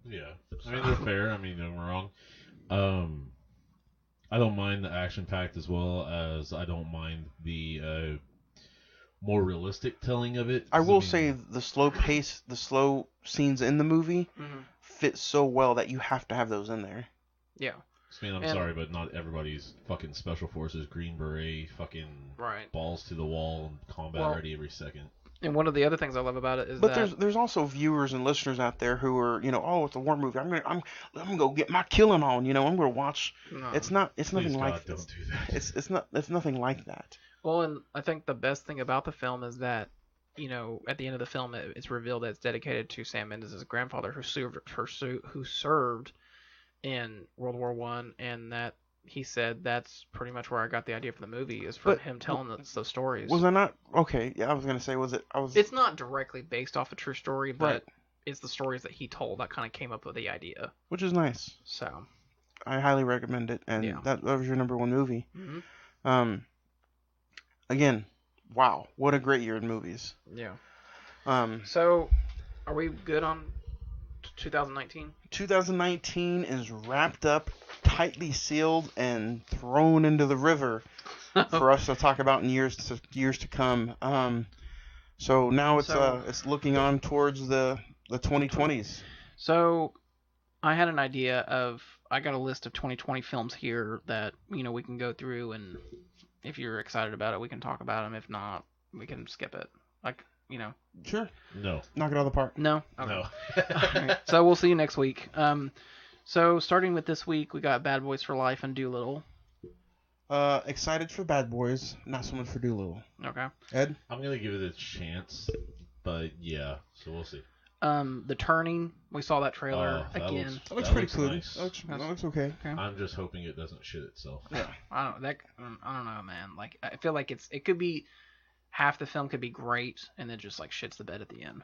Yeah. I mean, they're fair. I mean, don't get me wrong. I don't mind the action-packed as well as I don't mind the more realistic telling of it. I will say the slow pace, the slow scenes in the movie fit so well that you have to have those in there. Yeah. I mean, I'm sorry, but not everybody's fucking Special Forces, Green Beret, fucking balls to the wall and combat ready every second. And one of the other things I love about it is there's also viewers and listeners out there who are, oh, it's a war movie. I'm gonna go get my killing on. I'm gonna watch. No. It's nothing like that. Don't do that. It's nothing like that. Well, and I think the best thing about the film is that, at the end of the film, it's revealed that it's dedicated to Sam Mendes' grandfather, who served in World War I, and that he said that's pretty much where I got the idea for the movie, is from him telling the stories. Was I not okay? Yeah, I was gonna say, was it? It's not directly based off a true story, but it's the stories that he told that kind of came up with the idea. Which is nice. So I highly recommend it, and Yeah. that was your number one movie. Mm-hmm. Again, wow, what a great year in movies. Yeah. Um, So, are we good on 2019? 2019 is wrapped up, tightly sealed, and thrown into the river for us to talk about in years to come. So now it's looking on towards the 2020s. So, I had an idea of I got a list of 2020 films here that we can go through, and if you're excited about it, we can talk about them. If not, we can skip it. Sure. No. Knock it out of the park. No. Okay. No. Alright, so we'll see you next week. So starting with this week, we got Bad Boys for Life and Doolittle. Excited for Bad Boys, not so much for Doolittle. Okay. Ed? I'm gonna give it a chance, but yeah, so we'll see. The Turning, we saw that trailer again. That looks That pretty looks cool. nice. That looks okay. I'm just hoping it doesn't shit itself. Yeah. I don't know, man. Like, I feel like it could be half the film could be great and then just like shits the bed at the end.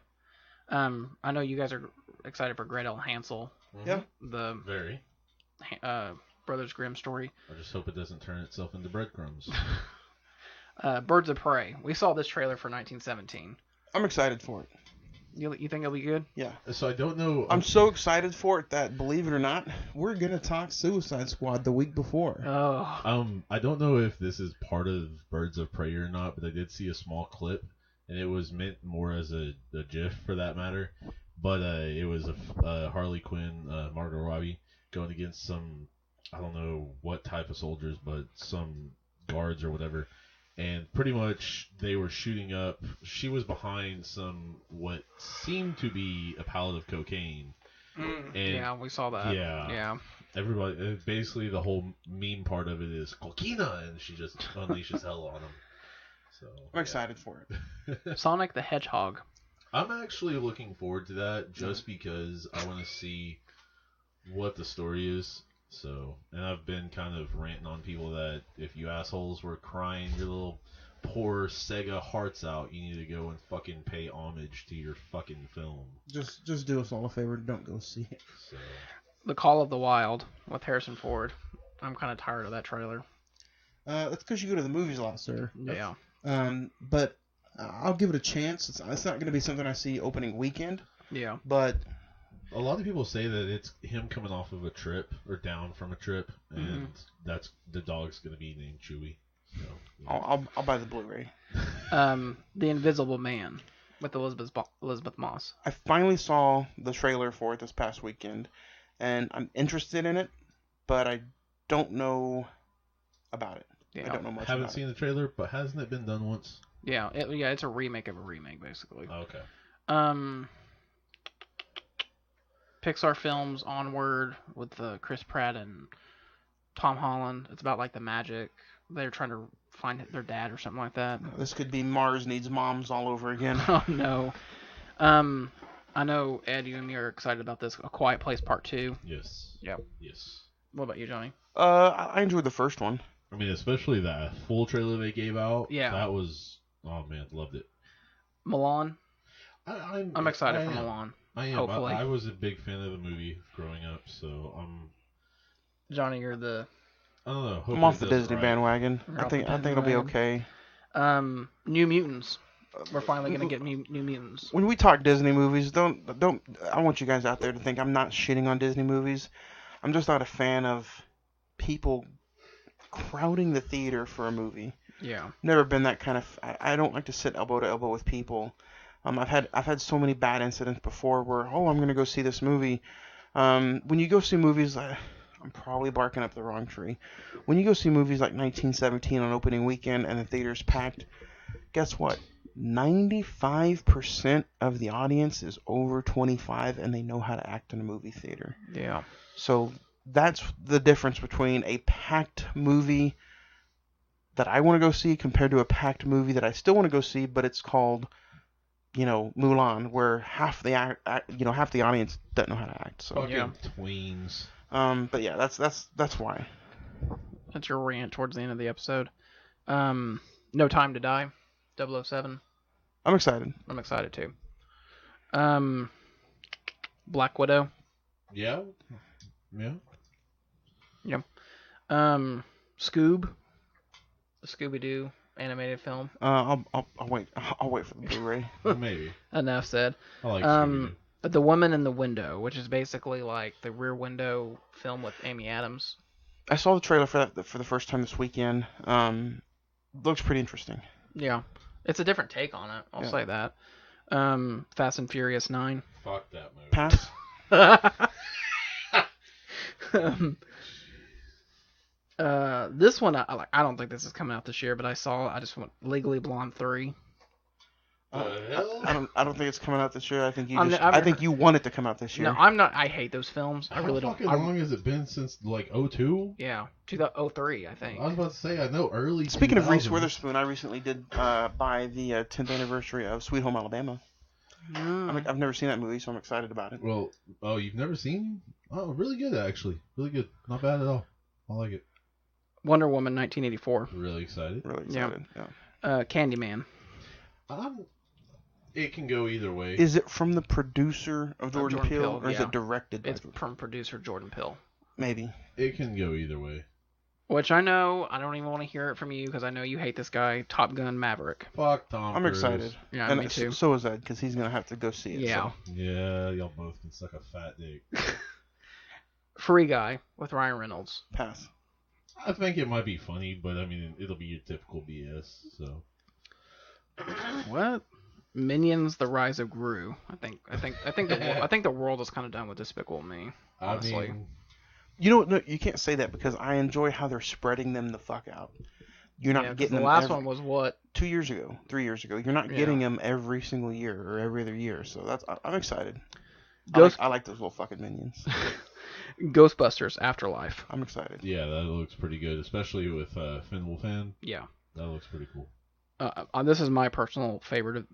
I know you guys are excited for Gretel and Hansel. Yeah. The Very. Brothers Grimm story. I just hope it doesn't turn itself into breadcrumbs. Birds of Prey. We saw this trailer for 1917. I'm excited for it. You think it'll be good? Yeah. So I don't know. I'm so excited for it that, believe it or not, we're gonna talk Suicide Squad the week before. Oh. I don't know if this is part of Birds of Prey or not, but I did see a small clip, and it was meant more as a GIF for that matter. But it was a Harley Quinn, Margot Robbie going against some, I don't know what type of soldiers, but some guards or whatever. And pretty much they were shooting up. She was behind some what seemed to be a pallet of cocaine. And Yeah, we saw that. Yeah. Everybody, basically the whole meme part of it is coquina, and she just unleashes hell on them. So I'm excited for it. Sonic the Hedgehog. I'm actually looking forward to that just because I want to see what the story is. So, and I've been kind of ranting on people that if you assholes were crying your little poor Sega hearts out, you need to go and fucking pay homage to your fucking film. Just do us all a favor. Don't go see it. So, The Call of the Wild with Harrison Ford. I'm kind of tired of that trailer. That's because you go to the movies a lot, sir. Yeah. But I'll give it a chance. It's not going to be something I see opening weekend. Yeah. But a lot of people say that it's him coming off of a trip or down from a trip, and that's the dog's going to be named Chewie. So, yeah. I'll buy the Blu-ray. The Invisible Man with Elizabeth Moss. I finally saw the trailer for it this past weekend, and I'm interested in it, but I don't know about it. Yeah. I don't know much. Haven't about seen it. the trailer, but hasn't it been done once? Yeah, it's a remake of a remake, basically. Okay. Pixar films Onward with Chris Pratt and Tom Holland. It's about like the magic. They're trying to find their dad or something like that. This could be Mars Needs Moms all over again. Oh no. I know Ed, you and me are excited about this. A Quiet Place Part 2. Yes. Yep. Yes. What about you, Johnny? I enjoyed the first one. I mean, especially that full trailer they gave out. Yeah. That was, oh man, loved it. Milan. I'm excited for Milan. I am. Hopefully. I was a big fan of the movie growing up, so Johnny, you're the. I don't know. I'm off the Disney bandwagon. You're I think it'll be okay. New Mutants. We're finally gonna get New Mutants. When we talk Disney movies, don't. I want you guys out there to think I'm not shitting on Disney movies. I'm just not a fan of people crowding the theater for a movie. Yeah. Never been that kind of. I don't like to sit elbow to elbow with people. I've had so many bad incidents before where I'm gonna go see this movie. When you go see movies, I'm probably barking up the wrong tree. When you go see movies like 1917 on opening weekend and the theater's packed, guess what? 95% of the audience is over 25 and they know how to act in a movie theater. Yeah. So that's the difference between a packed movie that I want to go see compared to a packed movie that I still want to go see, but it's called, Mulan, where half the audience doesn't know how to act. So fucking tweens. But yeah, that's why. That's your rant towards the end of the episode. No Time to Die, 007. I'm excited. I'm excited too. Black Widow. Yeah. Yeah. Yep. Scoob, the Scooby-Doo animated film. I'll wait. I'll wait for the Blu-ray. Maybe. Enough said. I like Scooby-Doo. The Woman in the Window, which is basically like the Rear Window film with Amy Adams. I saw the trailer for that for the first time this weekend. Looks pretty interesting. Yeah, it's a different take on it. I'll say that. Fast and Furious 9. Fuck that movie. Pass. This one I don't think this is coming out this year, but I just went Legally Blonde 3. Hell? I don't think it's coming out this year. I think I think you want it to come out this year. No, I'm not. I hate those films. I really How don't. fucking long has it been since like 02? Yeah, 2003, I think. I was about to say I know early. Speaking of Reese 2000s. Witherspoon, I recently did buy the 10th anniversary of Sweet Home Alabama. I've never seen that movie, so I'm excited about it. Well, you've never seen? Oh, really good actually. Really good. Not bad at all. I like it. Wonder Woman 1984. Really excited. Really excited. Yeah. Candyman. It can go either way. Is it from the producer of Jordan Peele, or is yeah. it directed? It's from producer Jordan Peele. Maybe. It can go either way. Which I know, I don't even want to hear it from you because I know you hate this guy, Top Gun Maverick. Fuck Tom I'm Cruise. excited. Yeah, and me too. So is Ed, because he's going to have to go see it. Yeah. So. Yeah, y'all both can suck a fat dick. Free Guy with Ryan Reynolds. Pass. I think it might be funny, but I mean, it'll be your typical BS, so. What? Minions: The Rise of Gru. I think the world is kind of done with Despicable Me. Honestly. I mean, You know, no, you can't say that because I enjoy how they're spreading them the fuck out. You're not getting the them. last one was what? 2 years ago, 3 years ago. You're not getting them every single year or every other year. So I'm excited. I like those little fucking minions. Ghostbusters: Afterlife. I'm excited. yeah, that looks pretty good, especially with Finn Wolfhard. Yeah. That looks pretty cool. This is my personal favorite.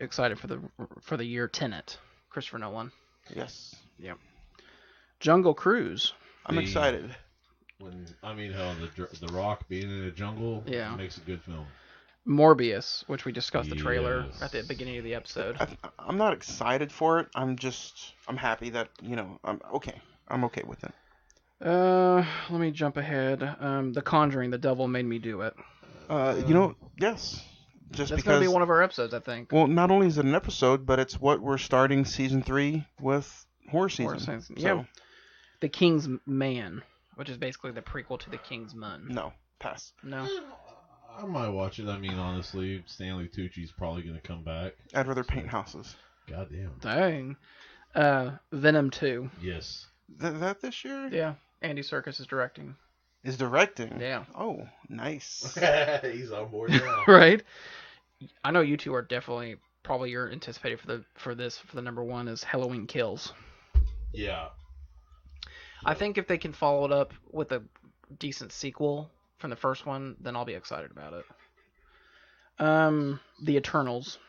Excited for the year. Tenet. Christopher Nolan. Yes. Yep. Jungle Cruise. I'm excited. Hell, the Rock being in a jungle makes a good film. Morbius, which we discussed the trailer at the beginning of the episode. I'm not excited for it. I'm happy that, I'm okay. I'm okay with it. Let me jump ahead. The Conjuring, The Devil Made Me Do It. Yes. Just That's because going to be one of our episodes, I think. Well, not only is it an episode, but it's what we're starting season 3 with horror season. Yeah. The King's Man, which is basically the prequel to The King's Man. No, pass. No. I might watch it. I mean, honestly, Stanley Tucci's probably going to come back. I'd rather paint houses. Goddamn. Dang. Venom 2. Yes. That this year? Yeah. Andy Serkis is directing. Is directing? Yeah. Oh, nice. He's on board now. Right? I know you two are definitely, probably you're anticipated for the number one is Halloween Kills. Yeah. I think if they can follow it up with a decent sequel from the first one, then I'll be excited about it. The Eternals.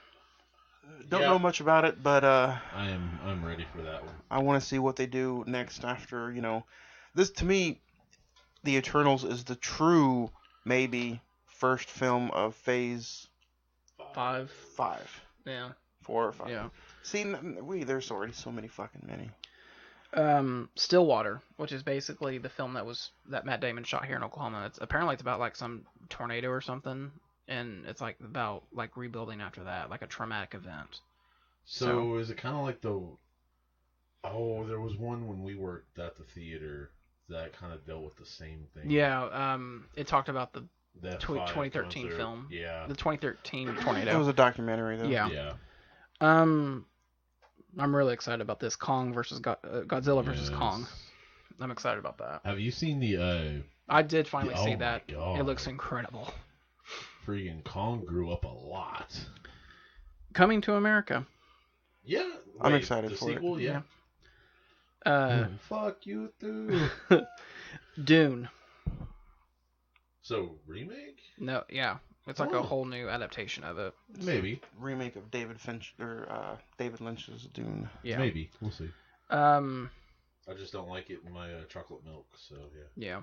Don't know much about it, but I'm ready for that one. I want to see what they do next after, this to me, The Eternals is the true maybe first film of phase 5. 5. Yeah. 4 or 5. Yeah. See, there's already so many fucking many. Stillwater, which is basically the film that Matt Damon shot here in Oklahoma. It's about like some tornado or something, and it's like about like rebuilding after that, like a traumatic event. So is it kind of like there was one when we worked at the theater that kind of dealt with the same thing. Yeah, it talked about the 2013 concert film. Yeah. The 2013 tornado. It was a documentary, though. Yeah. Yeah. I'm really excited about this Kong versus Godzilla versus Kong. I'm excited about that. Have you seen the? I did finally see that. God. It looks incredible. Freaking Kong grew up a lot. Coming to America. Yeah. I'm excited for sequel, it. Yeah. Fuck you too. Dune. So remake? No, yeah. It's like a whole new adaptation of it. Maybe. Remake of David Lynch's Dune. Yeah. Maybe. We'll see. I just don't like it in my chocolate milk, so yeah. Yeah.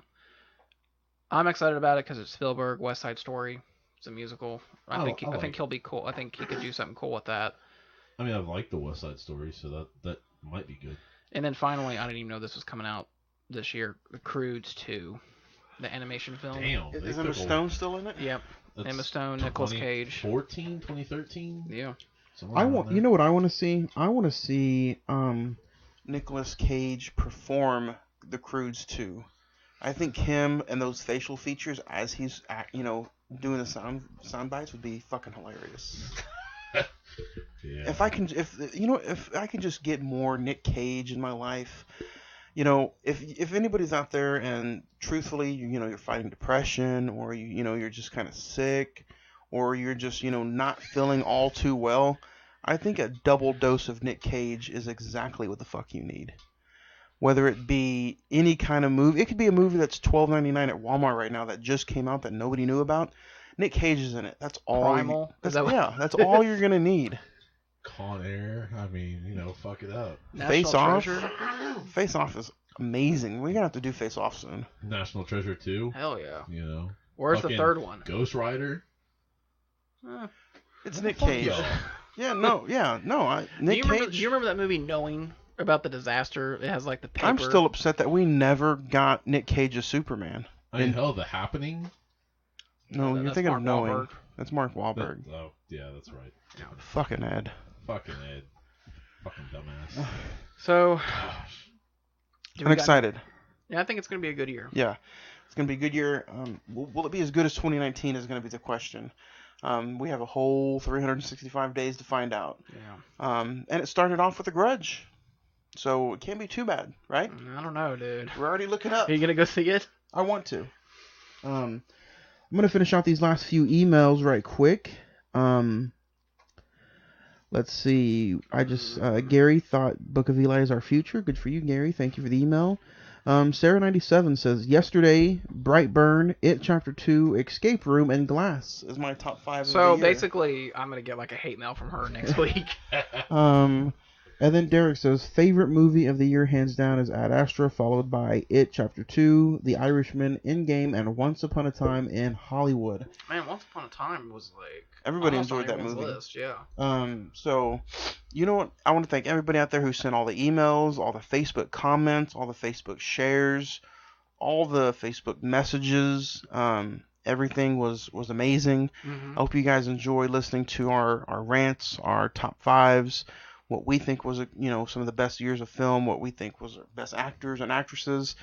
I'm excited about it because it's Spielberg, West Side Story. It's a musical. I think he'll be cool. I think he could do something cool with that. I mean, I've liked the West Side Story, so that Might be good. And then finally, I didn't even know this was coming out this year. The Croods 2, the animation film. Damn. Is Emma Stone still in it? Yep. That's Emma Stone, Nicolas Cage. 2013? Yeah. I want. You know what I want to see? I want to see Nicolas Cage perform the Croods 2. I think him and those facial features as he's doing the sound bites would be fucking hilarious. Yeah. If I can just get more Nick Cage in my life, if anybody's out there and truthfully, you're fighting depression, or you're just kind of sick, or you're just not feeling all too well, I think a double dose of Nick Cage is exactly what the fuck you need. Whether it be any kind of movie, it could be a movie that's $12.99 at Walmart right now that just came out that nobody knew about. Nick Cage is in it. That's all. Primal. That's all you're gonna need. Con Air. I mean, fuck it up. Face Off. Face Off is amazing. We're gonna have to do Face Off soon. National Treasure 2. Hell yeah. Fucking Where's the third one? Ghost Rider. It's Nick Cage. Y'all. No. Nick Cage. Do you remember that movie Knowing about the disaster? It has like the paper. I'm still upset that we never got Nick Cage as Superman. Hell, The Happening. No, you're thinking of Knowing. Wahlberg. That's Mark Wahlberg. Yeah, that's right. Yeah. Fucking Ed. Fucking dumbass. So, I'm excited. Yeah, I think it's gonna be a good year. Yeah, it's gonna be a good year. Will it be as good as 2019 is gonna be the question. We have a whole 365 days to find out. Yeah. And it started off with A Grudge, so it can't be too bad, right? I don't know, dude. We're already looking up. Are you gonna go see it? I want to. I'm gonna finish out these last few emails right quick. Let's see. Gary thought Book of Eli is our future. Good for you, Gary. Thank you for the email. Sarah97 says, yesterday, Brightburn, It Chapter 2, Escape Room, and Glass is my top 5 So of the year. basically, I'm going to get like a hate mail from her next week. And then Derek says, favorite movie of the year, hands down, is Ad Astra, followed by It Chapter 2, The Irishman, Endgame, and Once Upon a Time in Hollywood. Man, Once Upon a Time was like... Everybody almost enjoyed on that everyone's movie. List, yeah. So, you know what? I want to thank everybody out there who sent all the emails, all the Facebook comments, all the Facebook shares, all the Facebook messages. Everything was amazing. Mm-hmm. I hope you guys enjoyed listening to our rants, our top 5s, what we think was some of the best years of film, what we think was our best actors and actresses.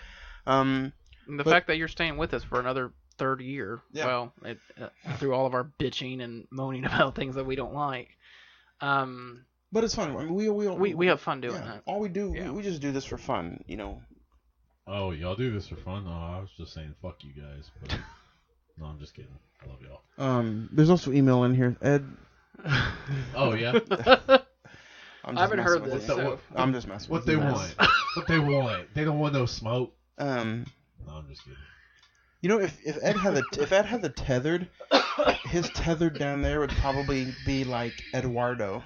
And the fact that you're staying with us for another third year, yeah. Well, through all of our bitching and moaning about things that we don't like. But it's fun. I mean, we have fun doing that. All we do, we just do this for fun, Oh, y'all do this for fun? No, I was just saying fuck you guys. But... No, I'm just kidding. I love y'all. There's also email in here, Ed. Oh yeah. I haven't heard this. I'm just messing with what they want. What they want. They don't want no smoke. No, I'm just kidding. If Ed had the tethered, his tethered down there would probably be like Eduardo.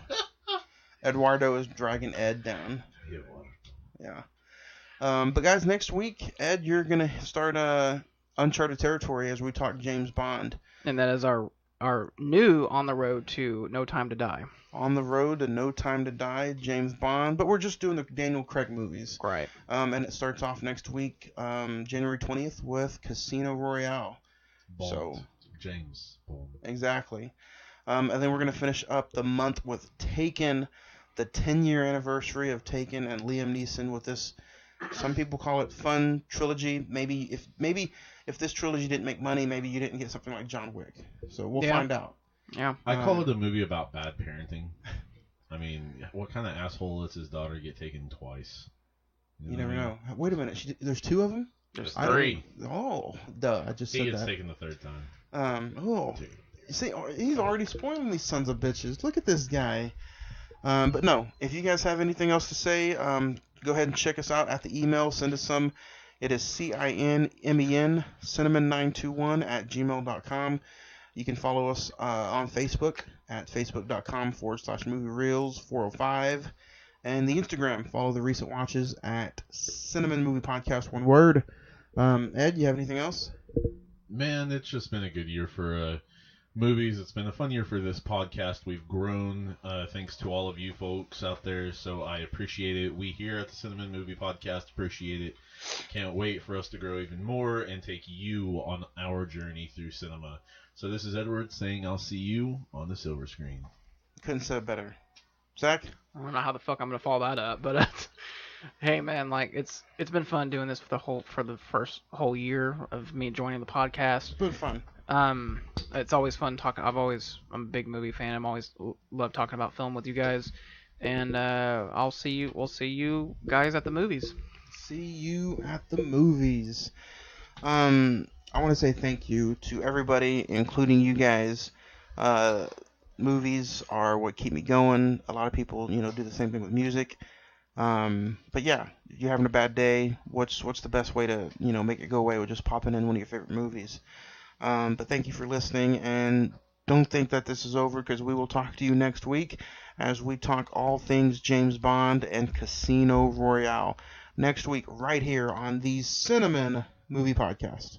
Eduardo is dragging Ed down. Yeah. But guys, next week, Ed, you're gonna start uncharted territory as we talk James Bond. And that is our new On the Road to No Time to Die. On the Road to No Time to Die, James Bond. But we're just doing the Daniel Craig movies. Right. And it starts off next week, January 20th, with Casino Royale. Bond. So James Bond. Exactly. And then we're going to finish up the month with Taken, the 10-year anniversary of Taken and Liam Neeson with this, some people call it fun trilogy. Maybe if this trilogy didn't make money, maybe you didn't get something like John Wick. So we'll find out. Yeah. I call it a movie about bad parenting. I mean, what kind of asshole lets his daughter get taken twice? You never know. Wait a minute. There's 2 of them? There's 3. Oh, duh. I just said that. He gets taken the 3rd time. See, he's already spoiling these sons of bitches. Look at this guy. But no, if you guys have anything else to say, go ahead and check us out at the email. Send us some. It is CINMEN, cinnamon921@gmail.com. You can follow us on Facebook at facebook.com/moviereels405. And the Instagram, follow the recent watches at Cine-Men Movie Podcast, one word. Ed, you have anything else? Man, it's just been a good year for movies. It's been a fun year for this podcast. We've grown thanks to all of you folks out there, so I appreciate it. We here at the Cine-Men Movie Podcast appreciate it. Can't wait for us to grow even more and take you on our journey through cinema. So this is Edward saying I'll see you on the silver screen. Couldn't say it better. Zach? I don't know how the fuck I'm gonna follow that up, but hey man, like it's been fun doing this for the first whole year of me joining the podcast. It's been fun. It's always fun talking. I'm a big movie fan. I'm always love talking about film with you guys, and we'll see you guys at the movies. See you at the movies. I want to say thank you to everybody, including you guys. Movies are what keep me going. A lot of people, do the same thing with music. But yeah, you're having a bad day. What's the best way to, make it go away with just popping in one of your favorite movies? But thank you for listening, and don't think that this is over, because we will talk to you next week as we talk all things James Bond and Casino Royale. Next week, right here on the Cine-Men Movie Podcast.